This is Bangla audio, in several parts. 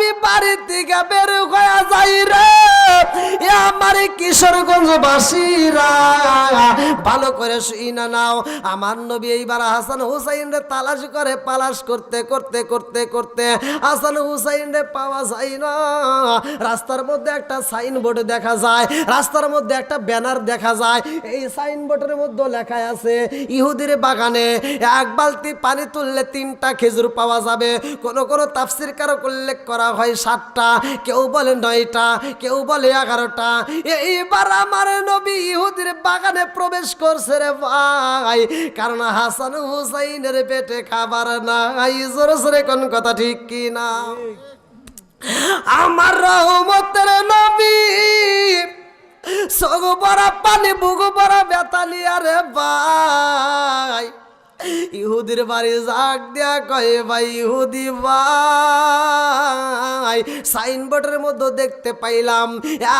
নবী বাড়ি থেকে বের হয়ে যাই রে, আমার কিশোরগঞ্জ বাসীরা ভালো করে শুইনা নাও। আমার নবী এইবার হাসান হুসাইন রে তালাশ করে, পালাশ করতে করতে করতে করতে হাসান হুসাইন রে পাওয়া যায় না। রাস্তার মধ্যে একটা সাইনবোর্ড দেখা যায়, রাস্তার মধ্যে একটা ব্যানার দেখা যায়। এই সাইনবোর্ডের মধ্যে লেখা আছে ইহুদির বাগানে এক বালতি পানি তুললে 3টা খেজুর পাওয়া যাবে। কোন কোন তাফসীর কারক উল্লেখ করা হয় 7টা, কেউ বলে 9টা, কেউ বলে 11টা। এইবার আমার নবী ইহুদির বাগানে প্রবেশ করছে রে ভাই, কারণ হাসান হুসাইনের পেটে খাবার নাই। জোরে জোরে কোন কথা ঠিক কি না? আমার রহমতের নবী সগো বড়া পানি বুগো বড়া বেতালিয়া রে ভাই, ইহুদির বাড়ি জাগ দিয়া কয়ে ভাই ইহুদি ভাই, সাইনবোর্ডের মধ্যে দেখতে পাইলাম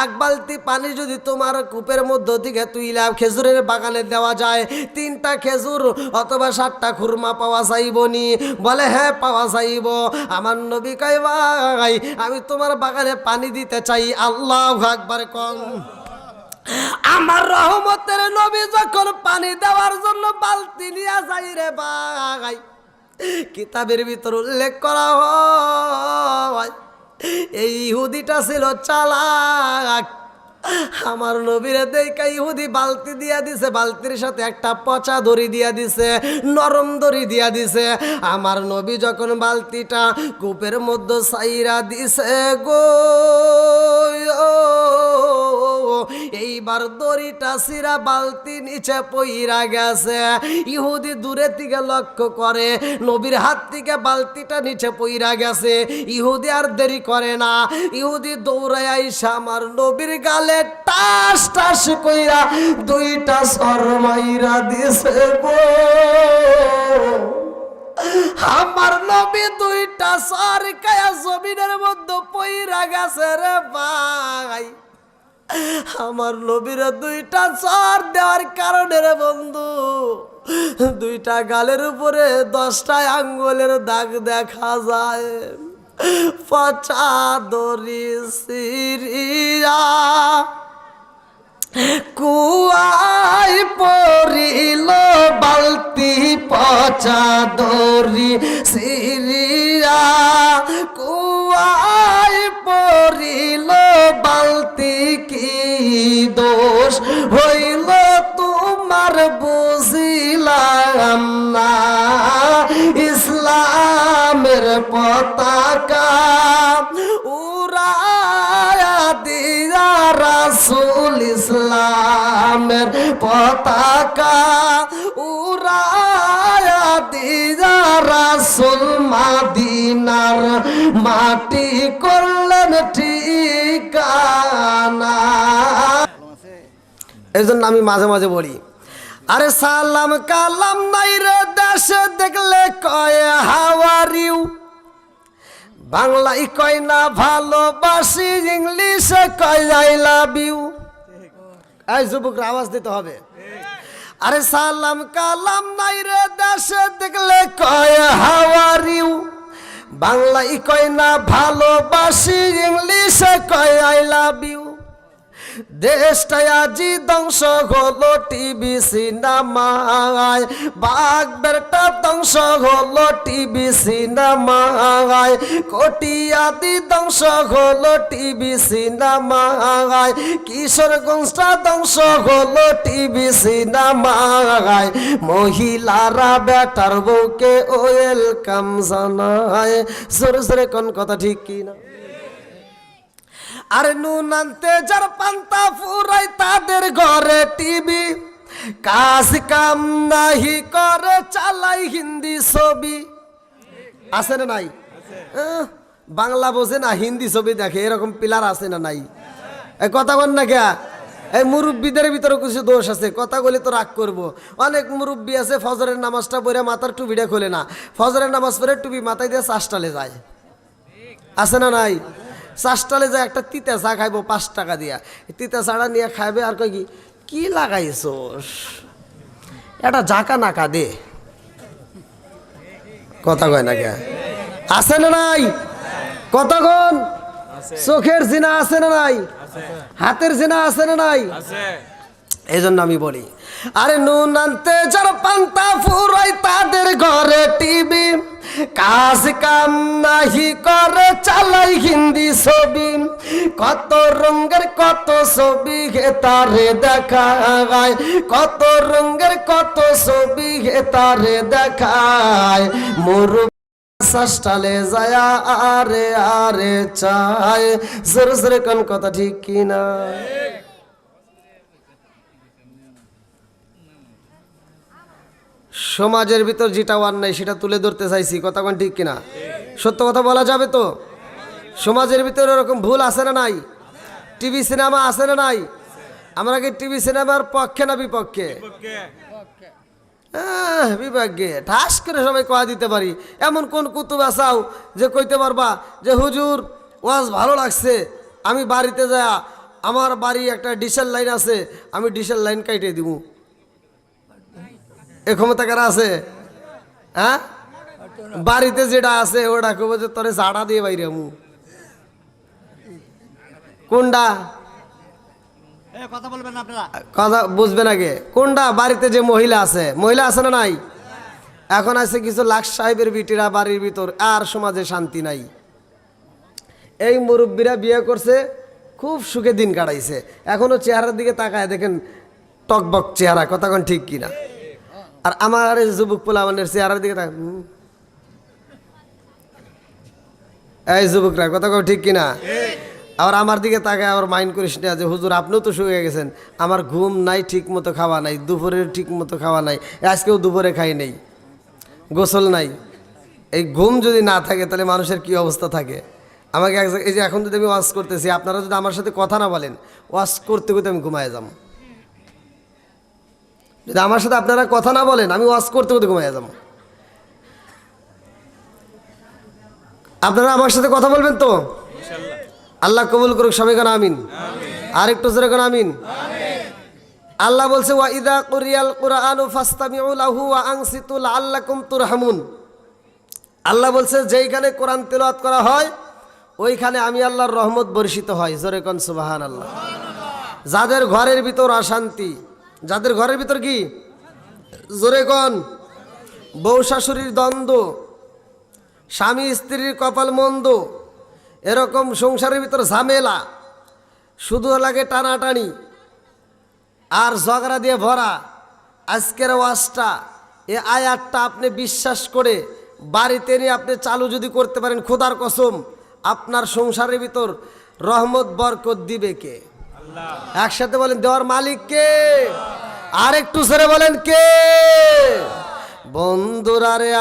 এক বালতি পানি যদি তোমার কূপের মধ্যে থেকে তুইলাম খেজুরের বাগানে দেওয়া যায় 3টা খেজুর অথবা 7টা খুরমা পাওয়া যাইবনি? বলে হ্যাঁ পাওয়া যাইব। আমার নবী কয় ভাই আমি তোমার বাগানে পানি দিতে চাই। আল্লাহু আকবার কম। আমার রহমতের নবী যখন পানি দেওয়ার জন্য বালতি নিয়ে যাই রে ভাই, কিতাবের ভিতর উল্লেখ করা হয় এই ইহুদিটা ছিল চালাক। আমার নবীরে দেখা ইহুদি বালতি দিয়া দিছে, বালতির সাথে একটা পচা দড়ি দিয়া দিছে, নরম দড়ি দিয়া দিছে। আমার নবী যখন বালতিটা কূপের মধ্যে সাইরা দিছে গো, এইবার দড়িটা সিরা বালতি নিচে পইরা গেছে। ইহুদি দূরে থেকে লক্ষ্য করে নবীর হাত থেকে বালতিটা নিচে পইরা গেছে। ইহুদি আর দেরি করে না, ইহুদি দৌড়ায় আইসা আমার নবীর গালে টাস টাস কইরা 2টা সর মাইরা দিছে গো। আমার নবী 2টা সর কায়া জমিনের মধ্যে পইরা গেছে রে ভাই। আমার নবীর 2টা চর দেওয়ার কারণে রে বন্ধু 2টা গালের উপরে 10টা আঙ্গুলের দাগ দেখা যায়। পচা দড়ি সিরিয়া কুয়ায় পড়িল বালতি, পচা দড়ি সিরিয়া কুয়ায় পড়িল বালতি, কি দোষ হইল তোমার বুঝিলাম না। ইসলামের পতাকা উড়ায়া দিয়া রাসূল, ইসলামের পতাকা উড়ায়া দিয়া রাসূল, মদিনার মাটি করলেন ঠিকানা। এই জন্য আমি মাঝে মাঝে বলি আরে সালাম কালাম নাই রে দেশে দেখলে কয় হাউ আর ইউ, বাংলায় কয় না ভালোবাসি, ইংলিশে কয় আই লাভ ইউ। এই যুবকরা আওয়াজ দিতে হবে। আরে সালাম কালাম নাই রে দেশে দেখলে কয় হাউ আর ইউ, বাংলায় কয় না ভালোবাসি, ইংলিশে কয় আই লাভ ইউ। দেশটা আজি ধ্বংস হলো টিভি সিনেমায়, বাঘ বেটা ধ্বংস হলো টিভি সিনেমায়, কটিয়াদি ধ্বংস হলো টিভি সিনেমায়, কিশোরগঞ্জটা ধ্বংস হলো টিভি সিনেমায়। মহিলারা বেটার বউকে ওয়েলকাম জানায়। জোরে জোরে কোন কথা ঠিক কি না? আরে নুন আনতে যার পান্তা ফুরাই তাদের ঘরে টিভি, কাজ কাম নাহি করে চালাই হিন্দি ছবি। আছে না নাই? বাংলা বোঝে না হিন্দি ছবি দেখে, এরকম পিলার আছে না নাই? এই কথা বল না কে? এই মুরব্বীদের ভিতরে কিছু দোষ আছে, কথা বলে তো রাগ করবো। অনেক মুরব্বী আছে ফজরের নামাজটা পড়ে মাথার টুপিটা খোলে না, ফজরের নামাজ পড়ে টুপি মাথায় দিয়ে চাষটালে যায়। আছে না নাই? চাষটালে যায় একটা তিতা চা খাইবো 5 টাকা দিয়া, তিতা চাটা নিয়ে খাইবে আর কই কি লাগাইছোস, এটা জাকা নাকা দে। কথা কয় না কে? আছে না নাই? কতক্ষণ? চোখের জিনা আছে না নাই? হাতের জিনা আছে না নাই? এই জন্য আমি বলি, আরে নুন আনতে যারা পান্তা ফুরাই তাদের ঘরে টিভি, কাজ কাম নাহি করে চালাই হিন্দি ছবি, কত রঙের কত ছবি তারে দেখায়, কত রঙের কত ছবি তারে দেখায়, মুরু সাস্টালে যায় আরে আরে চায়, জোরে জোরে কোন কথা ঠিক কিনা? সমাজের ভিতর যেটা অন্যায় সেটা তুলে ধরতে চাইছি, কথা কোন ঠিক কিনা? সত্য কথা বলা যাবে তো? সমাজের ভিতরে এরকম ভুল আছে না নাই? টিভি সিনেমা আছে না নাই? আমরা কি টিভি সিনেমার পক্ষে না বিপক্ষে? বিপক্ষে। ঠাস করে সবাই কয়া দিতে পারি। এমন কোন কুতুব আসাও যে কইতে পারবা যে হুজুর ওয়াজ ভালো লাগছে, আমি বাড়িতে যা, আমার বাড়ি একটা ডিশের লাইন আছে, আমি ডিশের লাইন কাইটে দিব? এ ক্ষমতা কারা আছে? হ্যাঁ, বাড়িতে যেটা আছে ওটা কব যে তোরে ঝাড়া দিয়ে বাইরে মু কোনটা কথা বলবেন আপনারা, কথা বুঝবেন আগে। কোনটা? বাড়িতে যে মহিলা আছে, মহিলা আছে না নাই? এখন আছে কিছু লাখ সাহেবের বিটিরা বাড়ির ভিতর, আর সমাজে শান্তি নাই। এই মুরব্বীরা বিয়ে করছে, খুব সুখে দিন কাটাইছে, এখনো চেহারার দিকে তাকায় দেখেন টকবক চেহারা, কথা কোন ঠিক কিনা? আর আমার যুবক পোলামানের চেহারার দিকে তাকায়, এই যুবকরা কথা কও ঠিক কিনা? আবার আমার দিকে তাকায় আবার মাইন্ড করিস না যে হুজুর আপনিও তো শুয়ে গেছেন, আমার ঘুম নাই, ঠিক মতো খাওয়া নাই, দুপুরের ঠিক মতো খাওয়া নাই, আজকেও দুপুরে খাই নেই, গোসল নাই। এই ঘুম যদি না থাকে তাহলে মানুষের কি অবস্থা থাকে? আমাকে এই যে এখন যদি আমি ওয়াশ করতেছি, আপনারা যদি আমার সাথে কথা না বলেন, ওয়াশ করতে করতে আমি ঘুমায় যাব। যদি আমার সাথে আপনারা কথা না বলেন, আমি ওয়াশ করতে করতে ঘুমায় যাব। আপনারা আমার সাথে কথা বলবেন তো? আল্লাহ কবুল করুক, সবাই কেন আমিন। আর একটু জোরে কেন আমিন। আল্লাহ বলছে ওয়া ইদা কুরিয়াল কুরআনু ফাসতামিউ লাহু ওয়া আনসিতু লাআল্লাকুম তুরহামুন। আল্লাহ বলছে যেইখানে কোরআন তেলাওয়াত করা হয় ওইখানে আমি আল্লাহর রহমত বর্ষিত হয়। জোরে কোন সুবহানাল্লাহ। যাদের ঘরের ভিতর অশান্তি, যাদের ঘরের ভিতর কি, জোরে কোন, বউ শাশুড়ির দ্বন্দ্ব, স্বামী স্ত্রীর কপাল মন্দ, এরকম সংসারের ভিতর ঝামেলা, শুধু লাগে টানাটানি আর ঝগড়া দিয়ে ভরা, আজকের ওয়াজটা, এ আয়াতটা আপনি বিশ্বাস করে বাড়িতে নিয়ে আপনি চালু যদি করতে পারেন, খোদার কসম আপনার সংসারের ভিতর রহমত বরকত দিবে কে? আল্লাহ। একসাথে বলেন দেওয়ার মালিক কে? আর একটু ছেড়ে বলেন কে? বন্ধুরা রে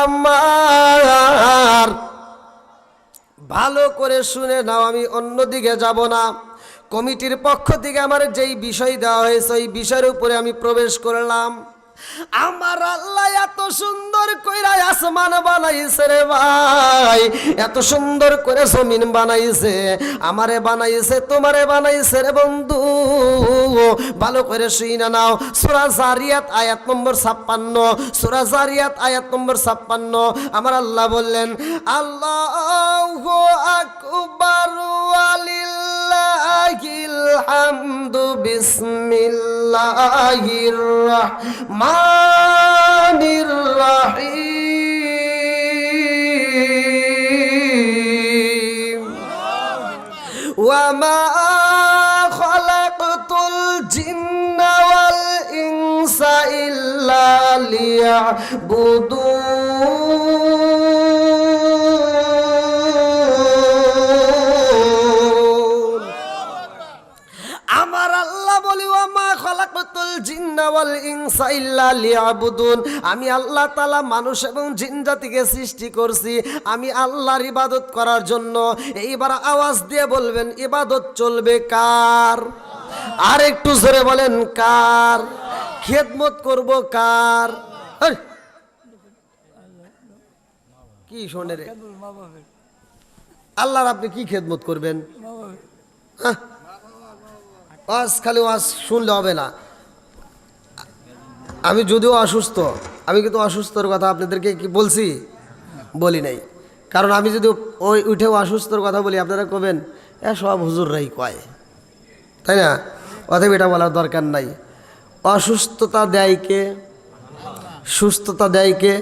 আমার ভালো করে শুনে নাও, আমি অন্যদিকে যাব না। কমিটির পক্ষ থেকে আমার যেই বিষয় দেওয়া হয়েছে ওই বিষয়ের উপরে আমি প্রবেশ করলাম। আমার আল্লাহ এত সুন্দর কইরা আসমান বানাইছে রে ভাই, এত সুন্দর করে জমিন বানাইছে, আমারে বানাইছে, তোমারে বানাইছে রে বন্ধু। ভালো করে শুইনা নাও, সূরা জারিয়াত আয়াত নম্বর 56, সূরা জারিয়াত আয়াত নম্বর 56 আমার আল্লাহ বললেন, আল্লাহু আকবার ওয়ালিল্লাহিল হামদু বিসমিল্লাহির রাহমানির রাহিম ওয়া মা খালাকতুল জিন্না ওয়াল ইনসা ইল্লা লিয়াবুদুন। আমার আল্লাহ বলি ওয়া মা খালাকতুল জিন্না ওয়াল ইনসা ইল্লা লিয়াবুদুন, আমি আল্লাহ তাআলা মানুষ এবং জিন জাতিকে সৃষ্টি করছি আমি আল্লাহর ইবাদত করার জন্য। এইবার আওয়াজ দিয়ে বলবেন ইবাদত চলবে কার? আর একটু জোরে বলেন কার? খেদমত করব কার? কি শোনে রে আল্লাহর, আপনি কি খেদমত করবেন? ওয়াজ খালি ওয়াজ শুনলে হবে না। আমি যদিও অসুস্থ, আমি কিন্তু অসুস্থর কথা আপনাদেরকে কি বলছি? বলি নাই। কারণ আমি যদি ওই উঠেও অসুস্থর কথা বলি আপনারা কবেন সব হুজুররাই কয়, তাই না? অতএব এটা বলার দরকার নাই। অসুস্থতা দেয় কে? সুস্থতা দেয় কে?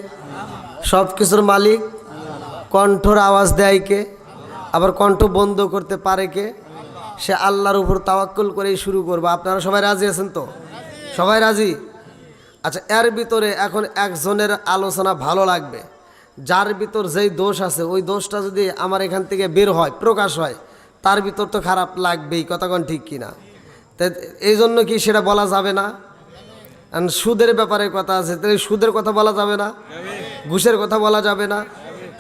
সব কিছুর মালিক। কণ্ঠর আওয়াজ দেয় কে? আবার কণ্ঠ বন্ধ করতে পারে কে? সে আল্লাহর উপর তাওয়াক্কুল করেই শুরু করবো। আপনারা সবাই রাজি আছেন তো? সবাই রাজি? আচ্ছা, এর ভিতরে এখন একজনের আলোচনা ভালো লাগবে, যার ভিতর যেই দোষ আছে ওই দোষটা যদি আমার এখান থেকে বের হয়, প্রকাশ হয়, তার ভিতর তো খারাপ লাগবেই, কথাক্ষণ ঠিক কিনা? তাই এই জন্য কি সেটা বলা যাবে না? সুদের ব্যাপারে কথা আছে, তাই সুদের কথা বলা যাবে না? ঘুষের কথা বলা যাবে না?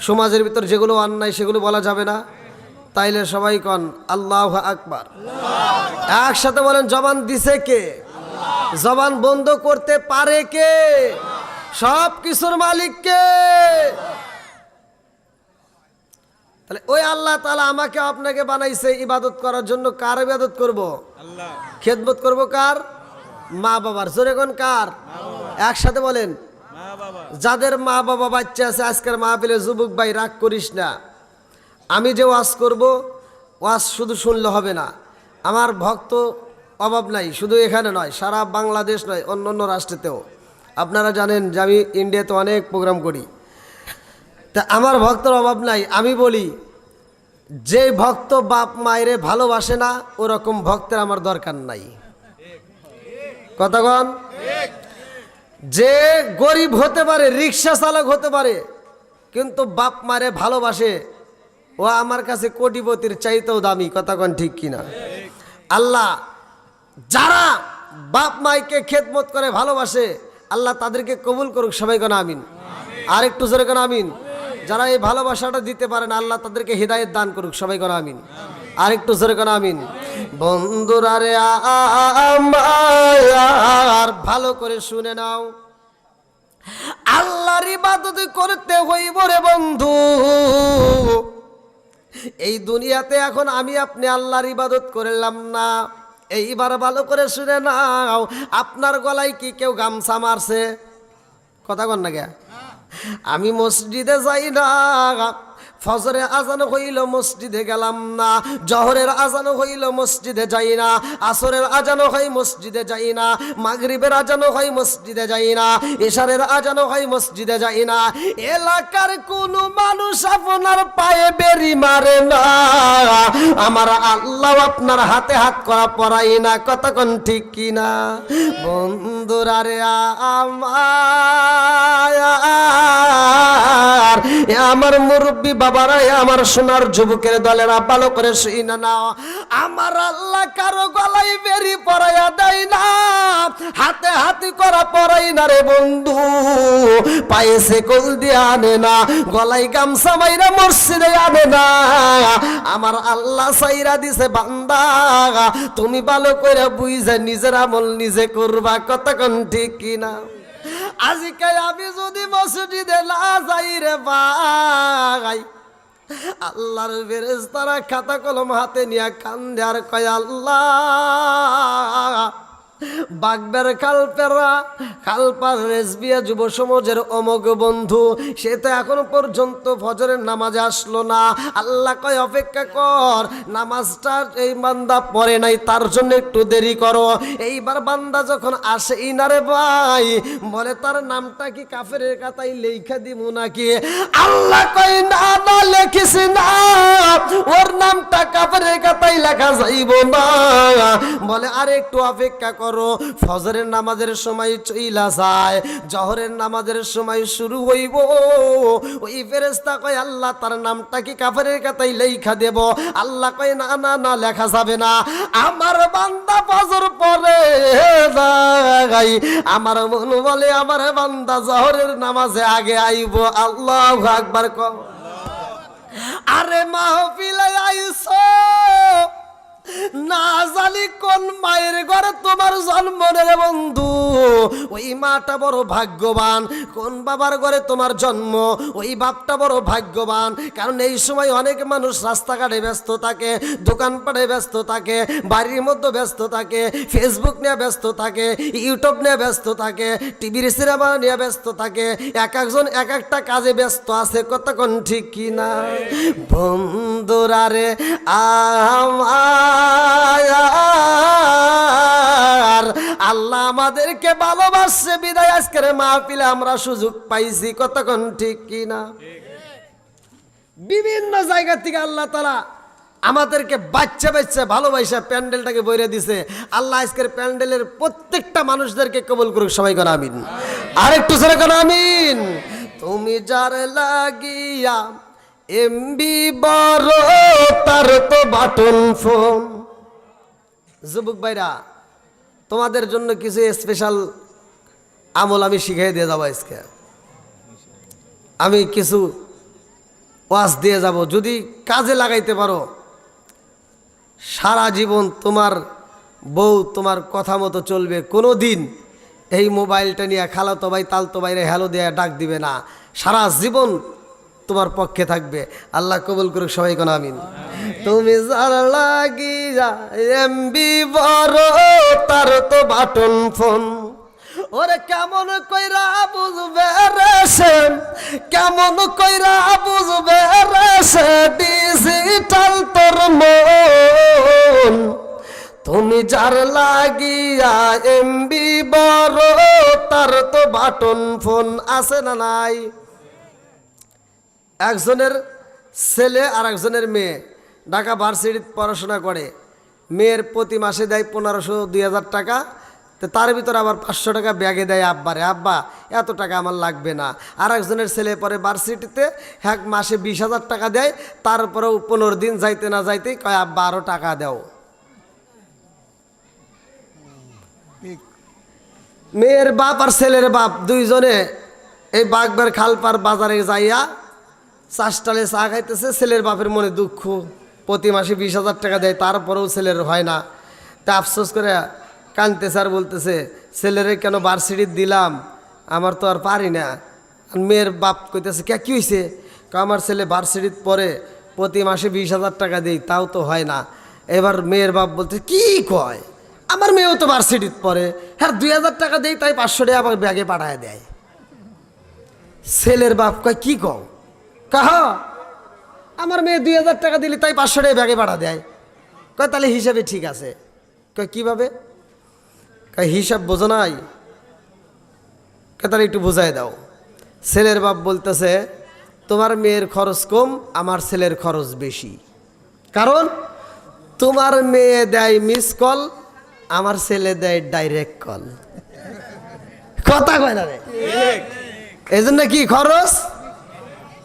সমাজের ভিতর যেগুলো অন্যায় সেগুলো বলা যাবে না? তাইলে সবাই কন আল্লাহু আকবার, একসাথে বলেন জবান দিছে কে? জবান বন্ধ করতে পারে কে? সব কিছুর মালিক কে? তাহলে ওই আল্লাহ তাআলা আমাকে আপনাকে বানাইছে ইবাদত করার জন্য। কার ইবাদত করব? আল্লাহ। খেদমত করব কার? মা বাবার। জোরে কোন কার? একসাথে বলেন মা বাবা। যাদের মা বাবা বাচ্চা আছে আজকের মাহফিলে, যুবক ভাই রাগ করিস না, আমি যে ওয়াজ করব ওয়াজ শুধু শুনলে হবে না। আমার ভক্ত অভাব নাই, শুধু এখানে নয়, সারা বাংলাদেশ নয়, অন্য অন্য রাষ্ট্রেতেও। আপনারা জানেন যে আমি ইন্ডিয়াতে অনেক প্রোগ্রাম করি, তা আমার ভক্তর অভাব নাই। আমি বলি যে ভক্ত বাপ মায়েরে ভালোবাসে না ওরকম ভক্তের আমার দরকার নাই। কতক্ষণ? যে গরিব হতে পারে, রিক্সা চালক হতে পারে, কিন্তু বাপ মারে ভালোবাসে, ও আমার কাছে কোটিপতির চাইতেও দামি। কতক্ষণ ঠিক কিনা? আল্লাহ যারা বাপ মাইকে খেদমত করে ভালোবাসে আল্লাহ তাদেরকে কবুল করুক। সবাই কোন আমিন। আর একটু জোরে কোন আমিন। যারা এই ভালোবাসাটা দিতে পারেন আল্লাহ তাদেরকে হিদায়াত দান করুক। সবাই কোন আমিন। আর একটু জোরে কোন আমিন। বন্ধুরা রে আমার ভালো করে শুনে নাও, আল্লাহর ইবাদত করতে হইব রে বন্ধু। এই দুনিয়াতে এখন আমি আপনি আল্লাহর ইবাদত করলাম না, এইবার ভালো করে শুনে নাও, আপনার গলায় কি কেউ গামছা মারছে? কথা কন না কে? আমি মসজিদে যাই না, ফজরে আজান হইল মসজিদে গেলাম না, জহরের আজান হইল মসজিদে যাই না, আসরের আজানও হয় মসজিদে যাই না, মাগরিবের আজানও হয় মসজিদে যাই না, ইশারের আজানও হয় মসজিদে যাই না। এলাকার কোনো মানুষ আপনার পায়ে বেরি মারে না, আমার আল্লাহ আপনার হাতে হাত করা পড়াই না। কতক্ষণ ঠিক কিনা? বন্ধুরা রে আমার মুরব্বী বাবারা, আমার সোনার যুবকের দলেরা ভালো করে শুইনা নাও, আমার আল্লাহ কারো গলায় বেরি পরাইয়া দেয় না, হাতে হাতে করা পরাই না রে বন্ধু, পায়ে সেকল দিয়ে আনে না, গলায় গামছা মাইরা মসজিদে আনে না। আমার আল্লাহ সাইরা দিছে বান্দা, তুমি ভালো করে বুঝে নিজের আমল নিজে করবা। কতক্ষণ ঠিক কিনা? আজকে আমি যদি মসজিদে না যাই রে ভাই, আল্লাহর ফেরেশতারা খাতা কলম হাতে নিয়ে কান্দে আর কয় আল্লাহ বাগবের খালপার রেসবিয়া যুব সমাজের অমোঘ বন্ধু, সে তো এখনো পর্যন্ত ফজরের নামাজে আসলো না। আল্লাহ কয় অপেক্ষা কর, নামাজটা এই বান্দা পড়ে নাই তার জন্য একটু দেরি করো। এইবার বান্দা যখন আসে ইনারে ভাই বলে তার নামটা কি কাফেরের খাতায় লেখা দিব নাকি? আল্লাহ কয় না না লেখিস না, ওর নামটা কাফেরের খাতায় লেখা যাইব না। বলে আরে একটু অপেক্ষা করো, ফজরের নামাজের সময় চইলা যায়, জহরের নামাজের সময় শুরু হইব, ওই ফেরেশতা কয় আল্লাহ তার নামটা কি কাফেরের খাতায় লেখা দেব? আল্লাহ কয় না না না লেখা যাবে না। আমার বান্দা ফজর পড়ে যায়, আমার মন বলে আমার বান্দা জহরের নামাজে আগে আইব। আল্লাহু আকবার কও। আরে মাহফিলে আইছো না জানি কোন মায়ের ঘরে তোমার জন্ম রে বন্ধু, ওই মাটা বড় ভাগ্যবান। কোন বাবার ঘরে তোমার জন্ম, ওই বাপটা বড় ভাগ্যবান। কারণ এই সময় অনেক মানুষ রাস্তাঘাটে ব্যস্ত থাকে, দোকানপাটে ব্যস্ত থাকে, বাড়ির মধ্যে ব্যস্ত থাকে, ফেসবুক নিয়ে ব্যস্ত থাকে, ইউটিউব নিয়ে ব্যস্ত থাকে, টিভির সিনেমা নিয়ে ব্যস্ত থাকে। এক একজন এক একটা কাজে ব্যস্ত আছে, কতক্ষণ ঠিক কিনা? বন্ধুরা রে আমার, আল্লাহ আমাদেরকে ভালোবাসছে বিদায় আজকের মাহফিলে আমরা সুযোগ পাইছি, কতক্ষণ ঠিক কিনা? বিভিন্ন জায়গা থেকে আল্লাহ তাআলা আমাদেরকে বাচ্চা বাচ্চা ভালোবাসা প্যান্ডেলটাকে বইরে দিছে। আল্লাহ আজকের প্যান্ডেলের প্রত্যেকটা মানুষদেরকে কবুল করুক, সবাই কোন আমিন। আরেকটু সরে কোন আমিন। তুমি যার লাগিয়া এমবি বড় তার তো বাটন ফোন। যুবক ভাইরা, তোমাদের জন্য কিছু স্পেশাল আমল আমি শিখিয়ে দিয়ে যাবো আজকে। আমি কিছু ওয়াজ দিয়ে যাব, যদি কাজে লাগাইতে পারো সারা জীবন তোমার বউ তোমার কথা মতো চলবে। কোনো দিন এই মোবাইলটা নিয়ে খালাতো ভাই তালতো ভাইরে হ্যালো দিয়ে ডাক দিবে না, সারা জীবন তোমার পক্ষে থাকবে। আল্লাহ কবুল করুক, সবাই কোন আমিন। তুমি যার লাগিয়া এমবি বড় তার তো বাটন ফোন। ওরে কেমন কইরা বুঝবে রে সে, কেমন কইরা বুঝবে রে সে ডিজিটাল তোর মন। তুমি যার লাগিয়া এমবি বড় তার তো বাটন ফোন। আছে না নাই? একজনের ছেলে আর একজনের মেয়ে ঢাকা ভার্সিটিতে পড়াশোনা করে। মেয়ের প্রতি মাসে দেয় 1500-2000 টাকা, তো তার ভিতরে আবার 500 টাকা ব্যাগে দেয় আব্বারে, আব্বা এত টাকা আমার লাগবে না। আর একজনের ছেলে পরে ভার্সিটিতে এক মাসে 20,000 টাকা দেয়, তারপরেও 15 দিন যাইতে না যাইতেই কয় আব্বা আরও টাকা দাও। মেয়ের বাপ আর ছেলের বাপ দুইজনে এই বাগবার খালপার বাজারে যাইয়া চাষটালে চা খাইতেছে। ছেলের বাপের মনে দুঃখ, প্রতি মাসে 20,000 টাকা দেয়, তারপরেও ছেলের হয় না। তা আফসোস করে কাঁদতেছে আর বলতেছে, ছেলেরে কেন ভার্সিটিতে দিলাম, আমার তো আর পারি না। আর মেয়ের বাপ কইতেছে কি হয়েছে? আমার ছেলে ভার্সিটিতে পড়ে, প্রতি মাসে 20,000 টাকা দেই, তাও তো হয় না। এবার মেয়ের বাপ বলতে কি কয়, আমার মেয়েও তো ভার্সিটিতে পড়ে, হ্যাঁ 2000 টাকা দেই, তাই 500 টাকা আবার ব্যাগে পাঠায় দেয়। ছেলের বাপ কয় কি কও? কাহা আমার মেয়ে 2000 টাকা দিলে তাই 500 টাকা ব্যাগে পাঠা দেয়। কয় তাহলে হিসাবে ঠিক আছে। কয় কীভাবে? কয় হিসাব বোঝো নাই? কয় তাহলে একটু বোঝাই দাও। ছেলের বাপ বলতেছে, তোমার মেয়ের খরচ কম, আমার ছেলের খরচ বেশি। কারণ তোমার মেয়ে দেয় মিস কল, আমার ছেলে দেয় ডাইরেক্ট কল। কথা কয় না রে? এই জন্য কি খরচ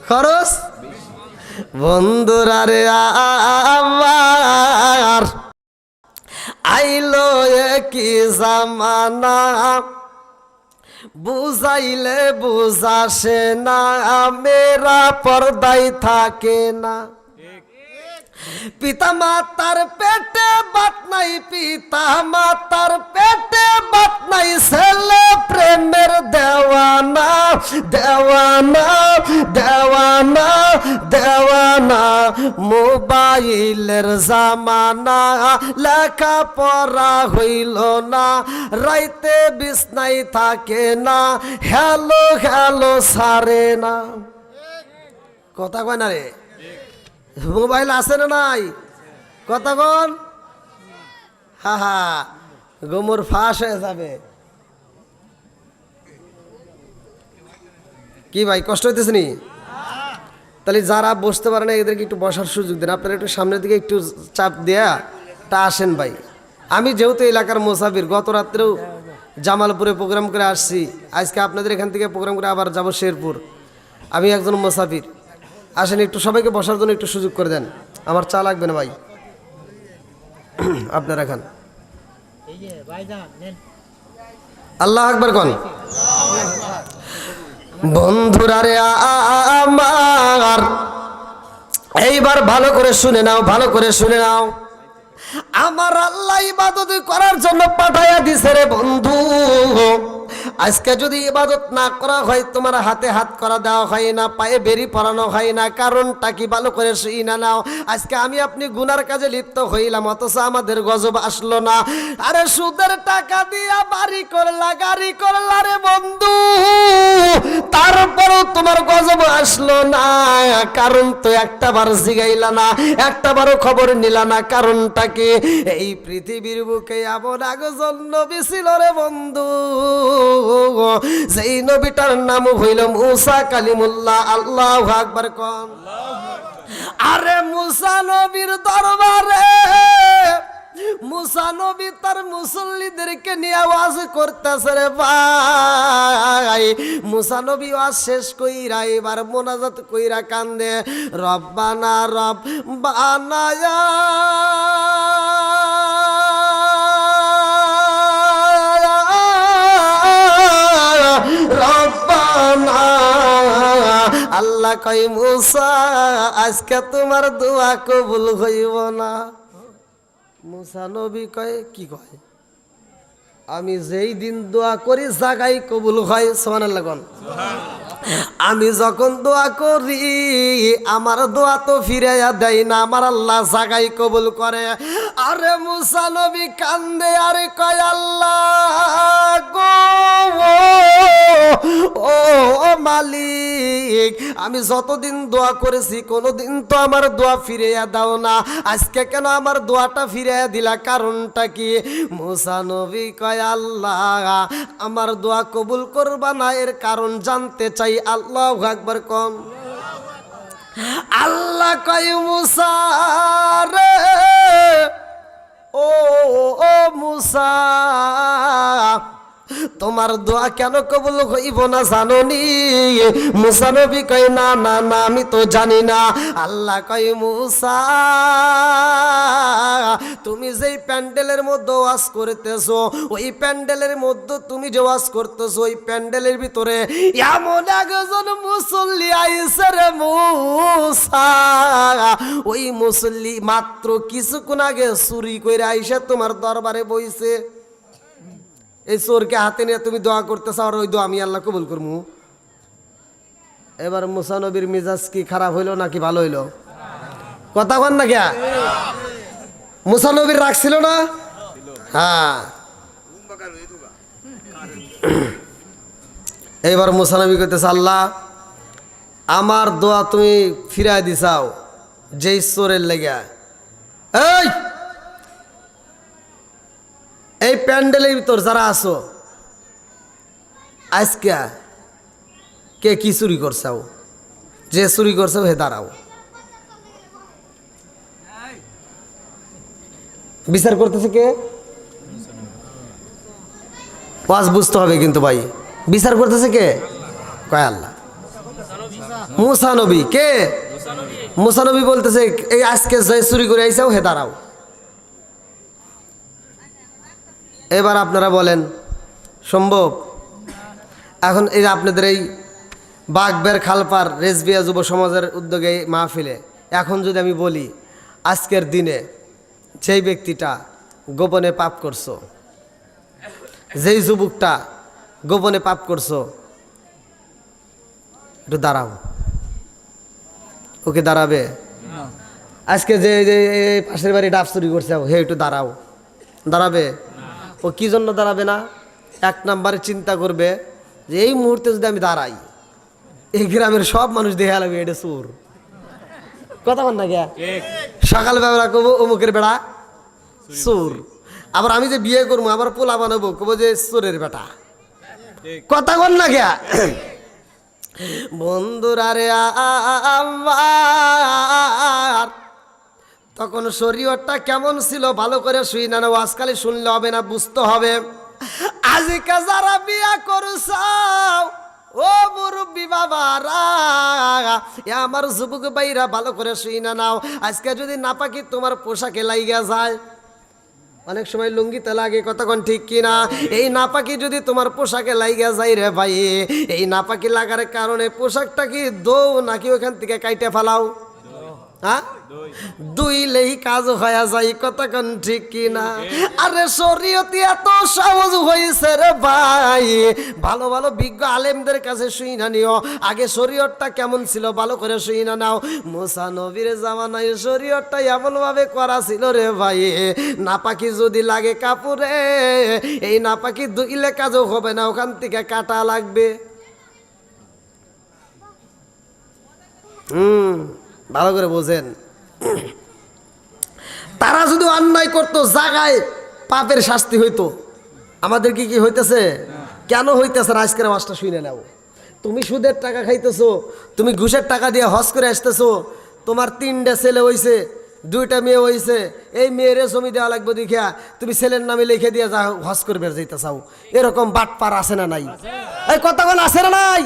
খরচ। বন্ধুরা রে আমার, আইলো কি জামানা, বুঝাইলে বুঝাসে না, মেরা পর্দায় থাকে না। পিতা মাতার পেটে বাত নাই, পিতা মাতার পেটে বাত নাই, ছেলে প্রেমের দেওয়ানা দেওয়ানা দেওয়ানা দেওয়ানা। মোবাইলের জামানা, লেখা পড়া হইল না, রাইতে বিছনাই থাকে না, হ্যালো হ্যালো সারে না। কথা কয় না রে? মোবাইল আছে না নাই? কথা কন। হা হা, গোমর ফাঁস হয়ে যাবে। কি ভাই কষ্ট হইতেছে নি? তাহলে যারা বসতে পারে না এদেরকে একটু বসার সুযোগ দেন। আপনারা একটু সামনের দিকে একটু চাপ দেয়া তা আসেন ভাই। আমি যেহেতু এলাকার মুসাফির, গত রাত্রেও জামালপুরে প্রোগ্রাম করে আসছি, আজকে আপনাদের এখান থেকে প্রোগ্রাম করে আবার যাব শেরপুর। আমি একজন মুসাফির। আসেন একটু সবাইকে বসার জন্য একটু সুযোগ করে দেন। আমার চা লাগবে না ভাই, আপনারা খান। আল্লাহ আকবার কন। বন্ধুরা রে আমার, এইবার ভালো করে শুনে নাও, ভালো করে শুনে নাও। আমার আল্লাহ ইবাদত করার জন্য পাঠাইয়া দিছে রে বন্ধু। আজকে যদি ইবাদত না করা হয়, তোমার হাতে হাত করা দেওয়া হয় না, পায়ে বেরি পরানো হয় না, কারণটা কি ভালো করে শুই না নাও। আজকে আমি আপনি গুনার কাজে লিপ্ত হইলাম, অথচ আমাদের গজব আসলো না। আরে সুদের টাকা দিয়া বাড়ি করলা, গাড়ি করলা রে বন্ধু, তারপরও তোমার গজব আসলো না। কারণ তো একটা বার জিগাইলা না, একটা বারও খবর নিলা না। কারণটা কি? এই পৃথিবীর বুকে এমন একজন নবী ছিল রে বন্ধু, যেই নবীটার নাম হইল মুসা কালিমুল্লাহ। আল্লাহু আকবার কোন। আরে মুসা নবীর দরবারে মুসা নবী তার মুসল্লিদেরকে নিয়ে আওয়াজ করতেছে রে ভাই। মুসা নবী ওয়াজ শেষ কইরা এবার মোনাজাত কইরা কান্দে, রব্বানা রব্বানা ইয়া রব্বানা। আল্লাহ কয় মুসা আজকে তোমার দোয়া কবুল হইব না। মুসা নবী কয় কি কয়? আমি যেই দিন দোয়া করি জাগাই কবুল হয়। সুবহানাল্লাহ কোন। আমি যখন দোয়া করি আমার দোয়া তো ফিরাইয়া দেয় না, আমার আল্লাহ জাগাই কবুল করে। আরে মুসা নবী কান্দে আরে কয় আল্লাহ গো ও মালিক, আমি যতদিন দোয়া করেছি কোনোদিন তো আমার দোয়া ফিরাইয়া দাও না, আজকে কেন আমার দোয়াটা ফিরাইয়া দিলা? কারণটা কি? মুসা নবী কয় আল্লাহ আমার দোয়া কবুল করবা না, এর কারণ জানতে চাই। আল্লাহু আকবার কোন। আল্লাহ কয় মুসা রে ও মুসা, তোমার দোয়া কেন কবুল হইব না জানোনি? মুসা নবী কয় না না না আমি তো জানি না। আল্লাহ কয় মুসা তুমি যেই প্যান্ডেলের মধ্যে ওয়াজ করতেছো, ওই প্যান্ডেলের মধ্যে তুমি যে ওয়াজ করতেছো, ওই প্যান্ডেলের ভিতরে এমন একজন মুসল্লি আইছে রে মুসা, ওই মুসল্লি মাত্র কিছুক্ষণ আগে চুরি করে আইসা তোমার দরবারে বইছে। এই চোরকে হাতে নিয়ে তুমি দোয়া করতেছ, আর ওই দোয়া আমি আল্লাহ কবুল করবো। এবার মুসা নবীর মিজাজ কি খারাপ হইলো নাকি ভালো হইলো? কথা কন না কে? মুসা নবীর রাখছিল না? হ্যাঁ। এবার মুসা নবী কইতেছে আল্লাহ আমার দোয়া তুমি ফিরাই দিছাও যেই চোরের লেগে। এই প্যান্ডেলের ভিতর যারা আছো আজকে কে কি চুরি করছাও? যে চুরি করছাও হে দাঁড়াও, বিচার করতেছে কে? ওয়াজ বুঝতে হবে কিন্তু ভাই, বিচার করতেছে কে? কয় আল্লাহ। মুসা নবী কে? মুসা নবী বলতেছে এই আজকে যে চুরি করে আইসাও হে দাঁড়াও। এবার আপনারা বলেন সম্ভব? এখন এই আপনাদের এই বাগবের খালপার রেজবিয়া যুব সমাজের উদ্যোগে মাহফিলে এখন যদি আমি বলি আজকের দিনে যেই ব্যক্তিটা গোপনে পাপ করছো, যেই যুবকটা গোপনে পাপ করছো, একটু দাঁড়াও। ওকে দাঁড়াবে? আজকে যে পাশের বাড়ি ডাব চুরি করছে হে একটু দাঁড়াও, দাঁড়াবে? ও কি জন্য দাঁড়াবে না? এক নম্বরে চিন্তা করবে যে এই মুহূর্তে যদি আমি দাঁড়াই এই গ্রামের সব মানুষ দেখে লাগবে এটা চোর। কথা বল না কে? সকালবেলা কবো অমুকের বেড়া চোর, আবার আমি যে বিয়ে করবো আবার পোলা বানাবো কবো যে চোরের বেটা। কথা বল না কে? বন্ধুরা রে আমার তখন শরীয়তটা কেমন ছিল ভালো করে শুই না, আজকালে শুনলে হবে না, বুঝতে হবে। আজকে যারা বিয়া করছাও ও মুরব্বী বাবারা, আমার যুবক ভাইরা ভালো করে শুই না নাও। আজকে যদি নাপাকি তোমার পোশাকে লাইগা যায়, অনেক সময় লুঙ্গিতে লাগে, কতক্ষণ ঠিক কিনা? এই নাপাকি যদি তোমার পোশাকে লাইগা যায় রে ভাই, এই নাপাকি লাগার কারণে পোশাকটা কি দৌ নাকি ওখান থেকে কাইটে ফেলাও? হ্যাঁ দুইলেই কাজ হয়ে যায়, কতক্ষণ ঠিক কিনা? আরে শরীয়তে এত সহজ হয়েছে রে ভাই, ভালো ভালো বিজ্ঞ আলেমদের কাছে শুই না নিও। আগে শরীয়তটা কেমন ছিল ভালো করে শুই না নাও। মুসা নবীর জামানায় শরীয়তটা এমন ভাবে করা ছিল রে ভাই, নাপাকি যদি লাগে কাপড়ে, এই নাপাকি ধুইলে কাজও হবে না, ওখান থেকে কাটা লাগবে। ভালো করে বোঝেন। তারা যদি অন্যায় করতো জায়গায় পাপের শাস্তি হইতো, আমাদের কি কি হইতেছে? কেন হইতেছে? আজকের মাসটা শুনে নাও। তুমি সুদের টাকা খাইতেছো, তুমি ঘুষের টাকা দিয়ে হজ করে আসতেছো, তোমার 3টা ছেলে হইছে, 2টা মেয়ে হইছে, এই মেয়েরে জমি দেওয়া লাগবে দেখিয়া তুমি ছেলের নামে লিখে দিয়ে যা হজ করবে যাইতে চাও। এরকম বাটপার আছে না নাই? এই কতক্ষণ আছে না নাই?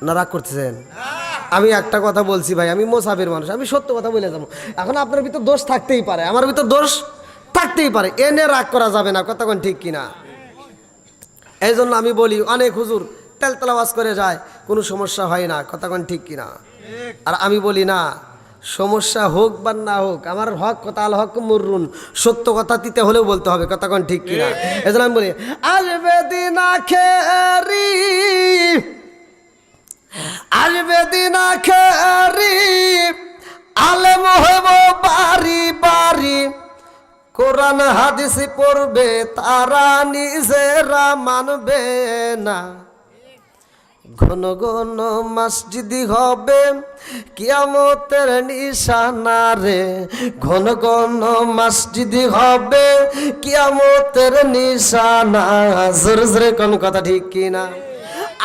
না রাগ করতেছেন? আমি একটা কথা বলছি ভাই, আমি মোসাফির মানুষ, আমি সত্য কথা বলে যাবো। এখন আপনার ভিতর দোষ থাকতেই পারে, আমার ভিতর দোষ থাকতেই পারে, এনে রাগ করা যাবে না, কতক্ষণ ঠিক কিনা? এই জন্য আমি বলি, অনেক হুজুর তেলতলা ওয়াজ করে যায়, কোনো সমস্যা হয় না, কতক্ষণ ঠিক কিনা? আর আমি বলি না, সমস্যা হোক বা না হোক, আমার হক কথা আল হক মুররুন, সত্য কথা দিতে হলেও বলতে হবে, কতক্ষণ ঠিক কিনা? এই জন্য আমি বলি, আসবে দিন আখেরি, আসবে দিন আখেরি, আলেম হইব বাড়ি বাড়ি, কোরআন হাদিস পড়বে তারা নিজেরা মানবে না। ঘন ঘন মসজিদি হবে কিয়ামতের নিশানা রে, ঘন ঘন মসজিদি হবে কিয়ামতের নিশানা। জোরে জোরে কোন কথা ঠিক কিনা?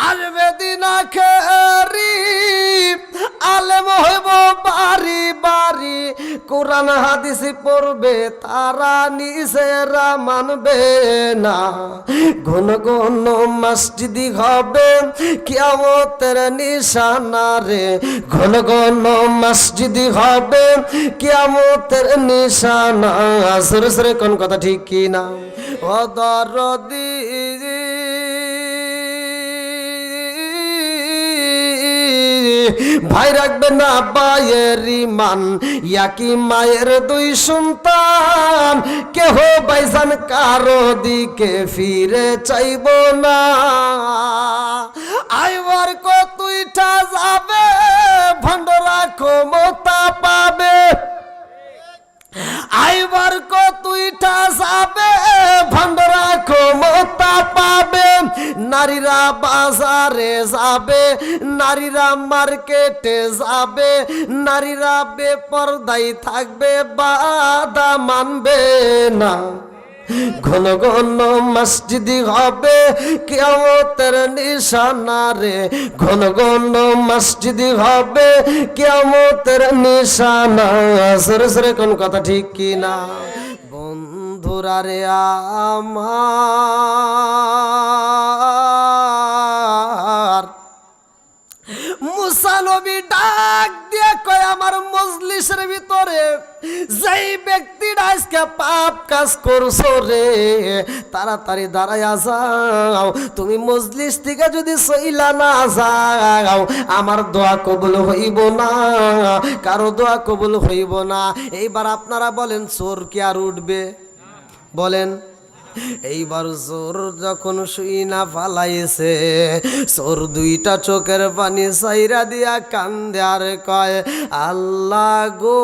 আসবে দিন আখেরি, আলেম হইব বাড়ি বাড়ি, কোরআন হাদিস পড়বে তারা নিজেরা মানবে না। ঘন ঘন মসজিদি হবে কিয়ামতের নিশানা রে, ঘন ঘন মসজিদি হবে কিয়ামতের নিশানা। সরে সরে কোন কথা ঠিক কিনা? ও দরদি ভাই রাখবে না ভাইয়ের ইমান, ইয়াকি মায়ের 2 সন্তান, কেহ বাইজান কারো দিকে ফিরে চাইব না। আইবার কতইটা যাবে, ভণ্ডরা ক্ষমতা পাবে, আইবার কতইটা যাবে, ভণ্ডরা ক্ষমতা পাবে। নারীরা বাজারে যাবে, নারীরা মার্কেটে যাবে, নারীরা বেপরদাই থাকবে, বাধা মানবে না। ঘন ঘন মসজিদি হবে কিয়ামতের নিশানা রে, ঘন ঘন মসজিদি হবে কিয়ামতের নিশানা। সরে সরে কোন কথা ঠিক কিনা? বন্ধুরা রে আমার, মুসা নবী ডাক দিয়ে কয়, আমার মজলিসের ভিতরে যেই ব্যক্তিটা আজকে পাপ কাজ করছো রে, তাড়াতাড়ি দাঁড়ায়া যাও। তুমি মজলিস থেকে যদি সইলা না যাও, আমার দোয়া কবুল হইব না, কারো দোয়া কবুল হইব না। এইবার আপনারা বলেন, চোর কি আর উঠবে? বলেন। এইবার চোর যখন শুই না ফালাইছে, চোর 2টা চোখের পানি সাইরা দিয়া কান্দে আর কয়, আল্লাহ গো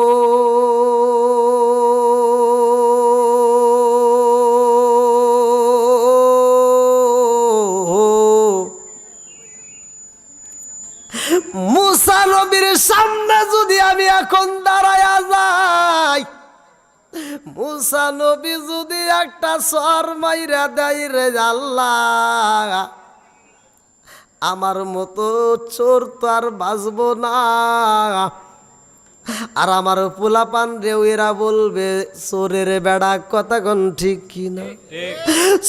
মুসা নবীর সামনে যদি আমি এখন দাঁড়ায়া যাই, মুসা নবী যদি একটা সর মাইরা দেয় রে আল্লাহ, আমার মতো চোর তো আর বাঁচব না। আর আমার পোলাপান রেও এরা বলবে, চোরের বেড়া, কতক্ষণ ঠিক কিনা?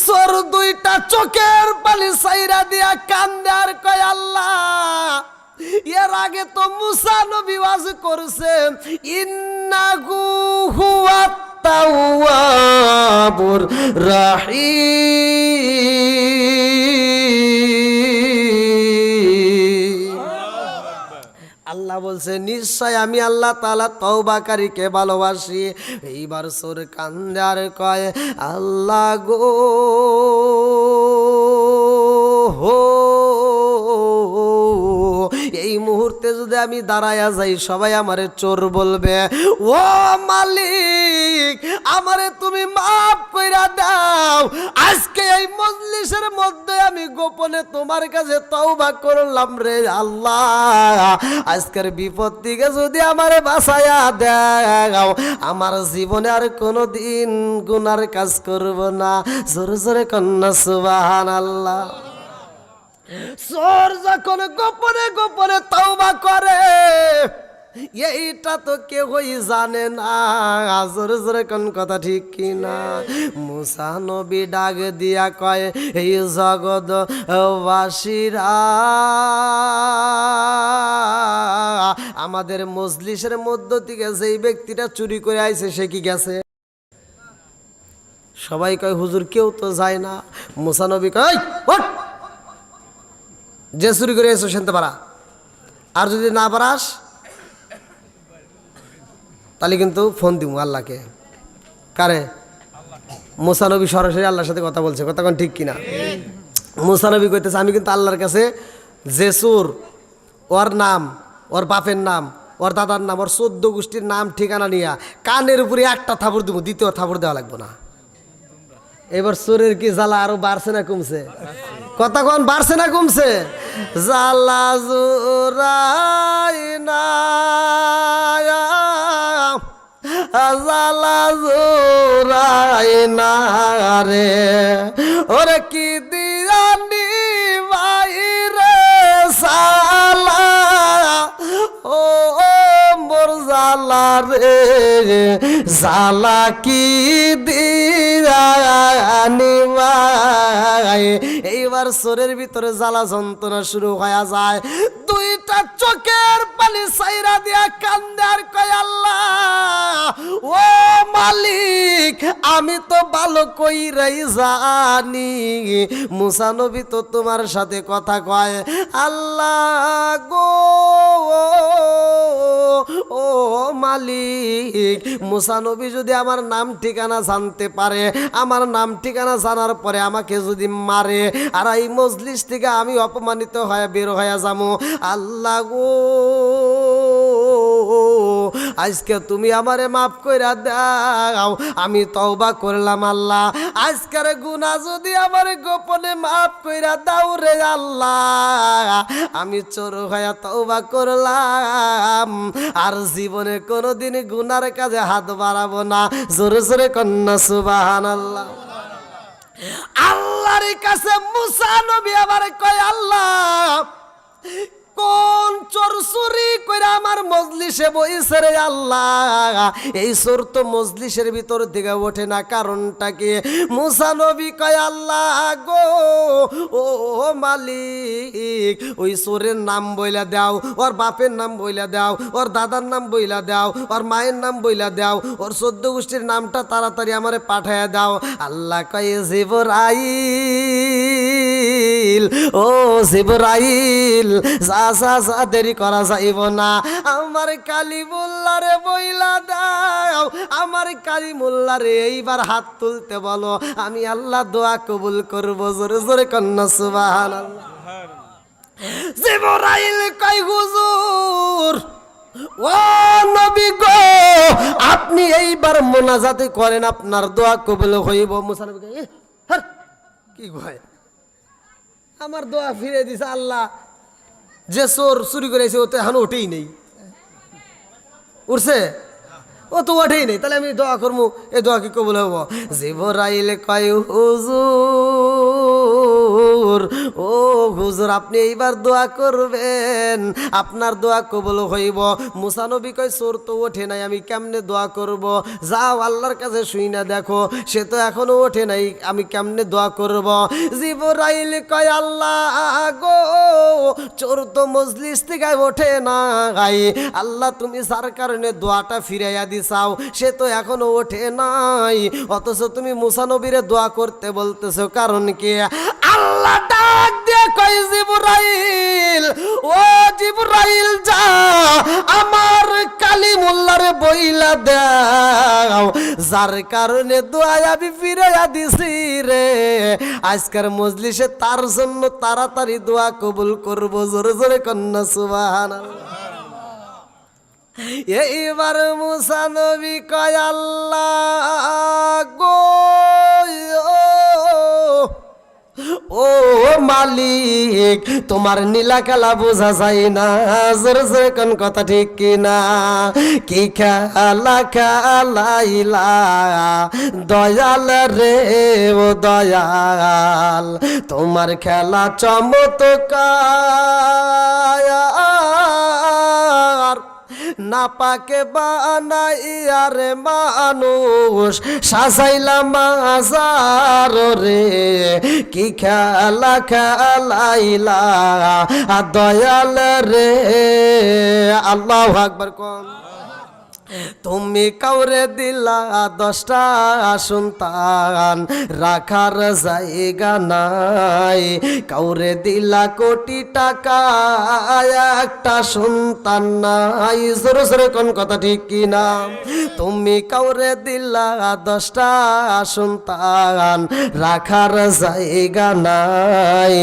চোর 2টা চোখের পানি সাইরা দিয়া কান্দে আর কয়, আল্লাহ এর আগে তো মুসা নবী ওয়াজ করছে, ইন্নাহু হুয়াত তাওয়াবুর রাহিম, আল্লাহ বলছে নিশ্চয় আমি আল্লাহ তাআলা তওবাকারীকে ভালোবাসি। এইবার চোর কান্দে আর কয় আল্লাহ গো হো, এই মুহূর্তে যদি আমি দাঁড়ায়া যাই সবাই আমারে চোর বলবে। ও মালিক আমারে তুমি মাফ কইরা দাও, আজকে এই মজলিসের মধ্যে আমি গোপনে তোমার কাছে তওবা করলাম রে আল্লাহ, আজকের বিপদ থেকে যদি আমারে বাঁচায়া দাও, আমার জীবনে আর কোনোদিন গুনার কাজ করব না। জোরে জোরে কন্যা সুবহানাল্লাহ। চোর যখন গোপনে গোপনে তওবা করে এইটা তো কেউই জানে না। জোরে জোরে কোন কথা ঠিক কিনা? মুসা নবী ডাক দিয়া কয় এই জগৎ বাসীরা, আমাদের মজলিসের মধ্য থেকে যেই ব্যক্তিটা চুরি করে আইছে সে কি গেছে? সবাই কয় হুজুর কেউ তো যায় না। মুসা নবী কয় ওঠ, যে চুরি করে এসো শুনতে পারা, আর যদি না পারাস তাহলে কিন্তু ফোন দিব আল্লাহকে। কারে? মুসা নবী সরাসরি আল্লাহর সাথে কথা বলছে, কথা কোন ঠিক কিনা? মুসা নবী কইতেছে আমি কিন্তু আল্লাহর কাছে যে চোর, ওর নাম, ওর বাপের নাম, ওর দাদার নাম, ওর 14 গোষ্ঠীর নাম ঠিকানা নিয়া কানের উপরে একটা থাপড় দিব, দ্বিতীয় থাপড় দেওয়া লাগবে না। এবার চোরের কি জ্বালা আরো বাড়ছে না কমছে? কথা কোন বাড়ছে না কমছে? জ্বালা জোরাই না, জ্বালা জোরাই না রে, ওরে কি দিয়ানি বাইরে সালা, ও মোর জ্বালা রে জ্বালা কি দিয়ানি ভাই। এইবার চোরের ভিতরে জ্বালা যন্ত্রণা শুরু হয়ে যায়, দুইটা চোখের পানি সাইরা দিয়া কান্দে আর কয় আল্লাহ ও মালিক আমি তো ভালো কইরাই জানি মুসা নবী তো তোমার সাথে কথা কয়, আল্লাহ গো ও মালিক মুসা নবী যদি আমার নাম ঠিকানা জানতে পারে, আমার নাম ঠিকানা জানার পরে আমাকে যদি মারে আর এই মজলিস থেকে আমি অপমানিত হয়ে বের হয়ে যাবো, আল্লাহ গো আজকে তুমি আমারে মাফ কইরা দাও, আমি তওবা করলাম আল্লাহ, আজকের গুনাহ যদি আমারে গোপনে মাফ কইরা দাও রে আল্লাহ, আমি চোর হইয়া তওবা করলাম, আর জীবনে কোনোদিন গুনার কাজে হাত বাড়াবো না। জোরে জোরে কন্যা সুবহানাল্লাহ। আল্লাহর কাছে মুসা নবী আবার কয় আল্লাহ কোন চোর চুরি করে আমার মজলিসে বইছে রে আল্লাহ, এই চোর তো মজলিসের ভিতর থেকে ওঠে না, কারণটা কি? মুসা নবী কয় আল্লাহ গো ও মালিক ওই চোরের নাম বইলা দাও, ওর বাপের নাম বইলা দাও, ওর দাদার নাম বইলা দাও, ওর মায়ের নাম বইলা দাও, ওর 14 গোষ্ঠীর নামটা তাড়াতাড়ি আমারে পাঠায়া দাও। আল্লাহ কয় জিবরাইল ও জিবরাইল দেরি করা যাইব না, আমার কালিমুল্লাহরে বইলা দাও, আমার কালিমুল্লাহরে এইবার হাত তুলতে বলো, আমি আল্লাহ দোয়া কবুল করব। জোরে জোরে কন্যা সুবহানাল্লাহ। জিবরাইল কয় হুজুর ও নবী গো আপনি এইবার মোনাজাতে করেন, আপনার দোয়া কবুল হইব। মুসা নবী কয় কি কয় আমার দোয়া ফিরে দিছে আল্লাহ, যে চোর চুরি করেছে ও তো এখন ওঠেই নেই, উঠছে ও তো ওঠেই নেই, তাহলে আমি দোয়া করবো, এই দোয়া কি কবুল হবো? জিবরাইল কয় হুজুর ও হুজুর আপনি এইবার দোয়া করবেন, আপনার দোয়া কবুল হইব। মুসা নবী কয় চোর তো ওঠে নাই, আমি কেমনে দোয়া করব? যাও আল্লাহর কাছে শুই না দেখো, সে তো এখনো ওঠে নাই, আমি কেমনে দোয়া করব? জিবরাইল কয় আল্লাহ গো চোর তো মজলিস থেকে ওঠে নাই, আল্লাহ তুমি যার কারণে দোয়াটা ফিরাইয়া দিছাও সে তো এখনো ওঠে নাই, অথচ তুমি মুসা নবীরে দোয়া করতে বলতেছো, কারণ কি? আল্লাহ ডাক দিয়ে কয় জিবরাইল ও জিবরাইল যা আমারে বইলা দাও, যার কারণে দোয়া আমি ফিরাইয়া দিছি রে। আজকের মজলিসে তার জন্য তাড়াতাড়ি দোয়া কবুল করবো। জোরে জোরে কন্যা সুবহানাল্লাহ। এইবার মুসা নবী কয় আল্লাহ গো ও মালিক, তোমার নীলা খেলা বোঝা যায় না। জোরে জোরে কোন কথা ঠিক কিনা? কি খেলা খেলাইলা দয়াল রে ও দয়াল, তোমার খেলা চমৎকার। না পাকে বানাইয়া রে মানুষ সাজাইলাম মাজার রে। কি খেলা খেলাইলা দয়াল রে। আল্লাহু আকবার কোন। তুমি কাউরে দিলা 10টা সন্তান, রাখার জায়গা নাই। কাউরে দিলা কোটি টাকা, একটা সন্তান নাই। জোরে জোরে কোন কথা ঠিক কিনা? তুমি কাউরে দিলা 10টা সন্তান, রাখার জায়গা নাই।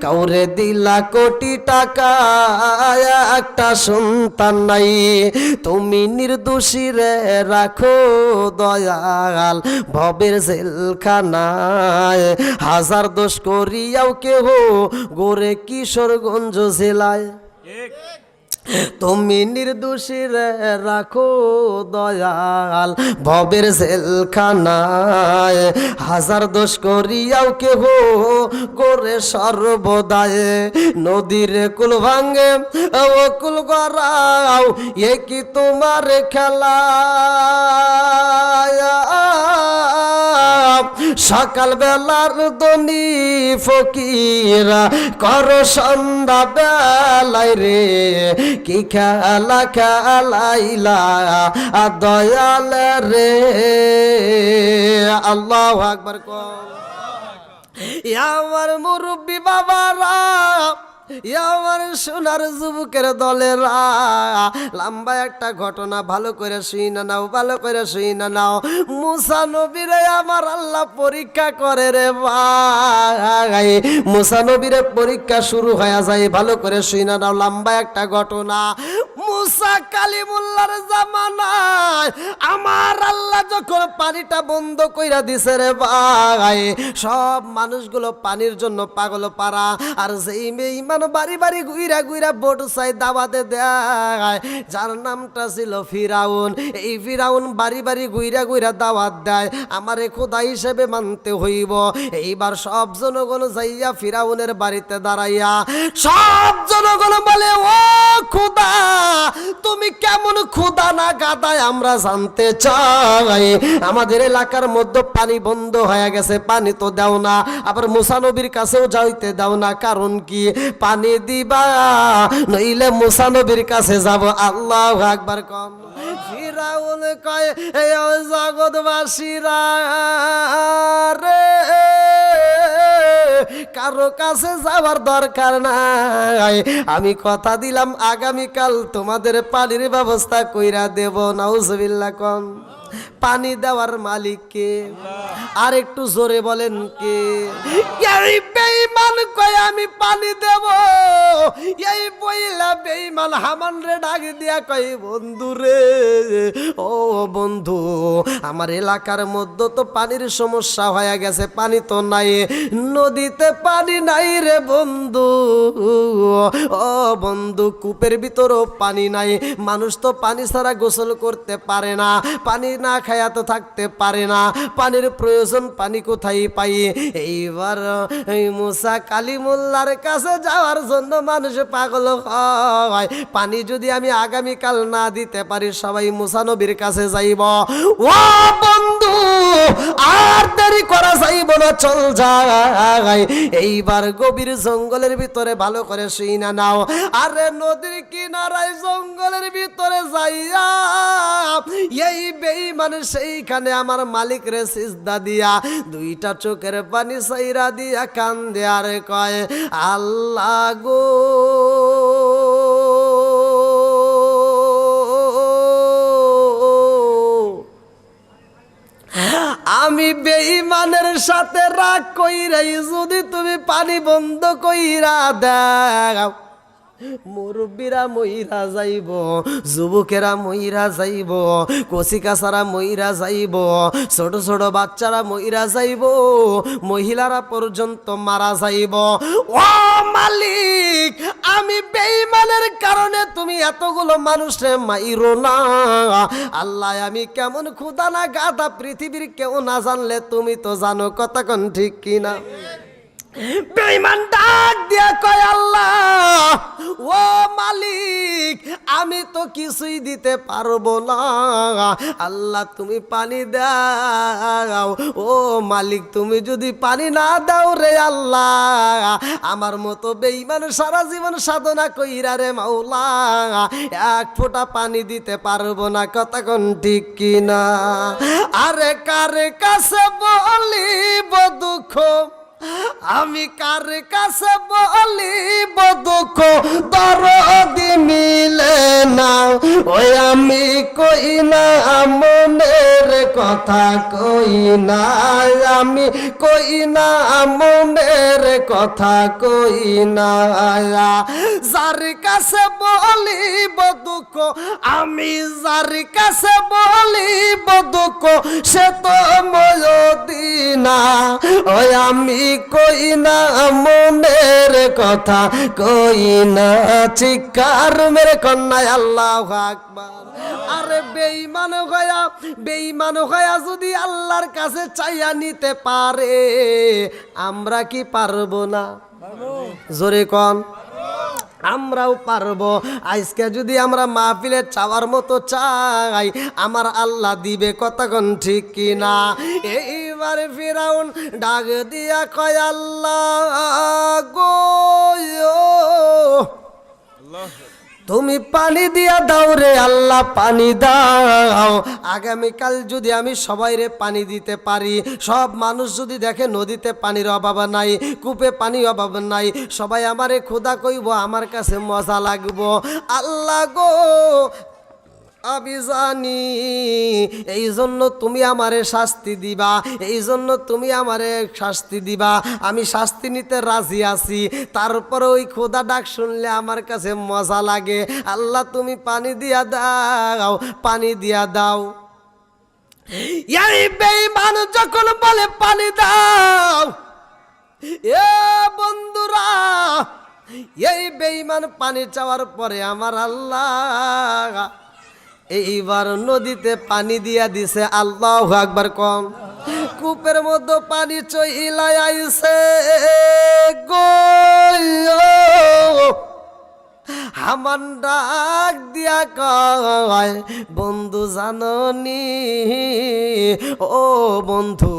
কাউরে দিলা কোটি টাকা, একটা সন্তান নাই। তুমি নির্দোষ রে রাখো দয়াল ভবের জেলখানায়। হাজার দোষ করিয়াও কেহ গোরে কিশোরগঞ্জ জেলায়। তুমি নির্দোষী রে রাখো দয়াল ভবের জেলখানায়। হাজার দোষ করিয়াও কেহ করে সর্বদায়। নদীর কুল ভাঙ্গে ও কুল গড়াও, এ কি তোমার খেলা? সকাল বেলার দনি ফকিরা কর সন্ধ্যা বেলায় রে। কি খেলা খেলাইলা দয়াল রে। আল্লাহু আকবার কোন। আমার মুরব্বী বাবারা, আমার সোনার যুবকের দলেরা, লম্বা একটা ঘটনা ভালো করে শুইনা নাও, ভালো করে শুইনা নাও। মুসা নবীরে আমার আল্লাহ পরীক্ষা করে রে ভাই। মুসা নবীরে পরীক্ষা শুরু হয়ে যায়, ভালো করে শুইনা নাও। লম্বা একটা ঘটনা। মুসা কালিমুল্লাহর জামানায় আমার আল্লাহ যখন পানিটা বন্ধ কইরা দিছে রে ভাই, সব মানুষগুলো পানির জন্য পাগল পারা। আর যেই বেঈমান বাড়ি বাড়ি ঘুইরা ঘুইরা বোট চাই দাওয়াতে দেয়, যার নামটা ছিল ফিরাউন। এই ফিরাউন বাড়ি বাড়ি ঘুইরা ঘুইরা দাওয়াত দেয়, আমারে খোদা হিসেবে মানতে হইব। এইবার সব জনগণ যাইয়া ফিরাউনের বাড়িতে দাঁড়াইয়া সব জনগণ বলে, ও খোদা তুমি কেমন খোদা না গাদায় আমরা জানতে চাই। আমাদের এলাকার মধ্যে পানি বন্ধ হয়ে গেছে, পানি তো দাও না, আবার মুসা নবীর কাছেও যাইতে দাও না, কারণ কি? পানি দিবা নইলে মুসা নবীর কাছে যাব। আল্লাহু আকবার কোন। ফিরাউন কয় এ জগৎবাসীরা রে, কারো কাছে যাওয়ার দরকার নাই। আমি কথা দিলাম আগামীকাল তোমাদের পানির ব্যবস্থা কইরা দেব। নাউজুবিল্লাহ কোন। পানি দেওয়ার মালিক কে? আর একটু জোরে বলেন কে? এই বেঈমান কয় আমি পানি দেব। এই বইলা বেঈমান হামান রে ডাক দিয়া কয়, বন্ধু রে ও বন্ধু, আমার এলাকার মধ্যে তো পানির সমস্যা হয়ে গেছে, পানি তো নাই, নদীতে পানি নাই রে বন্ধু। ও বন্ধু, কূপের ভিতরও পানি নাই, মানুষ তো পানি ছাড়া গোসল করতে পারে না, পানি না খায়া তো থাকতে পারে না, পানির প্রয়োজন, পানি কোথায় পাই? এইবার এই মুসা কালিমুল্লাহর কাছে যাওয়ার জন্য মানুষ পাগল হয়। পানি যদি আমি আগামীকাল না দিতে পারি, সবাই মুসা নবীর কাছে যাইব। ও বন্ধু, আর দেরি করা যাইব না, চল যাই। এইবার গভীর জঙ্গলের ভিতরে ভালো করে শুই না নাও। আরে নদীর কিনারায় জঙ্গলের ভিতরে যাইয়া এই বেঈমান সেইখানে আমার মালিক রে সিজদা দিয়া দুইটা চোখের পানি সাইরা দিয়া কান্দে আর কয়, আল্লাহ গো আমি বেঈমানের সাথে রাগ কইরাই যদি তুমি পানি বন্ধ কইরা দাও, মুরব্বীরা মইরা যাইব, যুবকেরা মইরা যাইব, কচিকাচারা মইরা যাইব, ছোট ছোট বাচ্চারা মইরা যাইব, মহিলারা পর্যন্ত মারা যাইব। ও মালিক, আমি বেঈমানের কারণে তুমি এতগুলো মানুষে মাইরো না। আল্লাহ, আমি কেমন ক্ষুধা না গাধা পৃথিবীর কেউ না জানলে তুমি তো জানো, কথা কোন ঠিক কিনা? বেঈমান ডাক দিয়া কয়, আল্লাহ ও মালিক, আমি তো কিছুই দিতে পারবো না। আল্লাহ, তুমি পানি দাও। ও মালিক, তুমি যদি পানি না দাও রে আল্লাহ, আমার মতো বেঈমান সারা জীবন সাধনা কইরা রে মাওলা এক ফোঁটা পানি দিতে পারবো না, কথা কোন ঠিক কিনা? আরে কার কাছে বলিব দুঃখ, আমি কার কাছে বলিব দুঃখ, দরদি মিলে না। ওই আমি কই না মনের কথা, কই না আমি, কই না মনের কথা, কই না। যার কাছে বলিব দুঃখ, আমি যার কাছে বলিব দুঃখ, সে তো ময়দিনা। ওই আমি কই না মনের কথা, কই না। চিৎকার মেরে কন্যায় আল্লাহু আকবার। আরে বেঈমান হইয়া যদি আল্লাহর কাছে চাইয়া নিতে পারে, আমরা কি পারবো না? জোরে কন, আমরাও পারবো। আজকে যদি আমরা মাহফিলে চাওয়ার মতো চাই, আমার আল্লাহ দিবে, কতক্ষণ ঠিক কিনা? এইবারে ফিরাউন ডাক দিয়া কয়, আল্লাহ গো, তুমি পানি দিয়া দাও রে আল্লাহ, পানি দাও। আগামীকাল যদি আমি সবাইরে পানি দিতে পারি, সব মানুষ যদি দেখে নদীতে পানির অভাব নাই, কূপে পানির অভাব নাই, সবাই আমারে খোদা কইব, আমার কাছে মজা লাগবো। আল্লাহ গো, আমি জানি এই জন্য তুমি আমারে শাস্তি দিবা, এই জন্য তুমি আমারে শাস্তি দিবা, আমি শাস্তি নিতে রাজি আছি। তারপরে ওই খোদা ডাক শুনলে আমার কাছে মজা লাগে। আল্লাহ, তুমি পানি দিয়া দাও, পানি দিয়া দাও। এই বেঈমান যখন বলে পানি দাও, এ বন্ধুরা, এই বেঈমান পানি চাওয়ার পরে আমার আল্লাহ এইবার নদীতে পানি দিয়া দিছে। আল্লাহু আকবার কম। কূপের মধ্যে পানি চইলাই আইছে গো। হামান ডাক দিয়া কয়, বন্ধু জাননি, ও বন্ধু,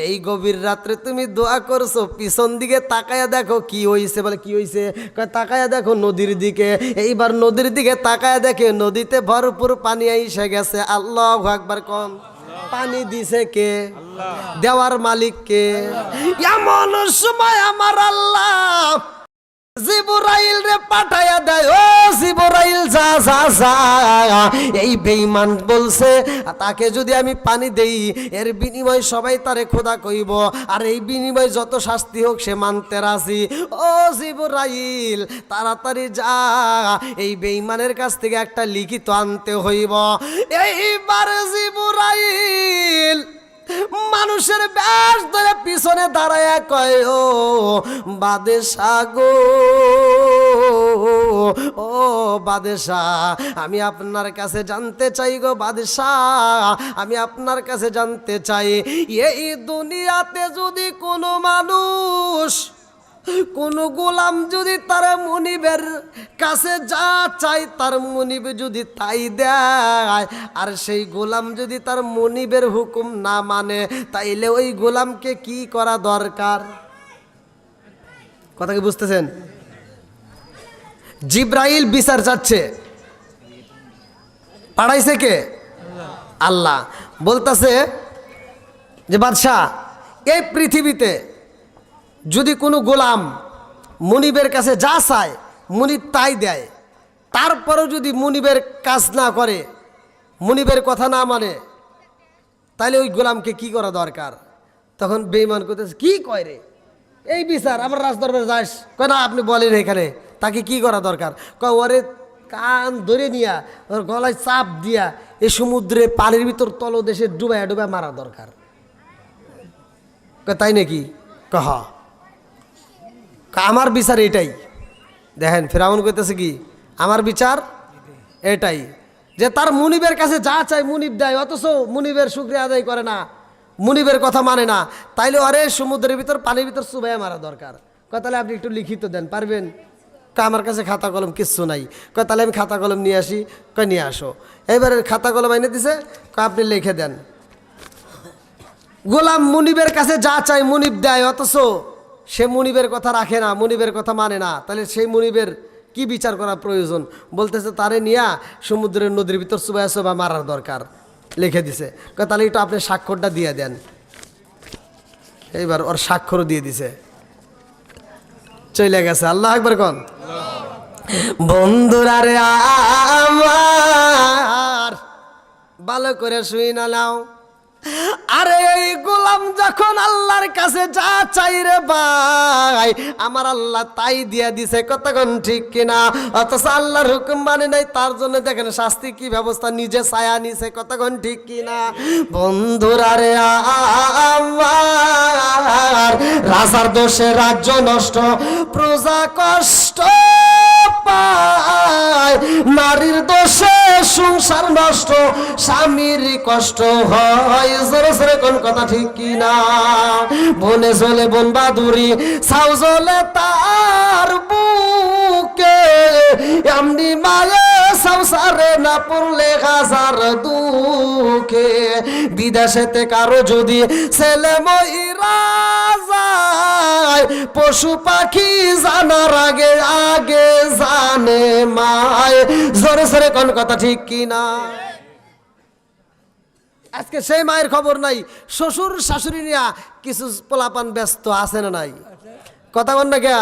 এই গভীর রাত্রে তুমি দোয়া করছো, পিছন দিকে তাকায়া দেখো কি হইছে। বলে কি হইছে? তাকায়া দেখো নদীর দিকে। এইবার নদীর দিকে তাকায়া দেখে নদীতে ভরপুর পানি এসে গেছে। আল্লাহু আকবার কোন। পানি দিছে কে? দেওয়ার মালিক কে? এমন সময় আমার আল্লাহ জিবরাইল রে পাঠায়া দেয়। ও জিবরাইল, যা যা যা, এই বেঈমান বলছে তাকে যদি আমি পানি দেই, এর বিনিময় সবাই তারে খোদা কইব, আর এই বিনিময় যত শাস্তি হোক সে মানতে রাজি। ও জিবরাইল, তাড়াতাড়ি যা, এই বেঈমানের কাছ থেকে একটা লিখিত আনতে হইব। এইবার জিবরাইল মানুষের বেশ ধরে পিছনে দাঁড়ায় কয়, ও বাদশা গো, ও বাদশা, আমি আপনার কাছে জানতে চাই গো বাদশা, আমি আপনার কাছে জানতে চাই, এই দুনিয়াতে যদি কোনো মানুষ, কোন গোলাম যদি তার মনিবের কাছে যা চাই, তার মনিব যদি তাই দেয়, আর সেই গোলাম যদি তার মনিবের হুকুম না মানে, তাইলে ওই গোলামকে কি করা দরকার? কথা কি বুঝতেছেন? জিব্রাইল বিচার চাচ্ছে, পাঠাইছে কে? আল্লাহ। বলতেছে যে বাদশা, এই পৃথিবীতে যদি কোনো গোলাম মুনিবের কাছে যা চায় মুনিব তাই দেয়, তারপরেও যদি মুনিবের কাজ না করে, মুনিবের কথা না মানে, তাইলে ওই গোলামকে কি করা দরকার? তখন বেঈমান করতেছে, কি কয় রে, এই বিচার আমার রাজদরবারে যাস? কয় না, আপনি বলেন এখানে তাকে কি করা দরকার? কয় ওরে কান ধরে নিয়া ওর গলায় চাপ দিয়া এই সমুদ্রে পানির ভিতর তলদেশে ডুবাইয়া ডুবাইয়া মারা দরকার। কয় তাই নাকি? কহ আমার বিচার এটাই। দেখেন ফেরাউন কইতেছে কি, আমার বিচার এটাই, যে তার মুনিবের কাছে যা চাই মুনিব দেয়, অথচ মুনিবের শুকরিয়া আদায় করে না, মুনিবের কথা মানে না। তাইলে আরে সমুদ্রের ভিতর পানির ভিতর চুবাইয়া মারা দরকার। কয় তাহলে আপনি একটু লিখিত দেন, পারবেন? কয় আমার কাছে খাতা কলম কিচ্ছু নাই। কয় তাহলে আমি খাতা কলম নিয়ে আসি। কয় নিয়ে আসো। এবারে খাতা কলম এনে দিছে, কয় আপনি লিখে দেন। গোলাম মুনিবের কাছে যা চাই মুনিব দেয়, অথচ সে মুনিবের কথা রাখে না, মুনিবের কথা মানে না। তাহলে সেই মুনিবের কি বিচার করা প্রয়োজন? বলতেছে তারে নিয়া সমুদ্রের নদীর ভিতর চুবাইয়া চুবাইয়া মারার দরকার, লিখে দিছে। কয় তাহলে একটু আপনি স্বাক্ষরটা দিয়ে দেন। এইবার ওর স্বাক্ষরও দিয়ে দিছে, চলে গেছে। আল্লাহ আকবার কোন। বন্ধুরা রে আমার ভালো করে শুই না নাও, আরে এই গোলাম যখন আল্লাহর কাছে যা চাই রে ভাই, আমার আল্লাহ তাই দিয়া দিছে, কতক্ষণ ঠিক কিনা? অথচ আল্লাহর হুকুম মানে নাই, তার জন্য দেখেন শাস্তি কি ব্যবস্থা নিজে ছায়া নিছে, কতক্ষণ ঠিক কিনা? বন্ধুরা রে আমার রাজার দোষে রাজ্য নষ্ট, প্রজা কষ্ট পায়, নারীর দোষে সংসার নষ্ট, স্বামীর কষ্ট হয়। জোরে জোরে কোন কথা ঠিক কিনা? বনে চলে বন বাদুরি, ছাউ জ্বলে তার বুকে, এমনি মায়ে সংসারে না পড়লে হাজার দুঃখে। বিদেশেতে কারো যদি ছেলে মহিরা যায়, পশু পাখি জানার আগে আগে জানে মায়। জোরে জোরে কোন কথা ঠিক কিনা? আজকে সেই মায়ের খবর নাই, শ্বশুর শাশুড়ি নিয়া কিছু পোলাপান ব্যস্ত আছে না নাই? কথা বল না কে?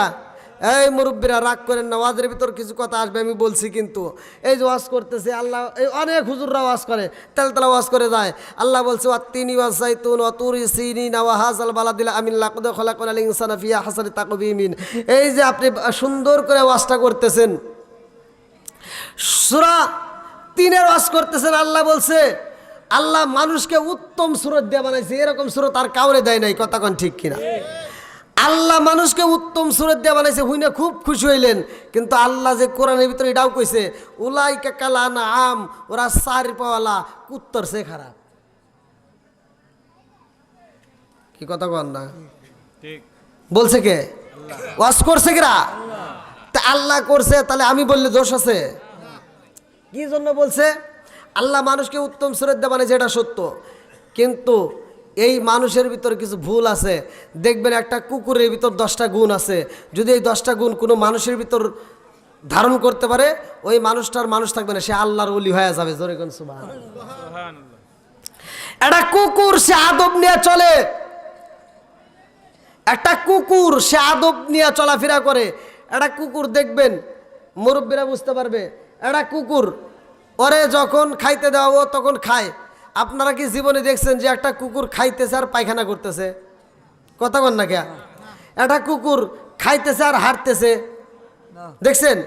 এই মুরব্বীরা রাগ করেন না, ওয়াজের ভিতর কিছু কথা আসবে, আমি বলছি কিন্তু। এই যে ওয়াজ করতেছে আল্লাহ, এই অনেক হুজুররা ওয়াজ করে, তেলতলা ওয়াজ করে যায়। আল্লাহ বলছে ওয়াত্তিনি ওয়াজাইতুন ওয়াতুরি সিনিনা ওয়া হাযাল বালাদিল আমিন লাকাদ খালাকনাল ইনসানা ফি আহসানি তাকওয়িমিন। এই যে আপনি সুন্দর করে ওয়াজটা করতেছেন, সূরা 3-এর ওয়াজ করতেছেন, আল্লাহ বলছে আল্লাহ মানুষকে উত্তম সুরত দিয়ে বানাইছে, এরকম সুরত আর কাউরে দেয় নাই। কথা কোন ঠিক কিনা? আল্লাহ মানুষকে উত্তম সুরত দিয়ে বানাইছে, হুইনা খুব খুশি হইলেন। কিন্তু আল্লাহ যে কোরআনের ভিতরে এটাও কইছে, উলাইকা কাল আনআম, ওরা চার পাওয়ালা কুত্তর চেয়ে খারাপ। কি কথা কন না? বলছে কে? ওয়াজ করছে কিরা? তা আল্লাহ করছে, তাহলে আমি বললে দোষ আছে? কি জন্য বলছে? আল্লাহ মানুষকে উত্তম সুরত দিয়ে বানাইছে, এটা সত্য। কিন্তু এই মানুষের ভিতর কিছু ভুল আছে। দেখবেন একটা কুকুরের ভিতর 10টা গুণ আছে, যদি এই 10টা গুণ কোনো মানুষের ভিতর ধারণ করতে পারে, ওই মানুষটার মানুষ থাকবে না, সে আল্লাহর ওলি হয়ে যাবে। জোরে কোন সুবহানাল্লাহ। একটা কুকুর সে আদব নিয়ে চলে, একটা কুকুর সে আদব নিয়ে চলাফেরা করে। একটা কুকুর দেখবেন, মুরব্বীরা বুঝতে পারবে, একটা কুকুর ওরে যখন খাইতে দেওয়া ও তখন খায়। আপনারা কি জীবনে দেখছেন যে একটা কুকুর খাইতেছে আর পায়খানা করতেছে? কথা বল না কে? একটা কুকুর খাইতেছে আর হাঁটতেছে, দেখছেন?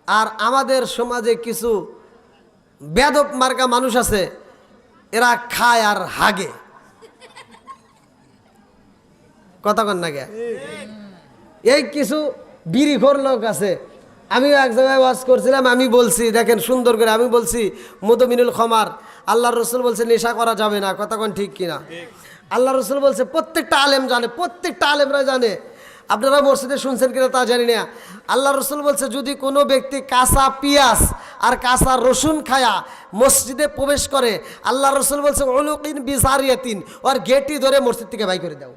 আর আমাদের সমাজে কিছু বেয়াদব মার্কা মানুষ আছে, এরা খায় আর হাগে। কথা বল না কে? এই কিছু বিড়িখোর লোক আছে। আমি এক জায়গায় ওয়াজ করছিলাম, আমি বলছি দেখেন সুন্দর করে, আমি বলছি মুদমিনুল খমার, আল্লাহর রসুল বলছে নেশা করা যাবে না। কথা কোন ঠিক কিনা? আল্লাহ রসুল বলছে, প্রত্যেকটা আলেম জানে, প্রত্যেকটা আলেমরা জানে। আপনারা মসজিদে শুনছেন কিনা তা জানি না। আল্লাহ রসুল বলছে যদি কোনো ব্যক্তি কাঁচা পিঁয়াজ আর কাঁচা রসুন খায়া মসজিদে প্রবেশ করে, আল্লাহ রসুল বলছে উলুকিন বিজারিয়াতিন, ওর গেটি ধরে মসজিদ থেকে বাই করে দাও।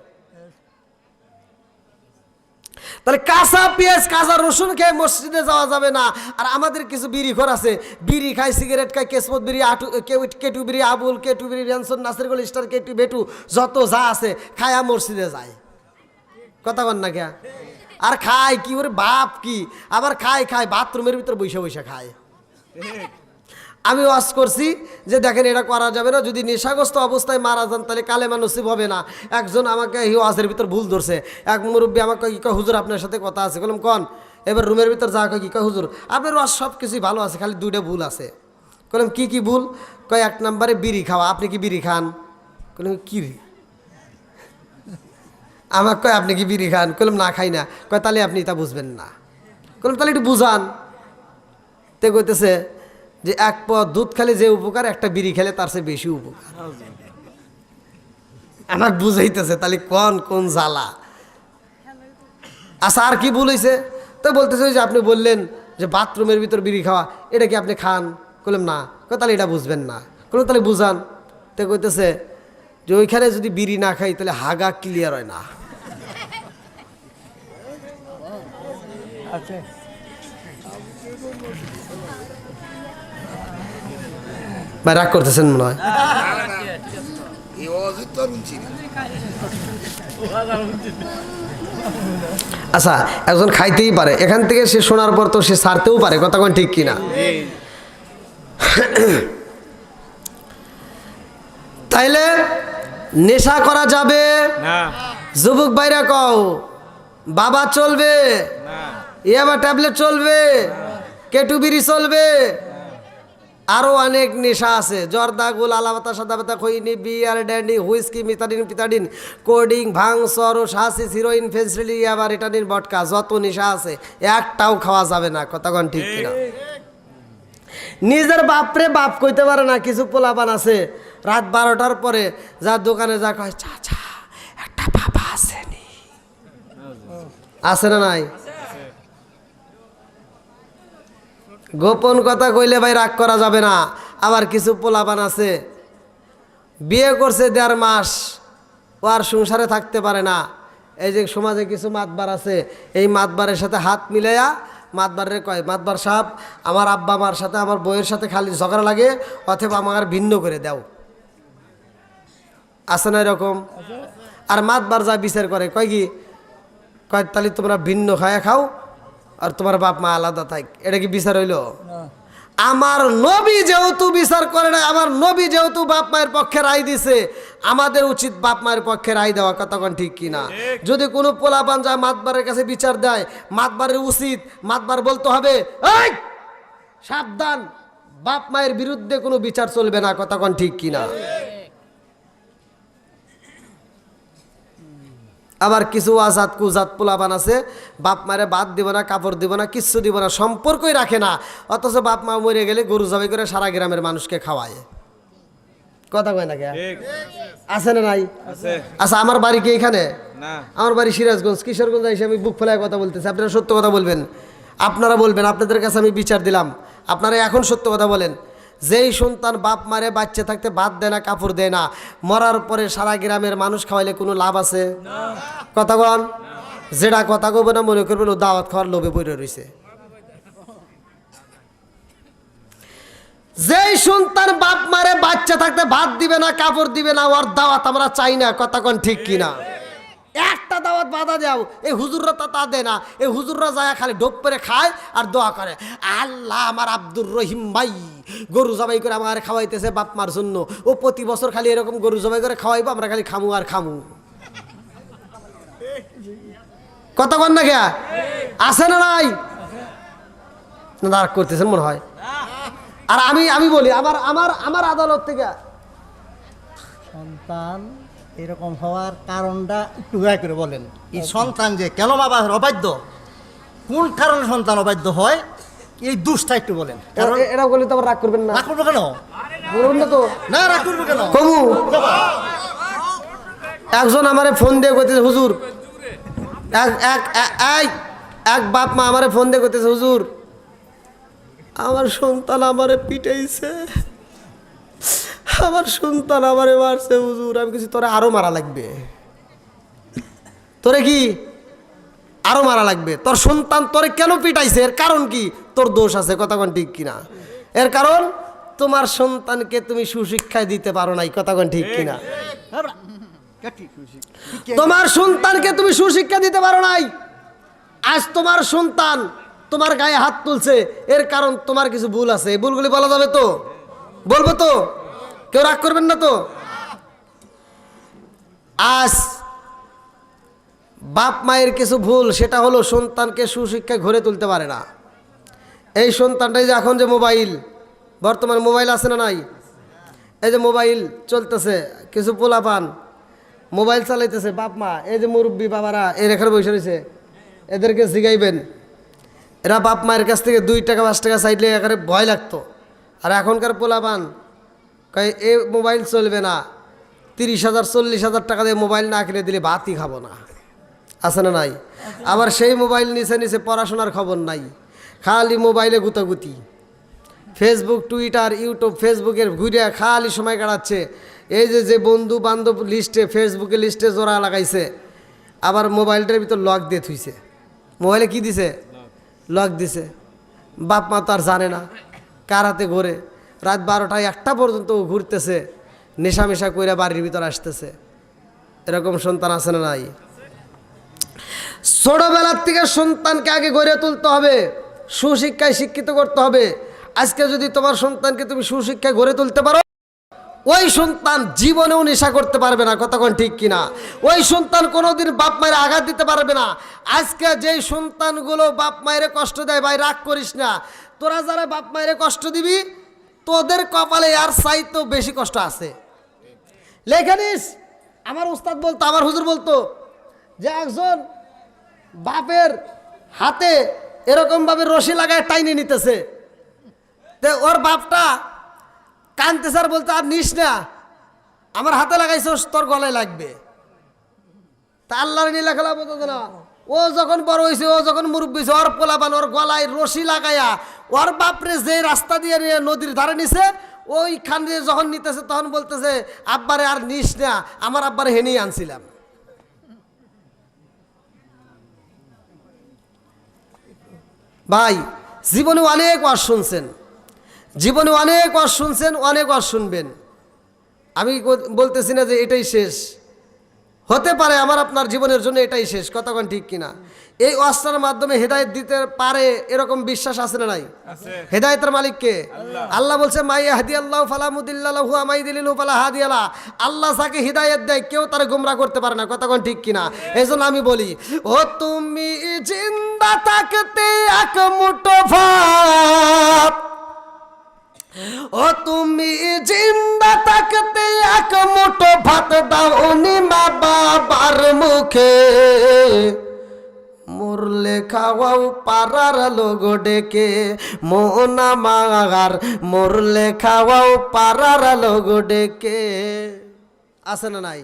তাহলে কাঁচা পেঁয়াজ কাঁচা রসুন খেয়ে মসজিদে যাওয়া যাবে না। আর আমাদের কিছু বিড়িখোর আছে, বিড়ি খায়, সিগারেট খায়, কেসমত বিড়ি, কেটু বিড়ি, আবুল, কেটু বিড়ি, রেনসন, নাসিরগোল, স্টার, কেটু, বেটু, যত যা আছে খায়া মসজিদে যায়। কথা বল না কে? আর খায় কি ওরে বাপ কি, আবার খায় বাথরুমের ভিতর বৈশা বৈশা খায়। আমি ওয়াজ করছি যে দেখেন এটা করা যাবে না, যদি নেশাগ্রস্ত অবস্থায় মারা যান তাহলে কালেমা নসিব হবে না। একজন আমাকে এই ওয়াজের ভিতর ভুল ধরছে, এক মুরব্বী আমাকে কি কয়, হুজুর আপনার সাথে কথা আছে। বললাম কন। এবার রুমের ভিতর যা কয় কি কয়, হুজুর আপনার ওয়াজ সব কিছুই ভালো আছে, খালি দুইটা ভুল আছে। বললাম কি কি ভুল? কয় এক নম্বরে বিড়ি খাওয়া, আপনি কি বিড়ি খান? বললাম কি রে, আমাকে কয় আপনি কি বিড়ি খান? বললাম না খাই না। কয় তাহলে আপনি তা বুঝবেন না। বললাম তাহলে একটু বুঝান। তে কইতেছে যে এক পদ দুধ খেলে যে উপকার, একটা বিড়ি খেলে তার চেয়ে বেশি উপকার। আমার বুঝাইতেছে তাহলে কোন জ্বালা। আচ্ছা আর কি ভুল হয়েছে? তো বলতেছে যে আপনি বললেন যে বাথরুমের ভিতর বিড়ি খাওয়া, এটা কি আপনি খান? বললাম না। তাহলে এটা বুঝবেন না। তাহলে বুঝান। তো কইতেছে যে ওইখানে যদি বিড়ি না খাই তাহলে হাগা ক্লিয়ার হয় না। ভাই রাগ করতেছেন মনে হয়। আচ্ছা একজন খাইতেই পারে, এখান থেকে সে শোনার পর তো সে ছাড়তেও পারে, কথা কোন ঠিক কিনা? তাইলে নেশা করা যাবে না। যুবক ভাইরা কও বাবা চলবে, ইয়াবা ট্যাবলেট চলবে, কেটু বিড়ি চলবে, আরো অনেক নেশা আছে। জর্দা, গুল, আলাপাতা, সাদাপাতা, খৈনি, বিয়ার, ড্যান্ডি, হুইস্কি, মিথাডিন, পিতাডিন, কোডিং, ভাং, সরস, হাসিস, হিরোইন, ফেন্সিলি, ইয়াবা, রিটানিন, বটকা, যত নেশা আছে একটাও খাওয়া যাবে না, কতক্ষণ ঠিক কিনা? নিজের বাপরে বাপ কইতে পারে না। কিছু পোলাপান আছে রাত 12টার পরে যা দোকানে যা কয়, চাচা একটা বাবা আসেনি, আছে না নাই? গোপন কথা কইলে ভাই রাগ করা যাবে না। আবার কিছু পোলাপান আছে বিয়ে করছে 1.5 মাস, ও আর সংসারে থাকতে পারে না। এই যে সমাজে কিছু মাতবার আছে, এই মাতবারের সাথে হাত মিলাইয়া মাতবারে কয়, মাতবার সাহেব আমার আব্বা মার সাথে আমার বউয়ের সাথে খালি ঝগড়া লাগে, অথবা আমার ভিন্ন করে দাও। আছে না এরকম? আর মাতবার যা বিচার করে কয় কি, কয় তাহলে তোমরা ভিন্ন খায়া খাও আর তোমার বাপ মা আলাদা থাক। এটা কি বিচার হইল? আমার নবী যেহেতু বিচার করে না, আমার নবী যেহেতু বাপ মায়ের পক্ষে রায় দিছে, আমাদের উচিত বাপ মায়ের পক্ষে রায় দেওয়া, কতক্ষণ ঠিক কিনা? যদি কোনো পোলাপান যায় মাতবারের কাছে বিচার দেয়, মাতবারের উচিত মাতবার বলতে হবে, এই সাবধান, বাপ মায়ের বিরুদ্ধে কোনো বিচার চলবে না, কতক্ষণ ঠিক কিনা? আবার কিছু আজাদ কুজাত পোলাপান আছে, বাপ মারে বাদ দিব না, কাপড় দিব না, কিচ্ছু দিব না, সম্পর্কই রাখে না, অথচ বাপ মা মরে গেলে গরু জবাই করে সারা গ্রামের মানুষকে খাওয়ায়, কথা কয় না কে? আছে না নাই? আচ্ছা আমার বাড়ি কি এখানে? আমার বাড়ি সিরাজগঞ্জ, কিশোরগঞ্জ এসে আমি বুক ফেলায় কথা বলতেছি। আপনারা সত্য কথা বলবেন, আপনারা বলবেন, আপনাদের কাছে আমি বিচার দিলাম, আপনারা এখন সত্য কথা বলেন। যেই সন্তান বাপ মারে বাচ্চা থাকতে ভাত দেয় না, কাপড় দেয় না, মরার পরে সারা গ্রামের মানুষ খাওয়াইলে কোনো লাভ আছে? কথা বল। যেটা কথা কব না মনে করবেন ও দাওয়াত খাওয়ার লোভে পড়ে রয়েছে। যেই সন্তান বাপ মারে বাচ্চা থাকতে ভাত দিবে না, কাপড় দিবে না, ওর দাওয়াত আমরা চাই না, কথা কোন ঠিক কিনা? একটা দাওয়াত বাধা দাও, এই হুজুররা তা দেয় না, এই হুজুররা যায় খালি ঢোপ করে খায় আর দোয়া করে, আল্লাহ আমার আব্দুর রহিম ভাই গরু জবাই করে আমার খাওয়াইতেছে বাপ মার জন্য, ও প্রতি বছর খালি এরকম গরু জবাই করে খাওয়াইবো, আমরা খালি খামু আর খামু, কথা কন না কে? আছে না নাই? রাগ করতেছেন মনে হয়। আর আমি বলি আমার আমার আমার আদালত থেকে সন্তান এরকম হওয়ার কারণটা একটু দয়া করে বলেন। এই সন্তান যে কেন বাবা অবাধ্য, কোন কারণে সন্তান অবাধ্য হয়, এই দুষ্টা একটু বলেন। কারণ এটা বলে তো আবার রাগ করবেন না। রাগ করবো কেন? বলুন না তো। না রাগ করবো কেন? কমু একজন আমারে ফোন দিয়ে কইতেছে, হুজুর এক বাপ মা আমারে ফোন দিয়ে কইতেছে, হুজুর আমার সন্তান আমারে পিটাইছে, আমার সন্তান আমারে মারছে হুজুর। আমি কিছু তোরে আরো মারা লাগবে, তোরে কি আরো মারা লাগবে? তোর সন্তান তোরে কেন পিটাইছে, এর কারণ কি? তোর দোষ আছে, কথা কোন ঠিক কিনা? এর কারণ তোমার সন্তানকে তুমি সুশিক্ষায় দিতে পারো নাই, কথা কোন ঠিক কিনা? তোমার সন্তানকে তুমি সুশিক্ষা দিতে পারো নাই। আজ তোমার সন্তান তোমার গায়ে হাত তুলছে, এর কারণ তোমার কিছু ভুল আছে, এই ভুলগুলি বলা যাবে তো? বলবো তো, কেউ রাগ করবেন না তো? আজ বাপ মায়ের কিছু ভুল, সেটা হলো সন্তানকে সুশিক্ষায় গড়ে তুলতে পারে না। এই সন্তানটাই যে এখন যে মোবাইল, বর্তমান মোবাইল আছে না নাই, এই যে মোবাইল চলতেছে, কিছু পোলাপান মোবাইল চালাইতেছে, বাপ মা এই যে মুরব্বী বাবারা এর এখানে বসে রয়েছে, এদেরকে জিগাইবেন, এরা বাপ মায়ের কাছ থেকে 2 টাকা 5 টাকা চাইলে এখানে ভয় লাগতো। আর এখনকার পোলাপান কয় এ মোবাইল চলবে না, 30,000 40,000 টাকা দিয়ে মোবাইল না কিনে দিলে ভাতই খাবো না, আছে না নাই? আবার সেই মোবাইল নিচে নিচে পড়াশোনার খবর নাই, খালি মোবাইলে গুতাগুতি, ফেসবুক টুইটার ইউটিউব ফেসবুকের ঘুরে খালি সময় কাটাচ্ছে। এই যে বন্ধু বান্ধব লিস্টে, ফেসবুকে লিস্টে জোড়া লাগাইছে, আবার মোবাইলটার ভিতর লক দিয়ে থুইছে। মোবাইলে কি দিছে? লক দিছে। বাপ মা তো আর জানে না, কার হাতে ঘোরে, রাত 12টা 1টা পর্যন্ত ঘুরতেছে, নেশামেশা কইরা বাড়ির ভিতর আসতেছে। এরকম সন্তান আছে না নাই? ছোটবেলার থেকে সন্তানকে আগে গড়ে তুলতে হবে, সুশিক্ষায় শিক্ষিত করতে হবে। আজকে যদি তোমার সন্তানকে তুমি সুশিক্ষায় গড়ে তুলতে পারো, ওই সন্তান জীবনেও নেশা করতে পারবে না, কথা কোন ঠিক কিনা? ওই সন্তান কোনোদিন বাপ মায়ের আঘাত দিতে পারবে না। আজকে যেই সন্তানগুলো বাপ মায়ের কষ্ট দেয়, ভাই রাগ করিস না, তোরা যারা বাপ মায়ের কষ্ট দিবি, তোদের কপালে আর চাইতেও বেশি কষ্ট আছে। লেখে নিস। আমার উস্তাদ বলতো, আমার হুজুর বলতো যে একজন বাপের হাতে এরকমভাবে রশি লাগায় টাইনে নিতেছে, তো ওর বাপটা কানতে স্যার বলতে আর নিস না, আমার হাতে লাগাইছোস তোর গলায় লাগবে। তা আল্লাহর নীলা খেলা বলতো না, ও যখন বড় হয়েছে, ও যখন মুরব্বী হয়েছে, ওর পোলাপান ওর গলায় রশি লাগাইয়া ওর বাপরে যে রাস্তা দিয়ে নিয়ে নদীর ধারে নিছে, ওইখান দিয়ে যখন নিতেছে তখন বলতেছে আব্বারে আর নিস না, আমার আব্বারে হেনেই আনছিলাম। ভাই জীবনে অনেক ওয়াজ শুনছেন, জীবনে অনেক ওয়াজ শুনছেন, অনেক ওয়াজ শুনবেন। আমি বলতেছি না যে এটাই শেষ, হতে পারে আমার আপনার জীবনের জন্য এটাই শেষ, কতক্ষণ ঠিক কিনা? এই ওয়াজটার মাধ্যমে হেদায়েত দিতে পারে এরকম বিশ্বাস আছে না নাই? হেদায়েতের মালিক কে? আল্লাহ বলছে মাই ইয়াহদিয়াল্লাহু ফালা মুদিল্লা লাহু ওয়া মাই ইউদ্লিলহু ফালা হাদিয়া লাহু। আল্লাহ যাকে হিদায়াত দেয় কেউ তারে গোমরাহ করতে পারে না, কতক্ষণ ঠিক কিনা? এজন্য আমি বলি, ও তুমি জিন্দা থাকতে এক মুঠো ভাত, ও তুমি জিন্দা থাকতে এক মুঠো ভাত দাওনি মা বাবার মুখে, মরলে খাওয়াও পাড়ার লোক ডেকে, মন আমার মরলে খাওয়াও পাড়ার লোক ডেকে, আছে না নাই?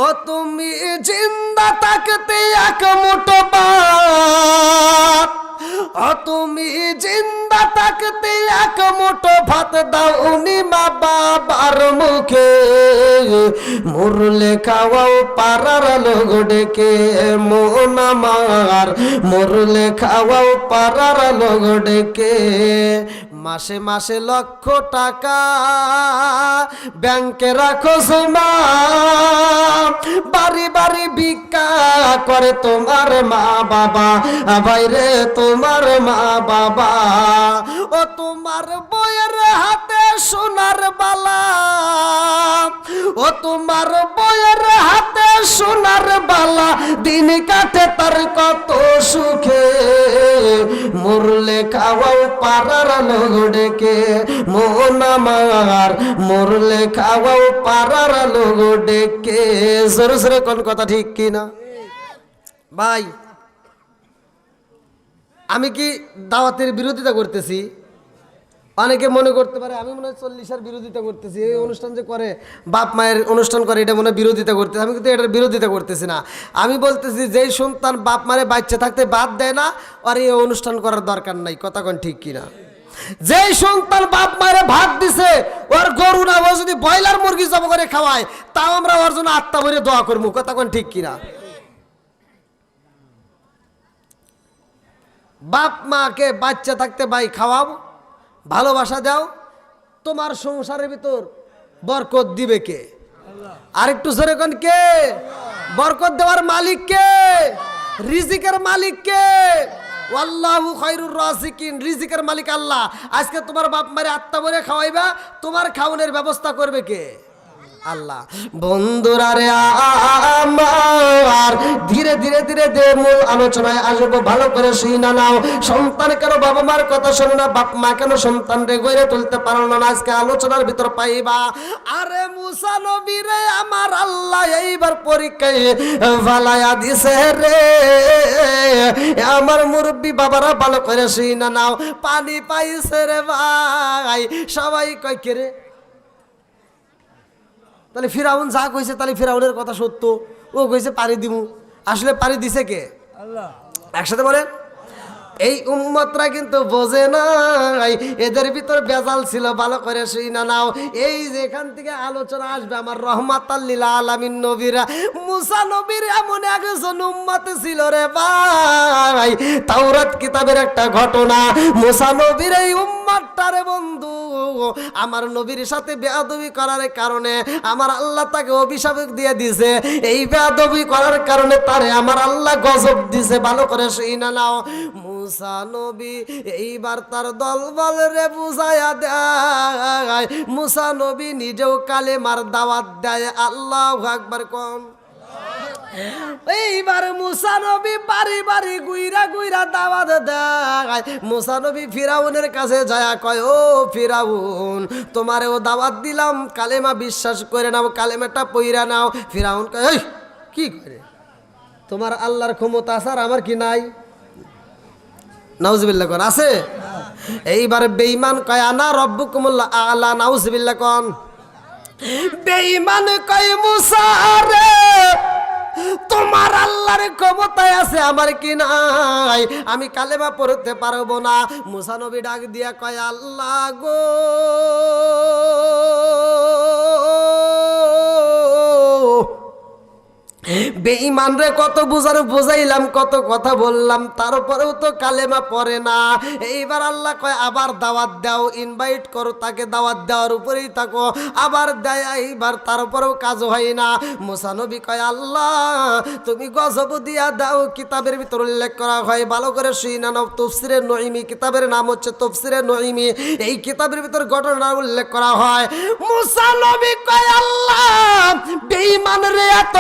ও তুমি জিন্দা থাকতে এক মুঠো ভাত, ও তুমি জিন্দা থাকতে এক মুঠো ভাত দাওনি মা বাবার মুখে, মরলে খাওয়াও পাড়ার লোক ডেকে, মন আমার মরলে খাওয়াও পাড়ার লোক ডেকে। মাসে মাসে লক্ষ টাকা ব্যাংকে রাখো জমা, বাড়ি বাড়ি ভিক্ষা করে তোমার মা বাবা, বাইরে তোমার মা বাবা। ও তোমার বইয়ের হাতে সোনার বালা, ও তোমার বইয়ের হাতে সোনার বালা, দিন কাটে তার কত সুখে, মরলে খাওয়াও পাড়ার লোক ডেকে, মন আমার মরলে খাওয়াও পাড়ার লোক ডেকে। জোরে জোরে কোন কথা ঠিক কিনা? ভাই আমি কি দাওয়াতের বিরোধিতা করতেছি? অনেকে মনে করতে পারে আমি মনে হয় 40-এর বিরোধিতা করতেছি, এই অনুষ্ঠান যে করে বাপ মায়ের অনুষ্ঠান করে এটা মনে হয় বিরোধিতা করতেছি। আমি কিন্তু এটার বিরোধিতা করতেছি না, আমি বলতেছি যেই সন্তান বাপ মায়ের বাচ্চা থাকতে বাদ দেয় না, আর এই অনুষ্ঠান করার দরকার নাই, কথা কোন ঠিক কিনা? যেই সন্তান বাপ মায়ের ভাত দিছে, ওর গরু না ও যদি ব্রয়লার মুরগি জব করে খাওয়ায়, তাও আমরা ওর জন্য আত্মা ভরে দোয়া করবো, কথা কোন ঠিক কিনা? বাপ মাকে বাচ্চা থাকতে ভাই খাওয়াও, ভালোবাসা দাও, তোমার সংসারের ভিতর বরকত দিবে কে? আর একটু জোরে কোন কে? বরকত দেওয়ার মালিক কে? রিজিকের মালিক কে? ওয়াল্লাহু খায়রুর রাযিকিন, রিজিকের মালিক আল্লাহ। আজকে তোমার বাপ মারে আত্মা ভরে খাওয়াইবা, তোমার খাওয়ানোর ব্যবস্থা করবে কে? আল্লাহ। বন্ধুরা রে আমার, ধীরে ধীরে ধীরে ধীরে মূল আলোচনায় আসবো, ভালো করে শুনা নাও। সন্তান কেন বাবা মার কথা শোনে না, বাপ মা কেন সন্তান রে গড়ে তুলতে পারলো না, আজকে আলোচনার ভিতর পাইবা। আরে মুসা নবী রে আমার আল্লাহ এইবার পরীক্ষায় ভালায়া দিছে রে। আমার মুরব্বী বাবারা ভালো করে শুনা নাও, পানি পাইছে রে ভাই। সবাই কয় কে রে? তাহলে ফিরাউন যা কইছে, তাহলে ফিরাউনের কথা সত্য। ও কইছে পানি দিমু, আসলে পানি দিছে কে? আল্লাহ। একসাথে বলেন। এই উম্মতরা কিন্তু বোঝে নাই, এদের ভিতর বেজাল ছিল, ভালো করে শুনা নাও। এই যে এখান থেকে আলোচনা আসবে আমার রহমাতাল লিল আলামিন নবীরা, মুসা নবীর এমন একজন উম্মত ছিল রে ভাই। তাওরাত কিতাবের একটা ঘটনা, মুসা নবীর এই উম্মতটারে বন্ধু আমার নবীর সাথে বেয়াদবি করার কারণে আমার আল্লাহ তাকে অভিশাপ দিয়ে দিয়েছে। এই বেয়াদবি করার কারণে তারে আমার আল্লাহ গজব দিছে, ভালো করে শুনা নাও। মুসা নবী এইবার তার দলবল রে বুঝায়া দেয়, মুসা নবী নিজেও কালেমার দাওয়াত দেয়। আল্লাহু আকবার কম। এইবার মুসা নবী বাড়ি বাড়ি গুইরা গুইরা দাওয়াত দেয়। মুসা নবী ফিরাউনের কাছে যায়, কয় ও ফিরাউন, তোমারেও দাওয়াত দিলাম, কালেমা বিশ্বাস করে নাও, কালেমাটা পইরা নাও। ফিরাউন কয় এই কি করে, তোমার আল্লাহর ক্ষমতা আছে আর আমার কি নাই? নাউজুবিল্লাহ কোন আছে? এইবার বেঈমান কয় আনা রব্বুকুমুল আলা। নাউজুবিল্লাহ কোন। বেঈমান কয় মুসা রে, তোমার আল্লাহর ক্ষমতায় আছে, আমার কি নাই? আমি কালেমা পড়তে পারবো না। মুসা নবী ডাক দিয়া কয় আল্লাহ গো, বেঈমান রে কত বুঝাইলাম, কত কথা বললাম, তারপরেও তো কালেমা পড়ে না। এইবার আল্লাহ কয় আবার দাওয়াত দাও, ইনভাইট করো তাকে, দাওয়াত দেওয়ার উপরেই থাকো। আবার দেয়, এইবার তারপরেও কাজ হয় না। মুসা নবী কয় আল্লাহ তুমি গজব দিয়া দাও। কিতাবের ভিতর উল্লেখ করা হয়, ভালো করে শুনা নাও, তাফসীরে নঈমি, কিতাবের নাম হচ্ছে তাফসীরে নঈমি। এই কিতাবের ভিতর ঘটনা উল্লেখ করা হয়। মুসা নবী কয় আল্লাহ বেঈমান রে এত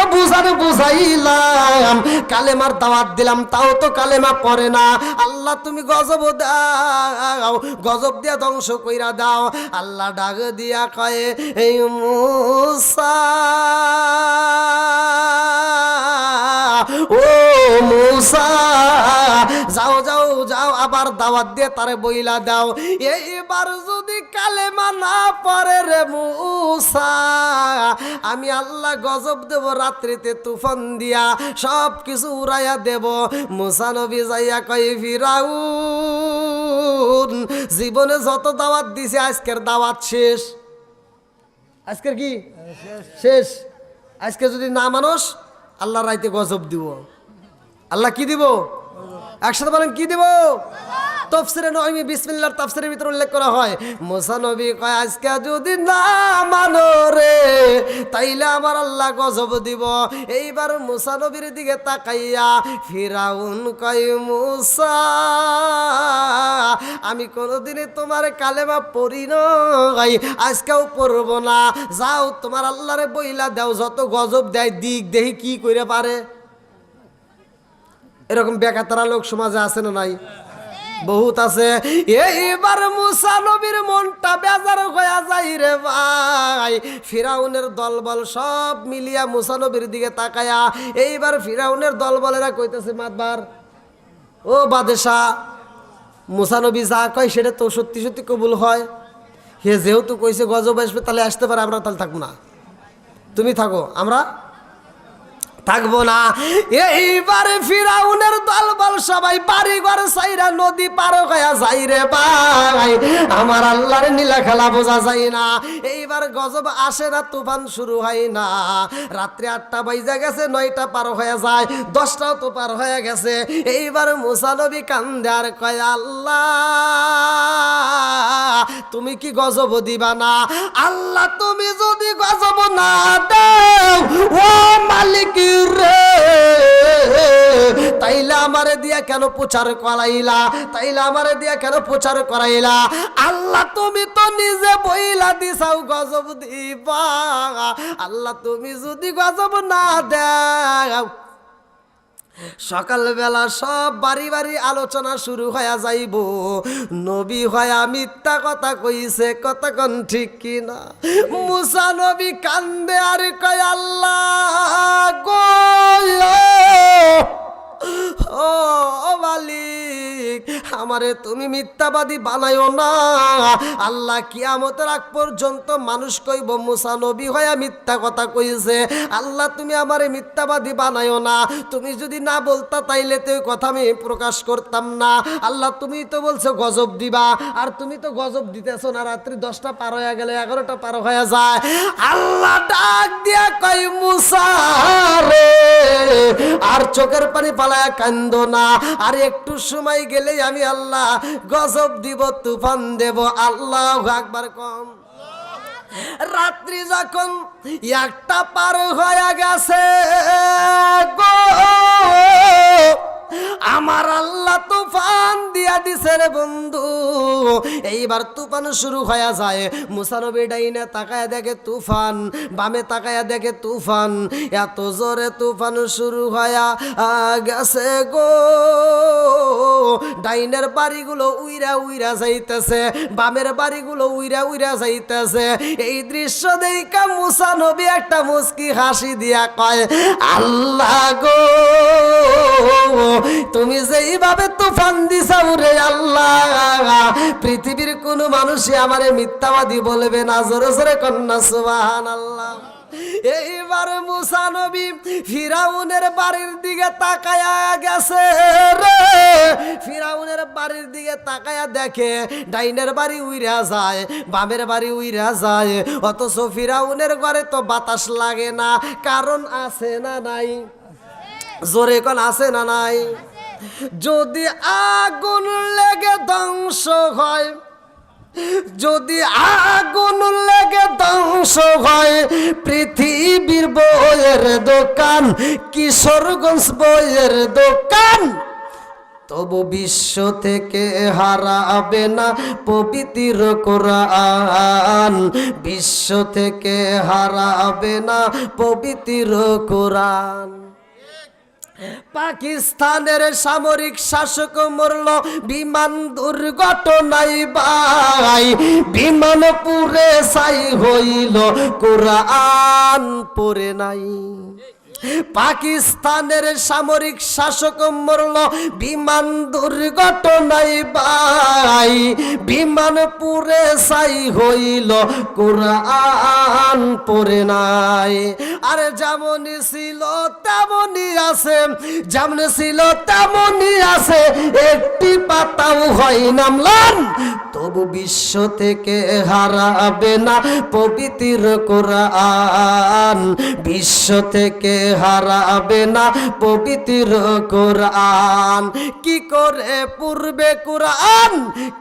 বুঝাইলাম, কালেমার দাওয়াত দিলাম, তাও তো কালেমা পড়ে না। আল্লাহ তুমি গজব দাও, গজব দিয়া ধ্বংস কইরা দাও। আল্লাহ ডাক দিয়া কয় এই মুসা, ও মুসা যাও যাও যাও, আবার দাওয়াত দিয়ে তারে বইলা দাও। এইবার যদি কালেমা না পড়ে রে মুসা, আমি আল্লাহ গজব দেব, রাত্রিতে তুফান দিয়া সব কিছু উড়াইয়া দেব। মুসা নবী যাইয়া কই ফিরাউন জীবনে যত দাওয়াত দিছে আজকের দাওয়াত শেষ। আজকের কি শেষ? আজকে যদি না মানুষ আল্লাহ রাইতে গজব দিব। আল্লাহ কি দিব? একসাথে বলেন কি দিব? তাফসীরে নঈমি বিসমিল্লাহর তাফসীরের ভিতর উল্লেখ করা হয়, মুসা নবী কয় আজকে যদি না মানো রে তাইলে আমার আল্লাহ গজব দিব। এইবার মুসা নবীর দিকে তাকাইয়া ফিরাউন কয় মুসা আমি কোনোদিনই তোমার কালেমা পড়ি নাই, আজকেও পড়ব না। যাও তোমার আল্লাহরে বইলা দাও, যত গজব দেয় দিক, দেখি কি করে পারে। এরকম বেকাতারা লোক সমাজে আছে না নাই? বহুত আছে। এইবার মুসা নবীর মনটা বেজার হয়ে যায় রে ভাই। ফিরাউনের দলবল সব মিলিয়া মুসা নবীর দিকে তাকায়া, এইবার ফিরাউনের দলবলেরা কইতেছে মাতবার ও বাদশাহ, মুসা নবী যা কয় সেটা তো সত্যি সত্যি কবুল হয়। হে যেহেতু কইছে গজব আসবে, তাহলে আসতে পারে, আমরা তাহলে থাকবো না, তুমি থাকো, আমরা থাকবো না। এইবারে ফিরাউনের দলবল সবাই বাড়ি ঘর সাইরা নদী পার হয়ে যাই রে ভাই। আমার আল্লাহর নীলা খেলা বোঝা যায় না। এইবার গজব আসে না, তুফান শুরু হয় না। রাত্রে 8টা বাজে গেছে, 9টা পার হয়ে যায়, 10টাও তো পার হয়ে গেছে। এইবার মুসা নবী কান্দে আর কয় আল্লাহ তুমি কি গজব দিবা না? আল্লাহ তুমি যদি গজব না দাও ও মালিক রে, তাইলে আমারে দিয়া কেন প্রচার করাইলা? তাইলে আমারে দিয়া কেন প্রচার করাইলা? আল্লাহ তুমি তো নিজে বইলা দিছাও গজব দিবা। আল্লাহ তুমি যদি গজব না দাও, সকালবেলা সব বাড়ি বাড়ি আলোচনা শুরু হয়ে যাইব, নবী হয়া মিথ্যা কথা কইছে, কথা কোন ঠিক কিনা? মুসা নবী কান্দে আর কয় আল্লাহ গো ও মালিক, আমারে তুমি মিথ্যাবাদী বানাইও না। আল্লাহ কিয়ামতের আগ পর্যন্ত মানুষ কইব মুসা নবী হয়া মিথ্যা কথা কইছে, আল্লাহ তুমি আমারে মিথ্যাবাদী বানাইও না। তুমি যদি না বলতা তাইলে তো কথা আমি প্রকাশ করতাম না। আল্লাহ তুমি তো বলছো গজব দিবা, আর তুমি তো গজব দিতেছো না। রাত্রি 10টা পার হয়ে গেলে 11টা পার হয়ে যায়। আল্লাহ ডাক দিয়া কই মুসা রে আর চোখের পানি পালায়া কান্দো না, আর একটু সময় গেলেই আমি আল্লাহ গজব দিব, তুফান দেব। আল্লাহু আকবার কম। রাত্রি যখন 1টা পার হয়ে গেছে গো, আমার আল্লাহ তুফান দিয়া দিছে রে বন্ধু। এইবার তুফান শুরু হয়ে যায়। মুসা নবী ডাইনে তাকায়া দেখে তুফান, বামে তাকায়া দেখে তুফান। এত জোরে তুফান শুরু হয়ে গেছে গো, ডাইনের বাড়িগুলো উইরা উইরা যাইতেছে, বামের বাড়িগুলো উইরা উইরা যাইতেছে। এই দৃশ্য দেখা মুসা নবী একটা মুস্কি হাসি দিয়া কয় আল্লাহ গো তুমি যেইভাবে তুফান দিছাও রে আল্লাহ, পৃথিবীর কোন মানুষই আমারে মিথ্যাবাদী বলবে না। জোরে জোরে কন্যা সুবহানাল্লাহ। এইবার মুসা নবী ফিরাউনের বাড়ির দিকে তাকায়া গেছে রে। ফিরাউনের বাড়ির দিকে তাকায়া দেখে ডাইনের বাড়ি উইরা যায়, বামের বাড়ি উইরা যায়, অথচ ফিরাউনের ঘরে তো বাতাস লাগে না। কারণ আছে না নাই? জোরে কোন আছে না নাই? যদি আগুন লেগে ধ্বংস হয়, যদি আগুন লেগে ধ্বংস হয় পৃথিবীর বইয়ের দোকান, কিশোরগঞ্জ বইয়ের দোকান, তবু বিশ্ব থেকে হারাবে না পবিত্র কোরআন, বিশ্ব থেকে হারাবে না পবিত্র কোরআন। পাকিস্তানের সামরিক শাসক মরল বিমান দুর্ঘটনায় ভাই, বিমান পুড়ে ছাই হইল, কোরআন পড়ে নাই। পাকিস্তানের সামরিক শাসক মরল বিমান দুর্ঘটনায় ভাই, বিমান পুড়ে ছাই হইল, কোরআন পড়ে নাই। আরে যেমনই ছিল তেমনই আছে, যেমনি ছিল তেমনই আছে, একটি পাতাও হয় নামলাম, তবু বিশ্ব থেকে হারাবে না পবিত্র কোরআন, বিশ্ব থেকে হারাবে না পবিত্র কোরআন। কি করে পূর্বে কোরআন,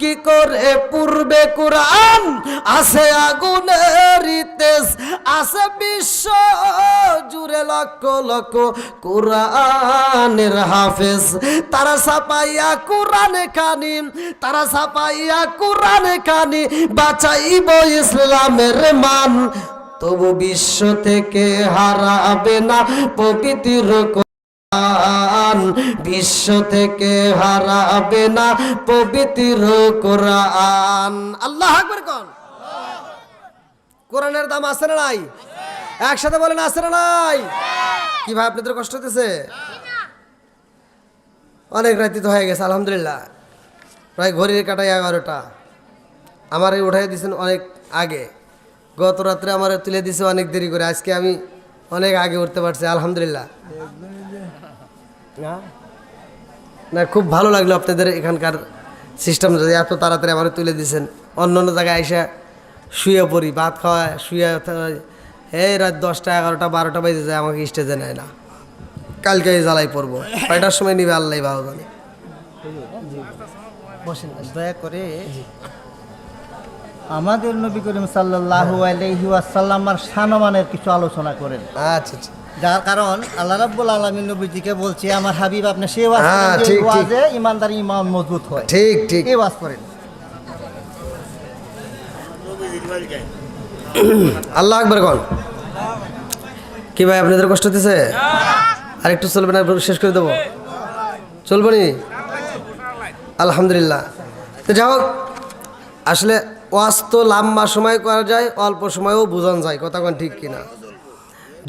কি করে পূর্বে কোরআন, আছে আগুনের তেজ, আছে বিশ্ব জুড়ে লক্ষ লক্ষ কোরআনের হাফেজ। তারা ছাপাইয়া কোরআন খানি, তারা ছাপাইয়া কোরআন খানি, বাঁচাইব ইসলামের মান, তবু বিশ্ব থেকে হারাবে না পবিত্র কোরআন, বিশ্ব থেকে হারাবে না পবিত্র কোরআন। আল্লাহু আকবার কোন। কোরআনের দাম আছে না নাই? একসাথে বলেন আছে না নাই? কি ভাই আপনাদের কষ্ট হতেছে? অনেক রাতি তো হয়ে গেছে আলহামদুলিল্লাহ, প্রায় ঘড়ির কাটায় 11টা। আমার এই উঠাই দিয়েছেন অনেক আগে, গত রাত্রে আমার তুলে দিছে অনেক দেরি করে, আজকে আমি অনেক আগে উঠতে পারছি আলহামদুলিল্লাহ। না খুব ভালো লাগলো আপনাদের এখানকার সিস্টেম, যদি এত তাড়াতাড়ি আমার তুলে দিয়েছেন। অন্য অন্য জায়গায় এসে শুয়ে পড়ি, ভাত খাওয়া শুয়ে, এই রাত 10টা 11টা 12টা বেজে যায়, আমাকে স্টেজে নেয় না। কালকে জ্বালাই পড়বো, কয়টার সময় নিবে আল্লাহ ভালো জানে। দয়া করে আমাদের নবী করিম সাল্লাল্লাহু আলাইহি ওয়াসাল্লামের সম্মানের কিছু আলোচনা করেন। আচ্ছা আচ্ছা, যার কারণ আল্লাহ রাব্বুল আলামিন নবীজিকে বলছে, আমার হাবিব আপনি সেই ওয়াজ করেন যে ঠিক, ঠিক। ওয়াজে ইমানদার ইমান মজবুত হয়। ঠিক ঠিক। এই ওয়াজ করেন। আল্লাহ আকবার কন। কি ভাই আপনাদের কষ্ট হতেছে? আর একটু চলবে না, শেষ করে দেবো? চলবো নি? আলহামদুলিল্লাহ। তো যাই হোক, আসলে ওয়াজ তো লম্বা সময় করা যায়, অল্প সময়েও বোঝানো যায়, কথা কোন ঠিক কিনা?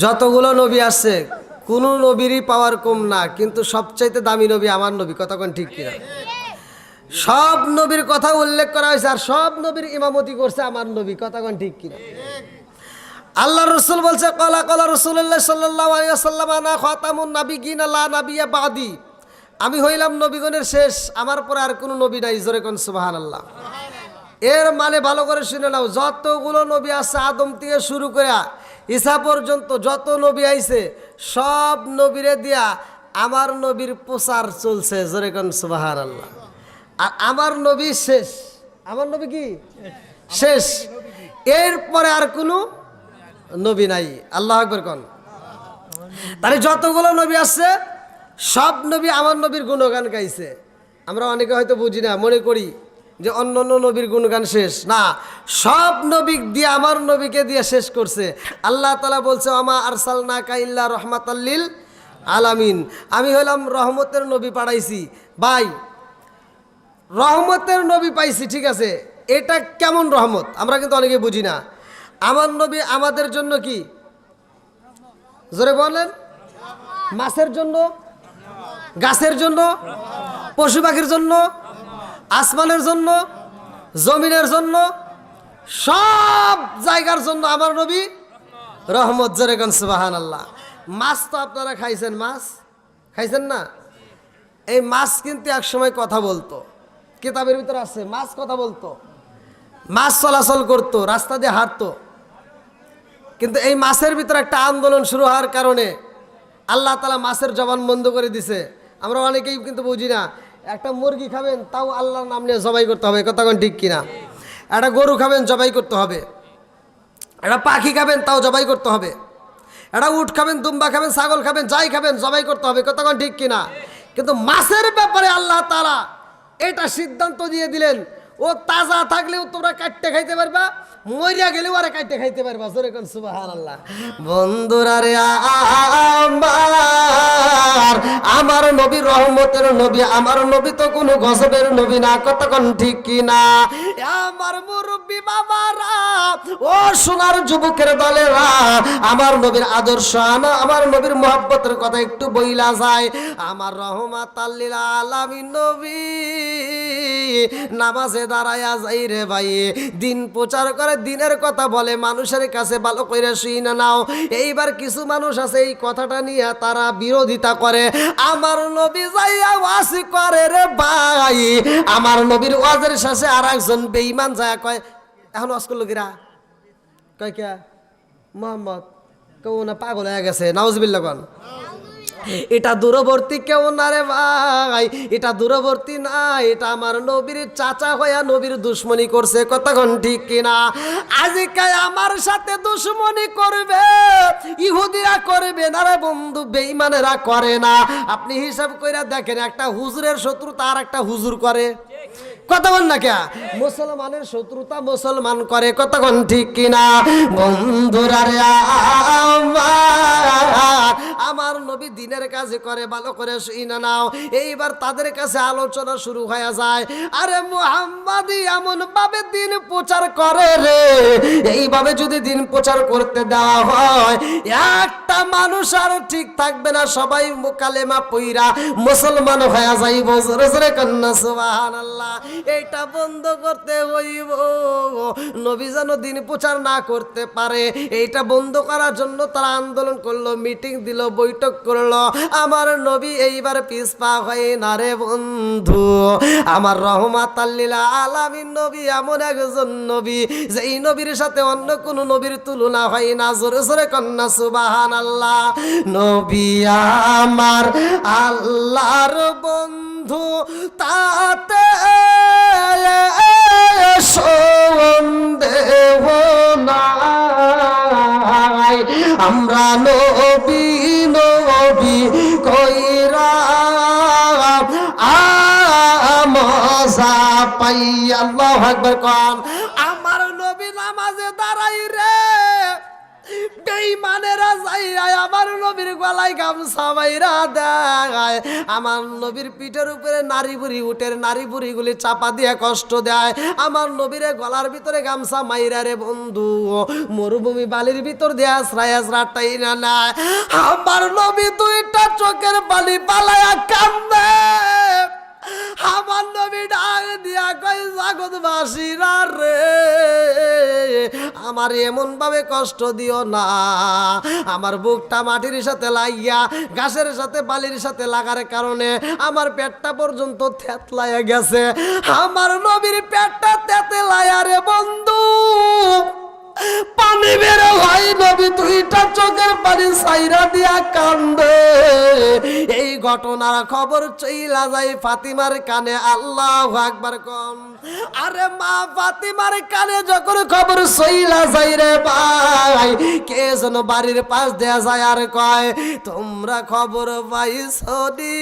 যতগুলো নবী আসছে কোনো নবীরই পাওয়ার কম না, কিন্তু সবচাইতে দামি নবী আমার নবী, কথা কোন ঠিক কিনা? সব নবীর কথা উল্লেখ করা হয়েছে, আর সব নবীর ইমামতি করছে আমার নবী, কথা কোন ঠিক কিনা? আল্লাহ রসুল বলছে, কলা কলা রসুল্লাহ সাল্লাল্লাহু আলাইহি ওয়াসাল্লাম, আনা খাতামুন নাবিয়্যিন লা নাবিয়্যা বাদি। আমি হইলাম নবীগণের শেষ, আমার পরে আর কোনো নবী নাই। জোরে কোন সুবহানাল্লাহ। এর মানে ভালো করে শুনে নাও, যতগুলো নবী আছে আদম থেকে শুরু করে ঈসা পর্যন্ত যত নবী আইছে, সব নবীরে দিয়া আমার নবীর প্রচার চলছে। জোরে কোন সুবহানাল্লাহ। আর আমার নবী শেষ। আমার নবী কি শেষ, এরপরে আর কোনো নবী নাই। আল্লাহু আকবার কোন। তাহলে যতগুলো নবী আসছে সব নবী আমার নবীর গুণগান গাইছে। আমরা অনেকে হয়তো বুঝি না, মনে করি যে অন্য অন্য নবীর গুণগান শেষ। না, সব নবী দিয়ে আমার নবীকে দিয়ে শেষ করছে। আল্লাহ তাআলা বলছে, আমা আরসালনাকা ইল্লা রাহমাতাল লিল আলামিন। আমি হলাম রহমতের নবী পাঠাইছি। ভাই, রহমতের নবী পাইছি, ঠিক আছে, এটা কেমন রহমত আমরা কিন্তু অনেকে বুঝি না। আমার নবী আমাদের জন্য কি? জোরে বলেন। মাছের জন্য, গাছের জন্য, পশু পাখির জন্য, আসমানের জন্য, জমিনের জন্য, সব জায়গার জন্য আমার নবী রহমত। জোরে কোন সুবহানাল্লাহ। মাছ তো আপনারা খাইছেন, মাছ খাইছেন না? এই মাছ কিন্তু এক সময় কথা বলতো, কিতাবের ভিতরে আছে, মাছ কথা বলতো, মাছ চলাচল করতো, রাস্তা দিয়ে হাঁটতো। কিন্তু এই মাছের ভিতরে একটা আন্দোলন শুরু হওয়ার কারণে আল্লাহ তাআলা মাছের জবান বন্ধ করে দিছে। আমরা অনেকেই কিন্তু বুঝি না। একটা মুরগি খাবেন, তাও আল্লাহর নাম নিয়ে জবাই করতে হবে, কথা কোন ঠিক কিনা? একটা গরু খাবেন, জবাই করতে হবে। একটা পাখি খাবেন, তাও জবাই করতে হবে। একটা উট খাবেন, দুম্বা খাবেন, ছাগল খাবেন, যাই খাবেন, জবাই করতে হবে, কথা কোন ঠিক কিনা? কিন্তু মাছের ব্যাপারে আল্লাহ তাআলা এটা সিদ্ধান্ত দিয়ে দিলেন, ও তাজা থাকলেও তোমরা কাটতে খাইতে পারবা, মরিয়া গেলেও আরে কাটতে খাইতে পারবা। জোরে কোন সুবহানাল্লাহ। বন্ধুরা রে, আমার নবী রহমতের নবী, আমার নবী তো কোনো গজবের নবী না, কথা কোন ঠিক কিনা? আমার মুরব্বী বাবারা, ও সোনার যুবকের দলেরা, আমার নবীর আদর্শ, আমার নবীর মহব্বতের কথা একটু বইলা যায়। আমার রহমাতাল লিল আলামিন নবী নামাজে দাঁড়ায়া যাই রে ভাই, দিন প্রচার করে, দিনের কথা বলে, মানুষের কাছে ভালো করে শুই না নাও। এইবার কিছু মানুষ আছে এই কথাটা নিয়ে তারা বিরোধিতা করে। আমার নবী যাইয়া ওয়াজ করে রে ভাই, আমার নবীর ওয়াজের শেষে আর একজন বেঈমান যায় কয়, এখন ওয়াজ করলো কিরা? কয় কে? মোহাম্মদ। কেউ না পাগল হয়ে গেছে, নাউজুবিল্লাহ কোন। এটা দূরবর্তী কেউ না রে ভাই, এটা দূরবর্তী না, এটা আমার নবীর চাচা হইয়া নবীর দুশ্মনী করছে, কথা কোন ঠিক কিনা? আজকে আমার সাথে দুশ্মনী করবে, ইহুদিরা করবে না রে বন্ধু, বেঈমানেরা করে না। আপনি হিসাব কইরা দেখেন, একটা হুজুরের শত্রুতা আর একটা হুজুর করে, কথা বল না কে? মুসলমানের শত্রুতা মুসলমান করে, কথা কোন ঠিক কিনা? বন্ধুরা রে, আমার নবী দিনের কাজে করে, ভালো করে শুই না নাও। এইবার তাদের কাছে আলোচনা শুরু হয়ে যায়, আরে মুহাম্মাদি এমন ভাবে দিন প্রচার করে রে, এইভাবে যদি দিন প্রচার করতে দেওয়া হয়, একটা মানুষ আর ঠিক থাকবে না, সবাই কালেমা পইরা মুসলমান হয়ে যাইব। জোরে জোরে কন্যা সুবহানাল্লাহ। এইটা বন্ধ করতে হইব, নবী যেন দিন প্রচার না করতে পারে, এইটা বন্ধ করার জন্য তারা আন্দোলন করলো, মিটিং দিল, বৈঠক করলো। আমার নবী এইবার পিছপা হয় না রে বন্ধু। আমার রহমাতাল লিল আলামিন নবী এমন একজন নবী, যেই নবীর সাথে অন্য কোন নবীর তুলনা হয় না। জোরে জোরে কন্যা সুবহানাল্লাহ। নবী আমার আল্লাহর বন্ধু, তাতে নবী নবী কইরা মজা পাই। আল্লাহু আকবার কোন। আমার নবী নামাজে দাঁড়াই রে, বেঈমানেরা যাইয়া আমার নবীর গলায় গামছা বাইরা দেয়, আমার নবীর পিঠের উপরে নারী বুড়ি উটের নারী বুড়িগুলি চাপা দিয়ে কষ্ট দেয়, আমার নবীর গলার ভিতরে গামছা মাইরা রে বন্ধু মরুভূমি বালির ভিতর দিয়ে আশ্রয় আশ্রাটাই না নেয়। আমার নবী দুইটা চোখের পানি পালায়া কান্দে, আমার নবী ডাক দিয়া কই জগৎবাসীরা রে, আমার এমন ভাবে কষ্ট দিও না, আমার বুকটা মাটির সাথে লাগিয়া ঘাসের সাথে বালির সাথে লাগার কারণে আমার পেটটা পর্যন্ত থেতলাইয়া গেছে। আমার নবীর পেটটা থেতলাইয়া রে বন্ধু পানি বের হয়, নবী দুইটা চোখের পানি সাইরা দিয়া কান্দে। এই ঘটনার খবর চইলা যায় ফাতিমার কানে। আল্লাহু আকবার কোন। আরে মা ফাতিমার কানে যখন খবর চইলা যায় রে ভাই, কে যেন বাড়ির পাশ দেয়া যায় আর কয় তোমরা খবর পাইছো নি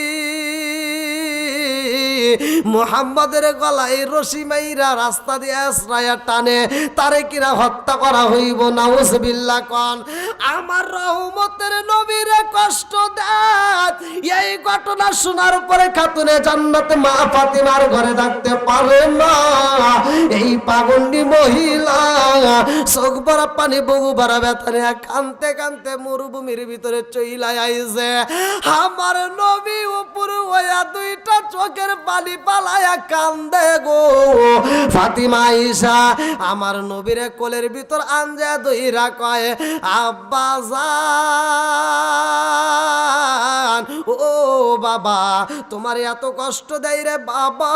মুহাম্মাদের গলায় রশি মাইরা রাস্তা দিয়ে আশ্রয়া টানে তারে কিরা হত্যা করা হইব। নাউজুবিল্লাহ কোন। আমার রহমতের নবীরে কষ্ট দেয়, এই ঘটনা শোনার পরে খাতুনে জান্নাত মা ফাতিমার ঘরে থাকতে পারে না। এই পাগন্ডি মহিলা চোখ ভরা পানি বুকু ভরা ব্যথা নিয়ে কানতে কানতে মরুভূমির ভিতরে চইলাই আইছে। আমার নবী উপর হইয়া দুইটা চোখের পানি পালায়া কান্দে গো। ফাতিমা আয়েশা আমার নবীরে কোলের ভিতর আনজা দইরা কয় আব্বা জান, ও বাবা তোমার এত কষ্ট দেয় রে বাবা,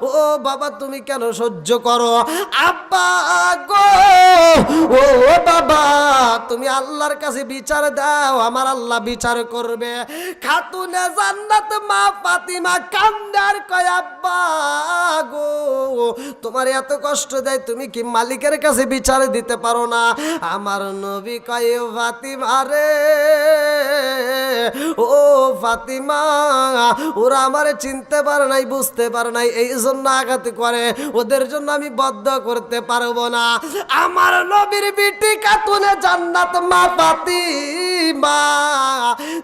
ও বাবা তুমি কেন সহ্য করো? আব্বা গো, ও বাবা তুমি আল্লাহর কাছে বিচার দাও, আমার আল্লাহ বিচার করবে। খাতুনে জান্নাত মা ফাতিমা কান্দার কয় আব্বা গো তোমার এত কষ্ট দেয় তুমি কি মালিকের কাছে বিচার দিতে পারো না? আমার নবী কয় ফাতিমা রে, ও ফাতিমা ওরা আমারে চিনতে পারে নাই বুঝতে পারে নাই এই জন্য আঘাত করে, ওদের জন্য আমি বদ্ধ করতে পারবো না। আমার নবীর বিটি খাতুনে জান্নাত মা ফাতিমা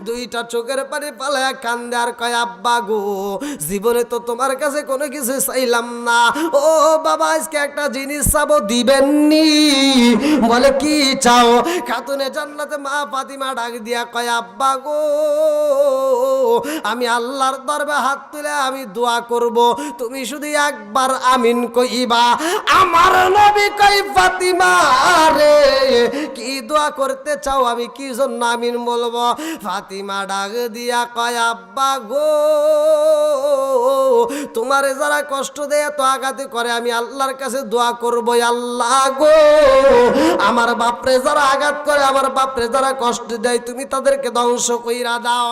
দুইটা চোখের পানি পালায়া কান্দে আর কয় আব্বা গো জীবনে তো তোমার কাছে কোনো কিছু চাইলাম না, ও বাবা আজকে একটা জিনিস চাবো দিবেননি? বলে কি চাও? খাতুনে জান্নাতে মা ফাতিমা ডাক দিয়া কয় আব্বা গো আমি আল্লাহর দরবারে হাত তুলে আমি দোয়া করব, তুমি শুধু একবার আমিন কইবা। আমার নবী কই ফাতিমা রে কি দোয়া করতে চাও, আমি কি জন্য আমিন বলবো? ফাতিমা ডাক দিয়া কয় আব্বা গো তোমারে যারা কষ্ট দেয় তো আঘাত করে আমি আল্লাহর কাছে দোয়া করবো, আল্লাহ গো আমার বাপরে যারা আঘাত করে আমার বাপরে যারা কষ্ট দেয় তুমি তাদেরকে ধ্বংস কইরা দাও।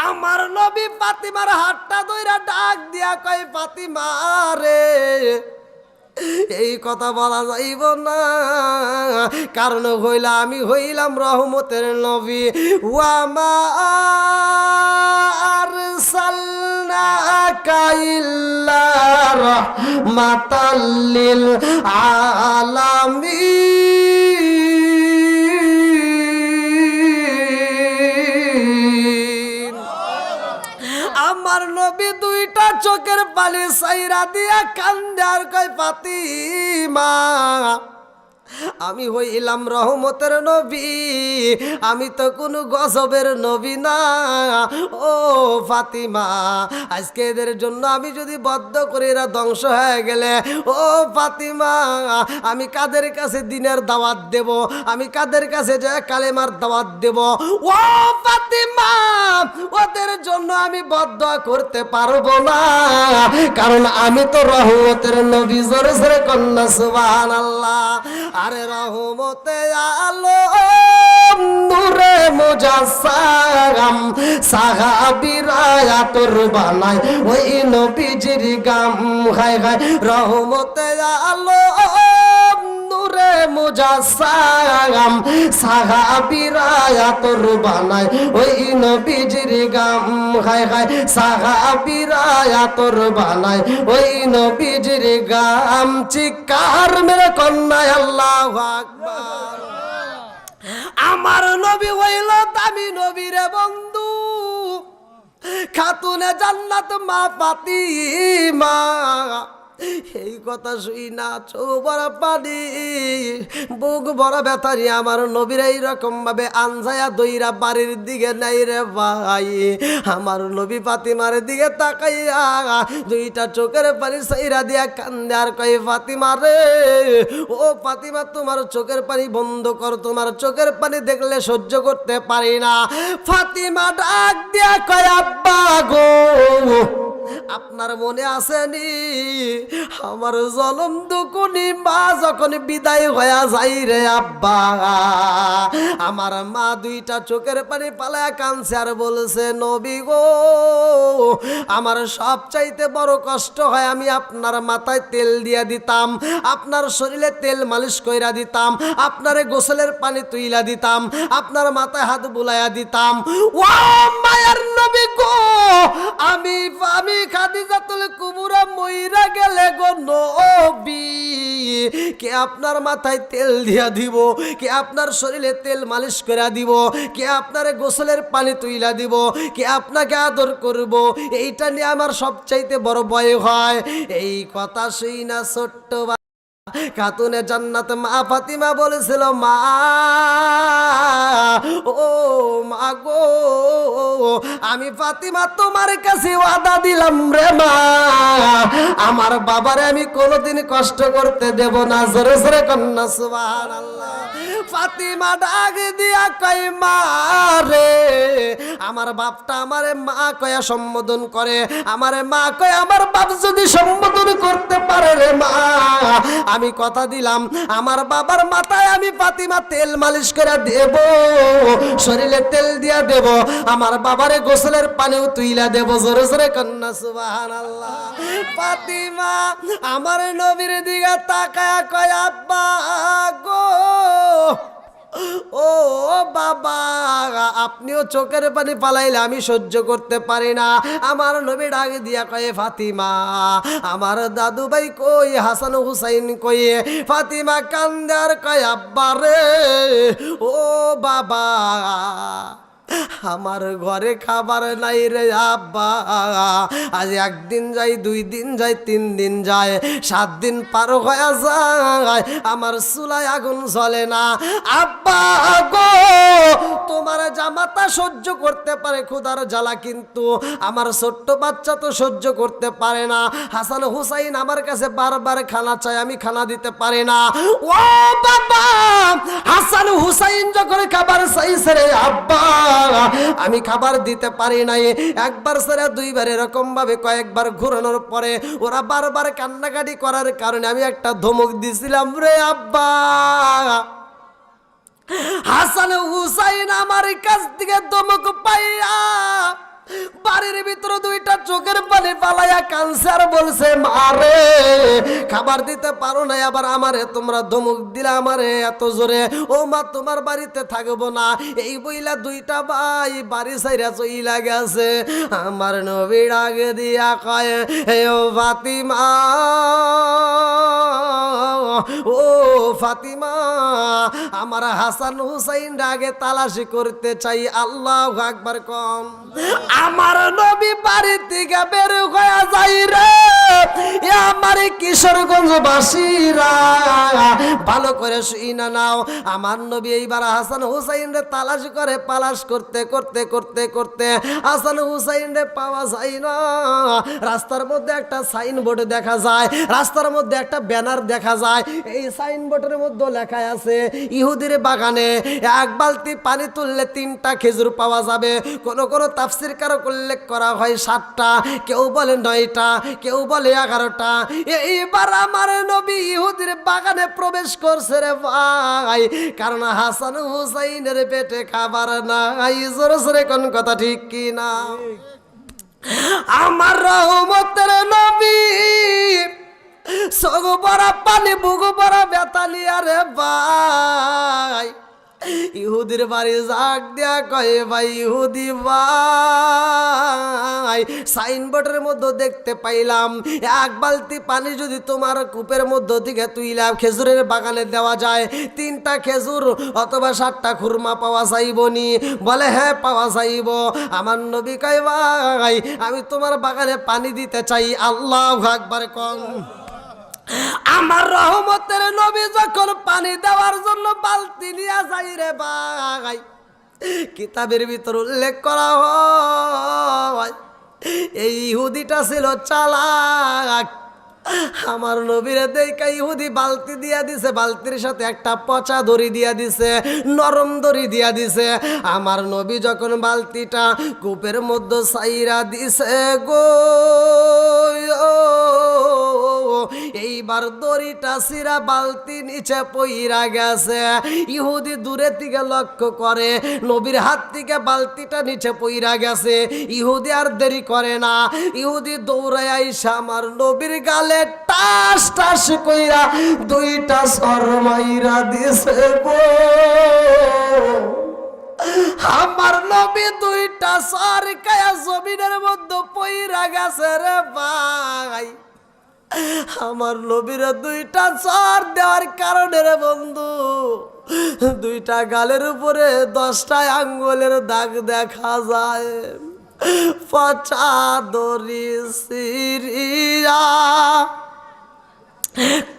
আমার নবী ফাতিমার হাতটা ধইরা ডাক দিয়া কয় ফাতিমা রে এই কথা বলা যাইব না, কারণ হইলা আমি হইলাম রহমতের নবী। ওয়ামা আরসালনাকা ইল্লা রাহমাতাল লিল আলামিন। আমার নবী দুইটা চোখের পানি সাইরা দিয়া কান্দে আর কয় ফাতিমা আমি হইলাম রহমতের নবী, আমি তো কোনো গজবের নবী না। ও ফাতিমা আজকে এদের জন্য আমি যদি বদ্ধ করে এরা ধ্বংস হয়ে গেলে, ও ফাতিমা আমি কাদের কাছে দিনের দাওয়াত দেব, আমি কাদের কাছে যে কালেমার দাওয়াত দেব? ও ফাতিমা ওদের জন্য আমি বদ্ধ করতে পারবো না, কারণ আমি তো রহমতের নবী। জোরে জোরে কন্যা সুবহানাল্লাহ। আরে রহমতে আলম নূরে মুজাসসাম সাহাবীরা আতর বানায় ওই নবীজির গাম। হায় হায় রহমতে আলম নূরে নূরে মুজাসসাম সাহাবীরা আতর বানায় ওই নবীজির গাম খায় খায় সাহাবীরা আতর বানায় ওই নবীজির গাম চিৎকার মেরে কন্যায় আল্লাহু আকবার আমার নবী হইল দামি নবী রে বন্ধু খাতুনে জান্নাত মা ফাতিমা এই কথা শুই না চৌবড়া পানি বুক বড় ব্যথারি আমার নবীর এইরকম ভাবে আনজায়া দইরা বাড়ির দিকে নাই রে ভাই আমার নবী ফাতিমার দিকে তাকাইয়া দুইটা চোখের পানি সাইরা দিয়া কান্দে আর কই ফাতিমা রে ও ফাতিমা তোমার চোখের পানি বন্ধ কর তোমার চোখের পানি দেখলে সহ্য করতে পারি না ফাতিমা ডাক দিয়া কয় আব্বা গো আপনার মনে আসেনি আমার জলম দুকুনি মা যখন বিদায় হয়ে যাই রে আব্বা আমার মা দুইটা চোখের পানি পালায়া কাঁদছে আর বলছে নবী গো আমার সব চাইতে বড় কষ্ট হয় আমি আপনার মাথায় তেল দিয়া দিতাম আপনার শরীরে তেল মালিশ কইরা দিতাম আপনারে গোসলের পানি তুইলা দিতাম আপনার মাথায় হাত বুলাইয়া দিতাম ও মায়ের নবী গো আমি খাদিজাতুল কুবরা মইরা গেলে গো নবী কে আপনার মাথায় তেল দিয়া দিব কে আপনার শরীরে তেল মালিশ করে দিব কে আপনার গোসলের পানি তুইলা দিব কে আপনাকে আদর করব এইটা নিয়ে আমার সবচাইতে বড় ভয় হয় এই কথা শুই না ছোট্ট খাতুনে জান্নাত মা ফাতিমা বলেছিল মা ও মা গো আমি ফাতিমা তোমার কাছে ওয়াদা দিলাম রে মা আমার বাবারে আমি কোনোদিন কষ্ট করতে দেব না জোরে জোরে কন্যা সুবহানাল্লাহ ফাতিমা ডাক দিয়া কই মা রে আমার বাপটা আমারে মা কয়া সম্বোধন করে আমারে মা কয় আমার বাপ যদি সম্বোধন করতে পারে রে মা আমি কথা দিলাম আমার বাবার মাথায় আমি ফাতিমা তেল মালিশ করে দেব শরীরে তেল দিয়া দেব আমার বাবারে গোসলের পানিও তুইলা দেব জোরে জোরে কন্যা সুবহানাল্লাহ ফাতিমা আমার নবীর দিকে তাকায়া কয় আব্বা গো ও বাবা আপনিও চোখের পানি পালাইলে আমি সহ্য করতে পারি না আমার নবী ডাক দিয়া কয়ে ফাতিমা আমার দাদু ভাই কই হাসান হুসাইন কই ফাতিমা কান্দে আর কয় আব্বা রে ও বাবা আমার ঘরে খাবার নাই রে আব্বা আজ একদিন যাই 2 দিন যাই 3 দিন যায় 7 দিন পার হয়ে যায় আমার চুলায় আগুন জ্বলে না আব্বা গো তোমার জামাতা সহ্য করতে পারে ক্ষুধার জ্বালা কিন্তু আমার ছোট্ট বাচ্চা তো সহ্য করতে পারে না হাসান হুসাইন আমার কাছে বারবার খানা চায় আমি খানা দিতে পারি না ও বাবা হাসান হুসাইন যখন খাবার চাইছে রে আব্বা আমি খাবার দিতে পারি নাই একবার সেরা 2 বার এরকম ভাবে কয়েকবার ঘোরানোর পরে ওরা বারবার কান্নাকাটি করার কারণে আমি একটা ধমক দিছিলাম রে আব্বা হাসান হুসাইন আমার কাছ থেকে ধমক পাইয়া বাড়ির ভিতরে 2টা চোখের পানি পালাইয়া কানসার বলছে মারে খাবার দিতে পারো না আবার আমারে তোমরা ধমক দিলে আমারে এত জোরে ও মা তোমার বাড়িতে থাকবো না এই বইলা 2টা ভাই বাড়ি ছাইরা চইলা গেছে আমার নবী ডাক দিয়া কয় হে ও ফাতিমা ও ফাতিমা আমার হাসান হুসাইন আগে তালাশি করতে চাই আল্লাহু আকবার কম আমার নবী বাড়ি থেকে বের হয়ে যাই রে আমার কিশোরগঞ্জ বাসীরা ভালো করে শুইনা নাও আমার নবী এইবার হাসান হুসাইন রে তালাশ করে পালাশ করতে করতে করতে করতে হাসান হুসাইন রে পাওয়া যায় না রাস্তার মধ্যে একটা সাইনবোর্ড দেখা যায় রাস্তার মধ্যে একটা ব্যানার দেখা যায় এই সাইনবোর্ডের মধ্যে লেখা আছে ইহুদির বাগানে 1 বালতি পানি তুললে 3টা খেজুর পাওয়া যাবে কোন কোন তাফসীর কারক উল্লেখ করা হয় 7টা কেউ বলে 9টা কেউ বলে 11টা এইবার আমার নবী ইহুদির বাগানে প্রবেশ করছে রে ভাই কারণ হাসান হুসাইনের পেটে খাবার নাই জোরে জোরে কোন কথা ঠিক কি না আমার রহমতের নবী সগো বড়া পানি বুগো বড়া ব্যথা নিয়ে রে ভাই ইহুদির বাড়ি জাগ দিয়া কয়ে ভাই ইহুদি ভাই সাইনবোর্ডের মধ্যে দেখতে পাইলাম এক বালতি পানি যদি তোমার কূপের মধ্য থেকে তুইলাম খেজুরের বাগানে দেওয়া যায় 3টা খেজুর অথবা 7টা খুরমা পাওয়া যাইবনি বলে হ্যাঁ পাওয়া যাইব আমার নবী কয় ভাই আমি তোমার বাগানে পানি দিতে চাই আল্লাহু আকবার কম আমার রহমতের নবী যখন পানি দেওয়ার জন্য বালতি নিয়ে যাই রে ভাই কিতাবের ভিতর উল্লেখ করা হয় এই ইহুদিটা ছিল চালাক আমার নবীরে দেখা ইহুদি বালতি দিয়া দিছে বালতির সাথে একটা পচা দড়ি দিয়া দিছে নরম দড়ি দিয়া দিছে আমার নবী যখন বালতিটা কূপের মধ্যে সাইরা দিছে গো এইবার দড়িটা সিরা বালতি নিচে পইরা গেছে ইহুদি দূরে থেকে লক্ষ্য করে নবীর হাত থেকে বালতিটা নিচে পইরা গেছে ইহুদি আর দেরি করে না ইহুদি দৌড়ায় আইসা আমার নবীর গালে টাস টাস কইরা 2টা সর মাইরা দিছে গো আমার নবী 2টা সর কায়া জমিনের মধ্যে পইরা গেছে রে ভাই আমার নবীর 2টা চর দেওয়ার কারণে রে বন্ধু 2টা গালের উপরে 10টা আঙ্গুলের দাগ দেখা যায় পচা দড়ি সিরিয়া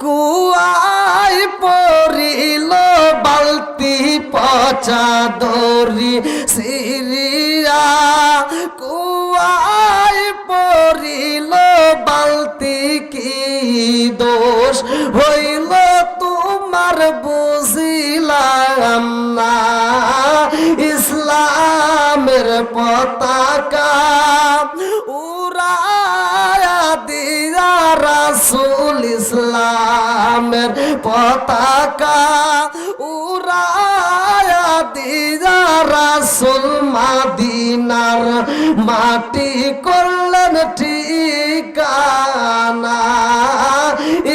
কুয়াই পড়িল বালতি পচা দড়ি সিরিয়া কুয়াই পড়িল বালতি কি দোষ হইল তোমার বুঝিলাম না ইসলামের পতাকা উড়ায়া দিয়া রাসূল ইসলামের পতাকা উড়ায়া দিয়া রাসূল মদিনার মাটি করলেন ঠিকানা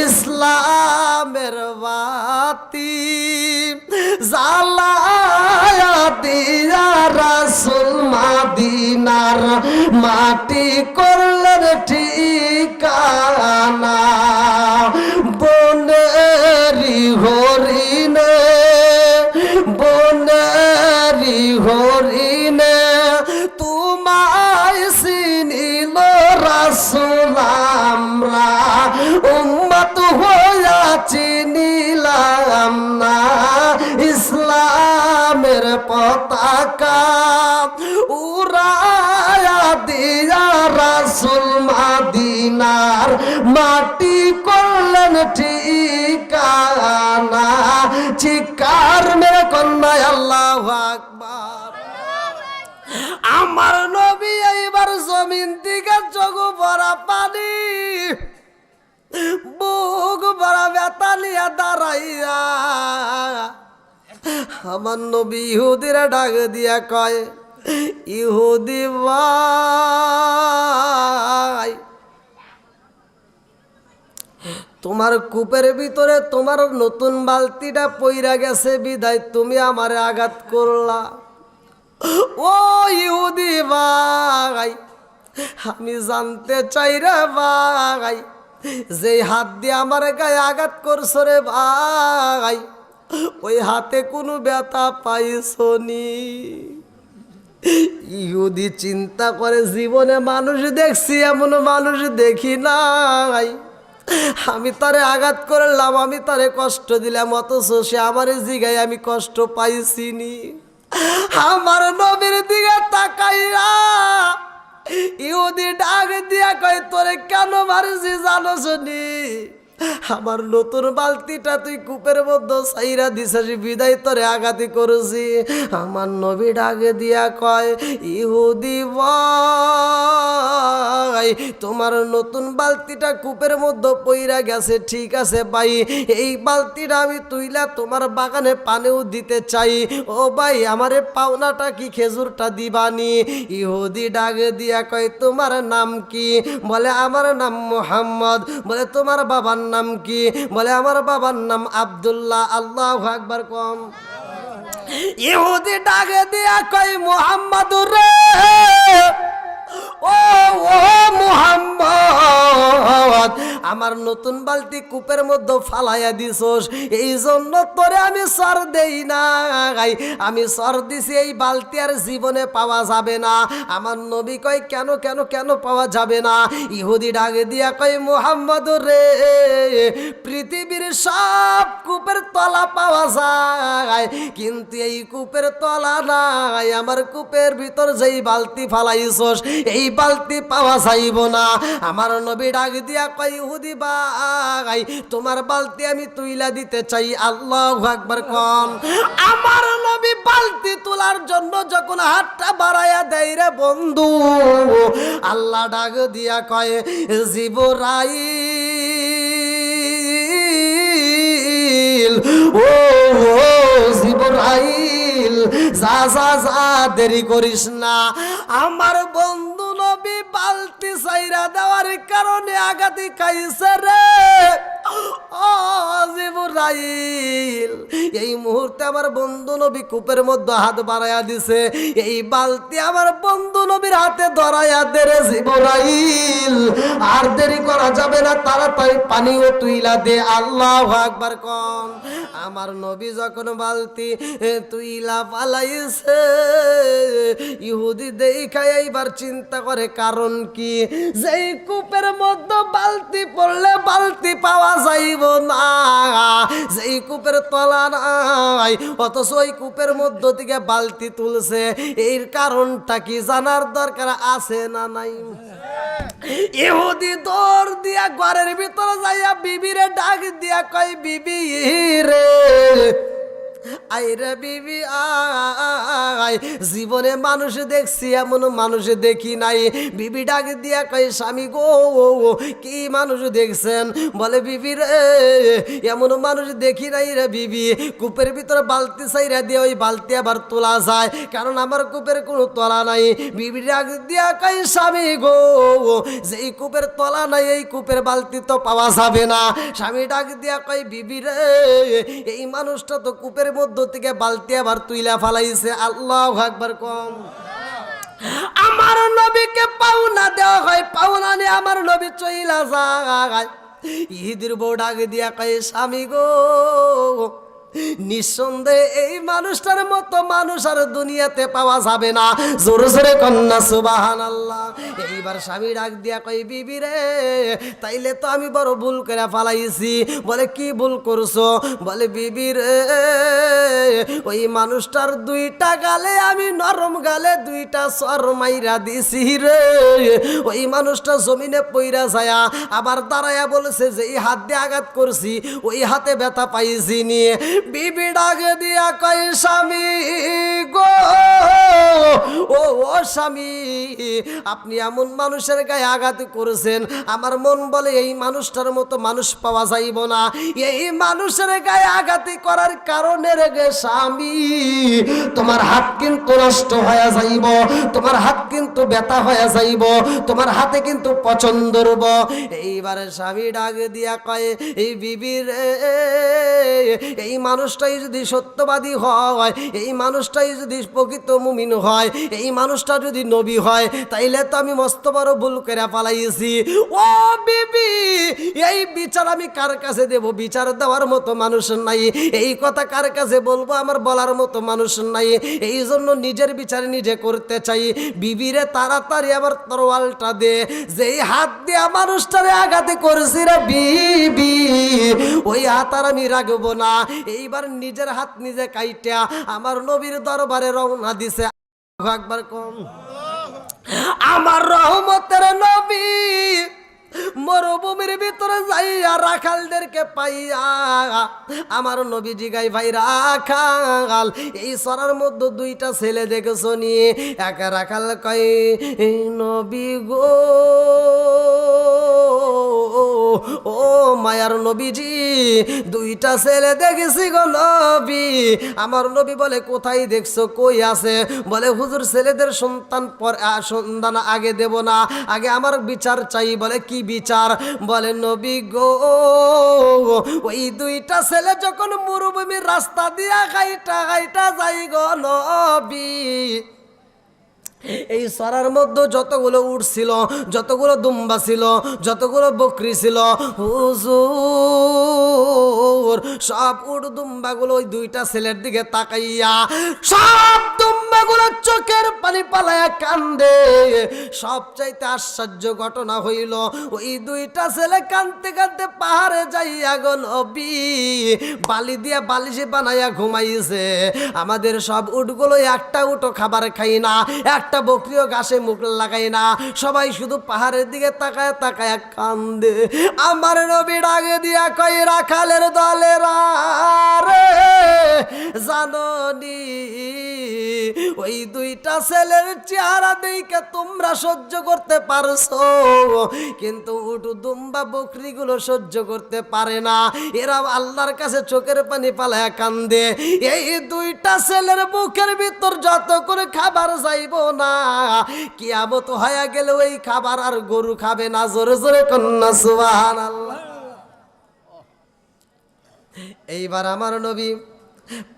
ইসলামের বাতি জ্বালায়া দিয়া রাসূল মদিনার মাটি করলেন ঠিকানা বনেরি হরিণে বনেরি হরিণে তোমায় চিনিল রাসূল আমরা উম্মত হইয়া চিনিলাম না ইসলামের পতাকা উড়ায়া দিয়া রাসূল মদিনার মাটি করলেন ঠিকানা চিৎকার মেরে কন্যা আল্লাহু আকবার আমার নবী এইবার জমিন থেকে চোখ ভরা পানি বুক ভরা ব্যথা নিয়ে দাঁড়াইয়া আমার নবী ইহুদিরা ডাক দিয়া কয় ইহুদি ভাই তোমার কূপের ভিতরে তোমার নতুন বালতিটা পইরা গেছে বিদায় তুমি আমারে আঘাত করলা ও ইহুদি ভাই আমি জানতে চাই রে ভাই যে হাত দিয়ে আমার গায়ে আঘাত করছো রে ভাই ওই হাতে কোনো ব্যথা পাইছো নি ইহুদি চিন্তা করে জীবনে মানুষ দেখছি এমন মানুষ দেখি নাই আমি তারে আঘাত করলাম আমি তারে কষ্ট দিলাম অথচ সে আমার জিগায় আমি কষ্ট পাইছিনি আমার নবীর দিকে তাকাইয়া ইহুদি ডাক দিয়া কয় তোরে কেন মারছি জানোস নি আমার নতুন বালতিটা তুই কূপের মধ্যে সাইরা দিছিস বিদায় তোরে আঘাতি করেছি আমার নবী ডাক দিয়া কয় ইহুদি ভাই তোমার নতুন বালতিটা কূপের মধ্যে পইরা গেছে ঠিক আছে ভাই এই বালতিটা আমি তুইলা তোমার বাগানে পানিও দিতে চাই ও ভাই আমারে পাওনাটা কি খেজুরটা দিবানি ইহুদি ডাক দিয়া কয় তোমার নাম কি বলে আমার নাম মুহাম্মদ বলে তোমার বাবার নাম কি? বলে আমার বাবার নাম আব্দুল্লাহ। আল্লাহু আকবার কম। ইহুদি ডাকে দিয়া কই মুহাম্মাদুর রে, ও ও মুহাম্মদ, আমার নতুন বালতি কূপের মধ্যে ফালাইয়া দিছস, এই জন্য তোরে আমি সর দেই না। আমি সর দিছি, এই বালতি আর জীবনে পাওয়া যাবে না। আমার নবী কয় কেন কেন কেন পাওয়া যাবে না? ইহুদি ডাকে দিয়া কয় মুহাম্মদুর রে, পৃথিবীর সব কূপের তলা পাওয়া যায়, কিন্তু এই কূপের তলা নাই। আমার কূপের ভিতর যেই বালতি ফালাইছস, এই বালতি পাওয়া যাইব না। আমার নবী ডাক দিয়া কয় ইহুদি ভাই, তোমার বালতি আমি তুইলা দিতে চাই। আল্লাহু আকবার কোন। আমার নবী বালতি তোলার জন্য যখন হাতটা বাড়াইয়া দেয় রে বন্ধু, আল্লাহ ডাক দিয়া কয় জিবরাইল, ও জিবরাইল, যা যা যা, দেরি করিস না। আমার বন্ধু নবী বালতি সাইরা দেওয়ার কারণে আঘাতি খাইছে রে। ও জিবরাইল, এই মুহূর্তে আমার বন্ধু নবী কূপের মধ্যে হাত বাড়াইয়া দিছে, এই বালতি আমার বন্ধু নবীর হাতে ধরাইয়া দে রে জিবরাইল, আর দেরি করা যাবে না, তাড়াতাড়ি পানিও তুইলা দে। আল্লাহু আকবার কোন। আমার নবী যখন বালতি তুইলা পালাইছে, ইহুদি দেখা এইবার চিন্তা করে কারণ কি, যেই কূপের মধ্যে বালতি পড়লে বালতি পাওয়া যাইব না, যেই কূপের তলা নাই, অথচ ওই কূপের মধ্য থেকে বালতি তুলছে, এর কারণটা কি জানার দরকার আছে না নাই? ইহুদি দৌড় দিয়া ঘরের ভিতরে যাইয়া বিবিরে ডাক দিয়া কয় বিবি রে, আইরে বিবি আয়, জীবনে মানুষ দেখছি এমন মানুষ দেখি নাই। বিবি ডাক দিয়া কয় স্বামী গো, কি মানুষ দেখছেন? বলে বিবি রে, এমন মানুষ দেখি নাই রে বিবি, কূপের ভিতরে বালতি চাইরা দিয়ে ওই বালতি আবার তোলা যায়, কারণ আমার কূপের কোনো তলা নাই। বিবি ডাক দিয়া কয় স্বামী গো, যেই কূপের তলা নাই এই কূপের বালতি তো পাওয়া যাবে না। স্বামী ডাক দিয়া কয় বিবি রে, এই মানুষটা তো কূপের মধ্য থেকে বালতি আবার তুইলা ফালাইছে। আল্লাহু আকবার কম। আমার নবীকে পাওনা দেওয়া হয়, পাওনা নিয়ে আমার নবী চইলা যায়। ইহুদির বউ ডাক দিয়া কয় স্বামী গো, নিঃসন্দেহে এই মানুষটার মতো মানুষ আর দুনিয়াতে পাওয়া যাবে না। জোরে জোরে কন্যা সুবহানাল্লাহ। এইবার স্বামী ডাক দিয়া কই বিবি রে, তাইলে তো আমি বড় ভুল করে ফালাইছি। বলে কি ভুল করছো? বলে বিবি রে, ওই মানুষটার দুইটা গালে আমি নরম গালে দুইটা সর মাইরা দিছি রে। ওই মানুষটা জমিনে পইরা যায় আবার দাঁড়ায়া বলেছে যে এই হাত দিয়ে আঘাত করছি, ওই হাতে ব্যথা পাইছি নিয়ে। বিবি ডাকে দিয়া কয় স্বামী গো, ও ও স্বামী, আপনি এমন মানুষের গায়ে আঘাত করেছেন, আমার মন বলে এই মানুষটার মতো মানুষ পাওয়া যাইব না। এই মানুষের গায়ে আঘাত করার কারণে রে স্বামী, তোমার হাত কিন্তু নষ্ট হয়ে যাইব, তোমার হাত কিন্তু ব্যথা হয়ে যাইব, তোমার হাতে কিন্তু পছন্দ রব। এইবারে স্বামী ডাকে দিয়া কয় এই বিবির, এই মানুষটাই যদি সত্যবাদী হয়, এই মানুষটাই যদি প্রকৃত মুমিন হয়, এই মানুষটা যদি নবী হয়, তাইলে তো আমি মস্ত বড় ভুল করে পালাইছি। ও বিবি, এই বিচার আমি কার কাছে দেব? বিচার দেওয়ার মতো মানুষ নাই। এই কথা কার কাছে বলবো? আমার বলার মতো মানুষ নাই। এই জন্য নিজের বিচার নিজে করতে চাই। বিবিরে তাড়াতাড়ি আমার তরোয়ালটা দে, যেই হাত দিয়ে মানুষটারে আঘাতে করেছি রে বিবি, ওই হাত আর আমি রাখবো না। এইবার নিজের হাত নিজে কাইটা আমার নবীর দরবারে রওনা দিছে। একবার কম। আমার রহমতের নবী মরুভূমির ভিতরে যাইয়া রাখালদেরকে পাইয়া আমার নবী জিগাই ভাই রাখাল, এই সরার মধ্যে দুইটা ছেলে দেখেছো নিয়ে? এক রাখাল কয় নবী গো, ও মায়ার নবীজি, দুইটা ছেলে দেখেছি গো নবী। আমার নবী বলে কোথায় দেখছো? কই আছে? বলে হুজুর ছেলেদের সন্তান আগে দেব না, আগে আমার বিচার চাই। বলে কি বিচার। বলে নবী গো, ওই দুইটা ছেলে যখন মরুভূমির রাস্তা দিয়া হাইটা হাইটা যাই গো নবী, এই সরার মধ্যে যতগুলো উট ছিল, যতগুলো দুম্বা ছিল, যতগুলো বকরি ছিল, হুজুর সব উট দুম্বাগুলো ওই দুইটা ছেলের দিকে তাকাইয়া সব দুম্বাগুলো চোখের পানি পালায়া কান্দে। সবচাইতে আশ্চর্য ঘটনা হইল, ওই দুইটা ছেলে কাঁদতে কাঁদতে পাহাড়ে যাইয়া গো নবী বালি দিয়া বালিশে বানাইয়া ঘুমাইছে। আমাদের সব উটগুলো একটা উটও খাবার খাই না, একটা বকরিও ঘাসে মুখ লাগাই না, সবাই শুধু পাহাড়ের দিকে তাকায় তাকায় কান্দে। আমার নবী ডাকে দিয়া কই, রাখালের দলেরা রে জাননি, ওই দুইটা ছেলের চেহারা দেখে তোমরা সহ্য করতে পারছো, কিন্তু উটু দুম্বা বকরিগুলো সহ্য করতে পারে না। এরা আল্লাহর কাছে চোখের পানি পালায় কান্দে। এই দুইটা ছেলের বুকের ভিতর যত করে খাবার যাইব না, কিয়ামত হয়ে গেলে ওই খাবার আর গরু খাবে না। জোরে জোরে কন্যা সুবহানাল্লাহ। এইবার আমার নবী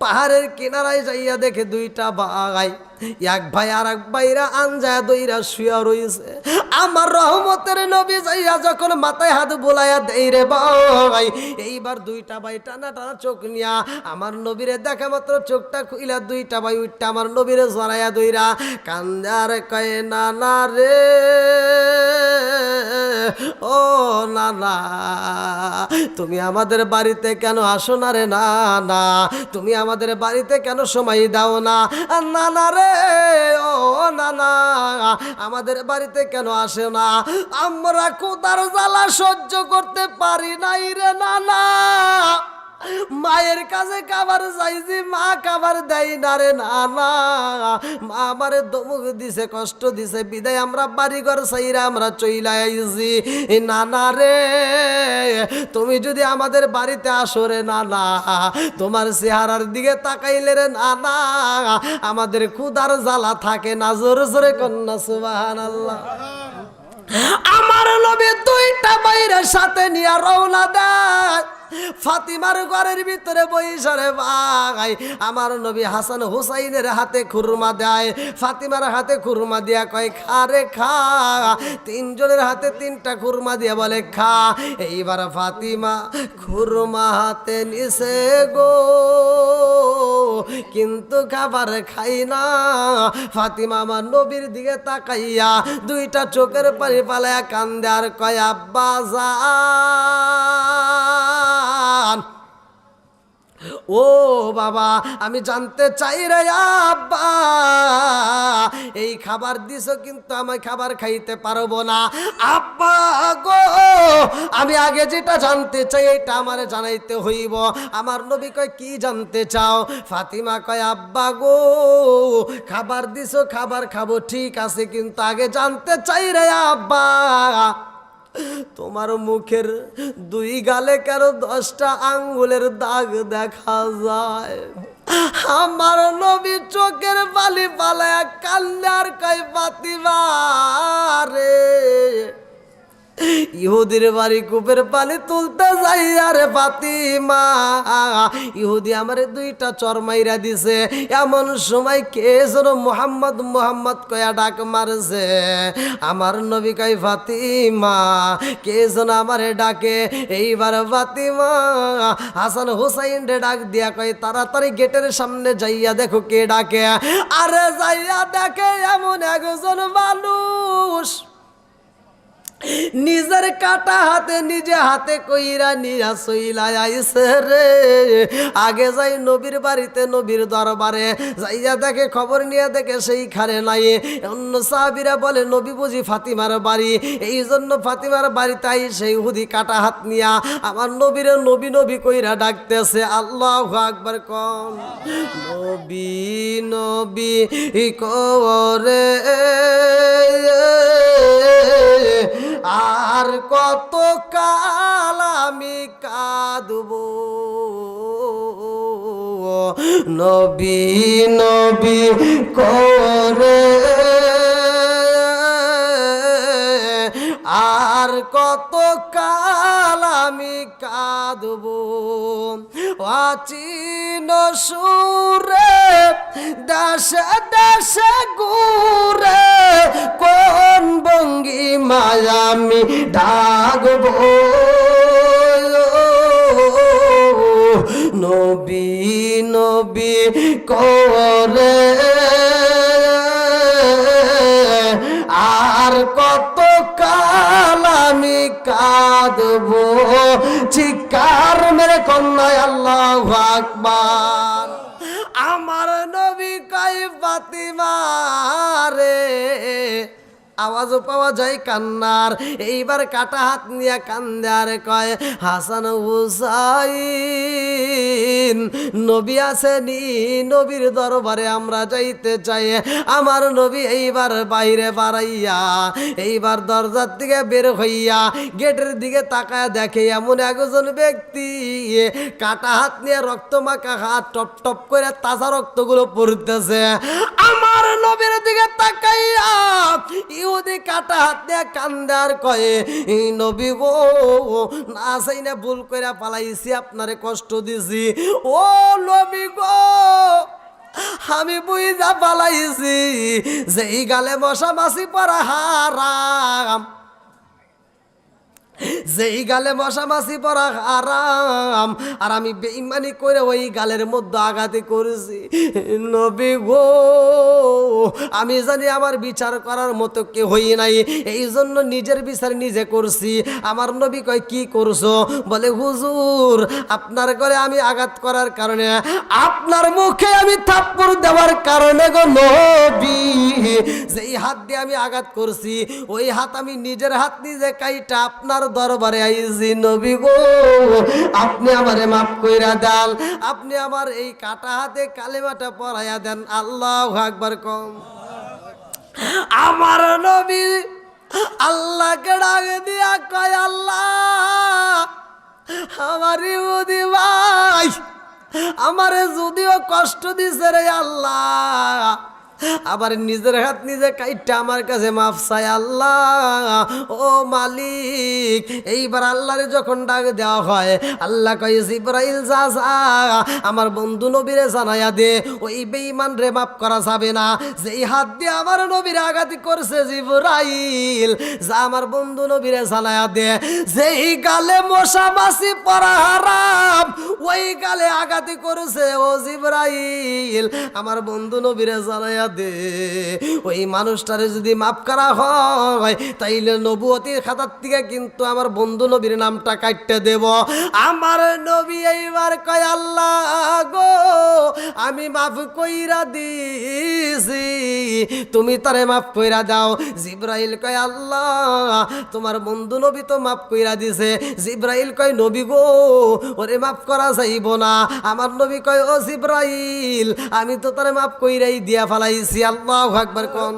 পাহাড়ের কিনারায় যাইয়া দেখে দুইটা ভাই, এক ভাই আর এক ভাইরা আনজায়া দইরা শুয়া রইছে। আমার রহমতের নবী যাইয়া যখন মাথায় হাত বোলাইয়া দেই রে ভাই, এইবার দুইটা ভাই টানা টানা চোখ নিয়া আমার নবীরে দেখা মাত্র চোখটা খুইলা দুইটা ভাই উঠটা আমার নবীরে জড়াইয়া দইরা কান্দার কয়, নানা রে ও নানা, তুমি আমাদের বাড়িতে কেন আসো না রে নানা, তুমি আমাদের বাড়িতে কেন সময় দাও না নানা রে ও নানা, আমাদের বাড়িতে কেন আসে না, আমরা ক্ষুধার জ্বালা সহ্য করতে পারি নাই রে নানা, মায়ের কাছে খাবার চাইছি মা খাবার দেয় না রে নানা, মা আমারে দমক দিছে কষ্ট দিছে বিদায় আমরা বাড়ি ঘর চাইরা আমরা চইলা আইছি নানা রে, তুমি যদি আমাদের বাড়িতে আসো রে নানা, তোমার চেহারার দিকে তাকাইলে রে নানা আমাদের ক্ষুধার জ্বালা থাকে না। জোরে জোরে কন্যা সুবহানাল্লাহ। আমার নবী দুইটা বাইরের সাথে নিয়ে রওনা দেয় ফাতিমার ঘরের ভিতরে বইসারে ভাই। আমার নবী হাসান হুসাইনের হাতে খুরমা দেয়, ফাতিমার হাতে খুরমা দিয়া কয় খা রে খা, তিনজনের হাতে তিনটা খুরমা দিয়া বলে খা। এইবার ফাতিমা খুরমা হাতে নিছে গো, কিন্তু খাবার খাই না। ফাতিমা আমার নবীর দিকে তাকাইয়া দুইটা চোখের পানি পালায়া কান্দে আর কয় আব্বা জান, ও বাবা আমি জানতে চাই রে আব্বা, এই খাবার দিছো কিন্তু আমি খাবার খাইতে পারবো না। আব্বা গো আমি আগে যেটা জানতে চাই এটা আমারে জানাইতে হইব। আমার নবী কয় কি জানতে চাও? ফাতিমা কয় আব্বা গো খাবার দিছো খাবার খাবো ঠিক আছে, কিন্তু আগে জানতে চাই রে আব্বা, তোমার মুখের দুই গালে কেন 10টা আঙ্গুলের দাগ দেখা যায়? আমার নবী চোখের বালি পালায়া কান্নার কয় ফাতিমা রে, ইহুদির বাড়ি কূপের পানি তুলতে যাই আরে ফাতিমা, ইহুদি আমারে দুইটা চরমাইরা দিছে, এমন সময় কে যেন মোহাম্মদ মোহাম্মদ কয়া ডাক মারছে। আমার নবী কয় ফাতিমা কে যেন আমারে ডাকে। এইবার ফাতিমা হাসান হুসাইন রে ডাক দিয়া কয় তাড়াতাড়ি গেটের সামনে যাইয়া দেখো কে ডাকে। আরে যাইয়া দেখে এমন একজন মানুষ নিজের কাটা হাতে নিজে হাতে কইরা নিয়া সইলা আইছে রে। আগে যাই নবীর বাড়িতে নবীর দরবারে যাইয়া দেখে খবর নিয়ে দেখে সেইখানে নাই। অন্য সাহাবীরা বলে নবী বুঝি ফাতিমার বাড়ি, এই জন্য ফাতিমার বাড়িতে আই সেই হুদি কাটা হাত নিয়া আমার নবীরে নবী নবী কইরা ডাকতেছে। আল্লাহু আকবার কম নবী নবী করে আর কত কাল আমি কাঁদব, নবী নবী করে আর কত কাল আমি কাঁদব অচিন সুরে দেশে দেশে ঘুরে কোন ভঙ্গিমায় আমি ডাকব নবী নবী করে আর কত কাল আমি কাঁদব চিৎকার মেরে কন্যায় আল্লাহু আকবার আমার নবী কই ফাতিমা রে আওয়াজও পাওয়া যায় কান্নার এইবার কাটা হাত নিয়ে কান্দে আর কয় হাসান হুসাইন নবী আসেনি নবীর দরবারে আমরা যাইতে চাই আমার নবী এইবার বাইরে বাড়াইয়া এইবার দরজার দিকে বের হইয়া গেটের দিকে তাকায় দেখে এমন একজন ব্যক্তি কাটা হাত নিয়ে রক্ত মাখা হাত টপ টপ করে তাজা রক্তগুলো পড়তেছে আমার নবীর দিকে তাকাইয়া ইহুদি কাটা হাত দিয়ে কান্দে আর কয়ে এই নবী গো না চাই না ভুল করে পালাইছি আপনারে কষ্ট দিছি ও নবী গো আমি বুঝা পালাইছি যে এই গালে মশা মাছি পরা হারাম যেই গালে মশা মাছি পরা হারাম আর আমি বেঈমানি করে ওই গালের মধ্যে আঘাতে করেছি নবী গো আমি জানি আমার বিচার করার মতো কেউ হই নাই এই জন্য নিজের বিচার নিজে করছি আমার নবী কয় কি করছো বলে হুজুর আপনার ঘরে আমি আঘাত করার কারণে আপনার মুখে আমি থাপ্পড় দেওয়ার কারণে গো নবী যেই হাত দিয়ে আমি আঘাত করছি ওই হাত আমি নিজের হাত নিজে কাইটা আপনার দরবারে আইছি নবী গো আপনি আমারে মাফ কইরা দেন আপনি আমার এই কাটা হাতে কালেমাটা পড়াইয়া দেন আল্লাহু আকবার কম আমার নবী আল্লাহকে ডাক দিয়া কয় আল্লাহ আমার ইহুদি ভাই আমারে যদিও কষ্ট দিছে রে আল্লাহ আবার নিজের হাত নিজে কাইটা আমার কাছে মাফ চাই আল্লাহ ও মালিক এইবার আল্লাহরে যখন ডাক দেওয়া হয় আল্লাহ কয় জিবরাইল যা আমার বন্ধু নবীরে জানাইয়া দে ওই বেঈমান রে মাফ করা যাবে না যেই হাত দিয়ে আমার নবীর আঘাত করছে জিবরাইল যা আমার বন্ধু নবীরে জানাইয়া দে যেই গালে মশা মাছি পরা হারাম ওই গালে আঘাত করেছে ও জিবরাইল আমার বন্ধু নবীরে জানাইয়া দে ওই মানুষটারে যদি মাফ করা হয় তাইলে নবুয়তির খাতার থেকে কিন্তু আমার বন্ধু নবীর নামটা কাটতে দেব আমার নবী এইবার কয় আল্লাহ গো আমি মাফ কইরা দিছি তুমি তারে মাফ কইরা দাও জিবরাইল কয় আল্লাহ তোমার বন্ধু নবী তো মাফ কইরা দিছে জিবরাইল কয় নবী গো ওরে মাফ করা যাইব না আমার নবী কয় ও জিবরাইল আমি তো তারে মাফ কইরাই দিয়া ফেলাইছি আল্লাহু আকবার কোন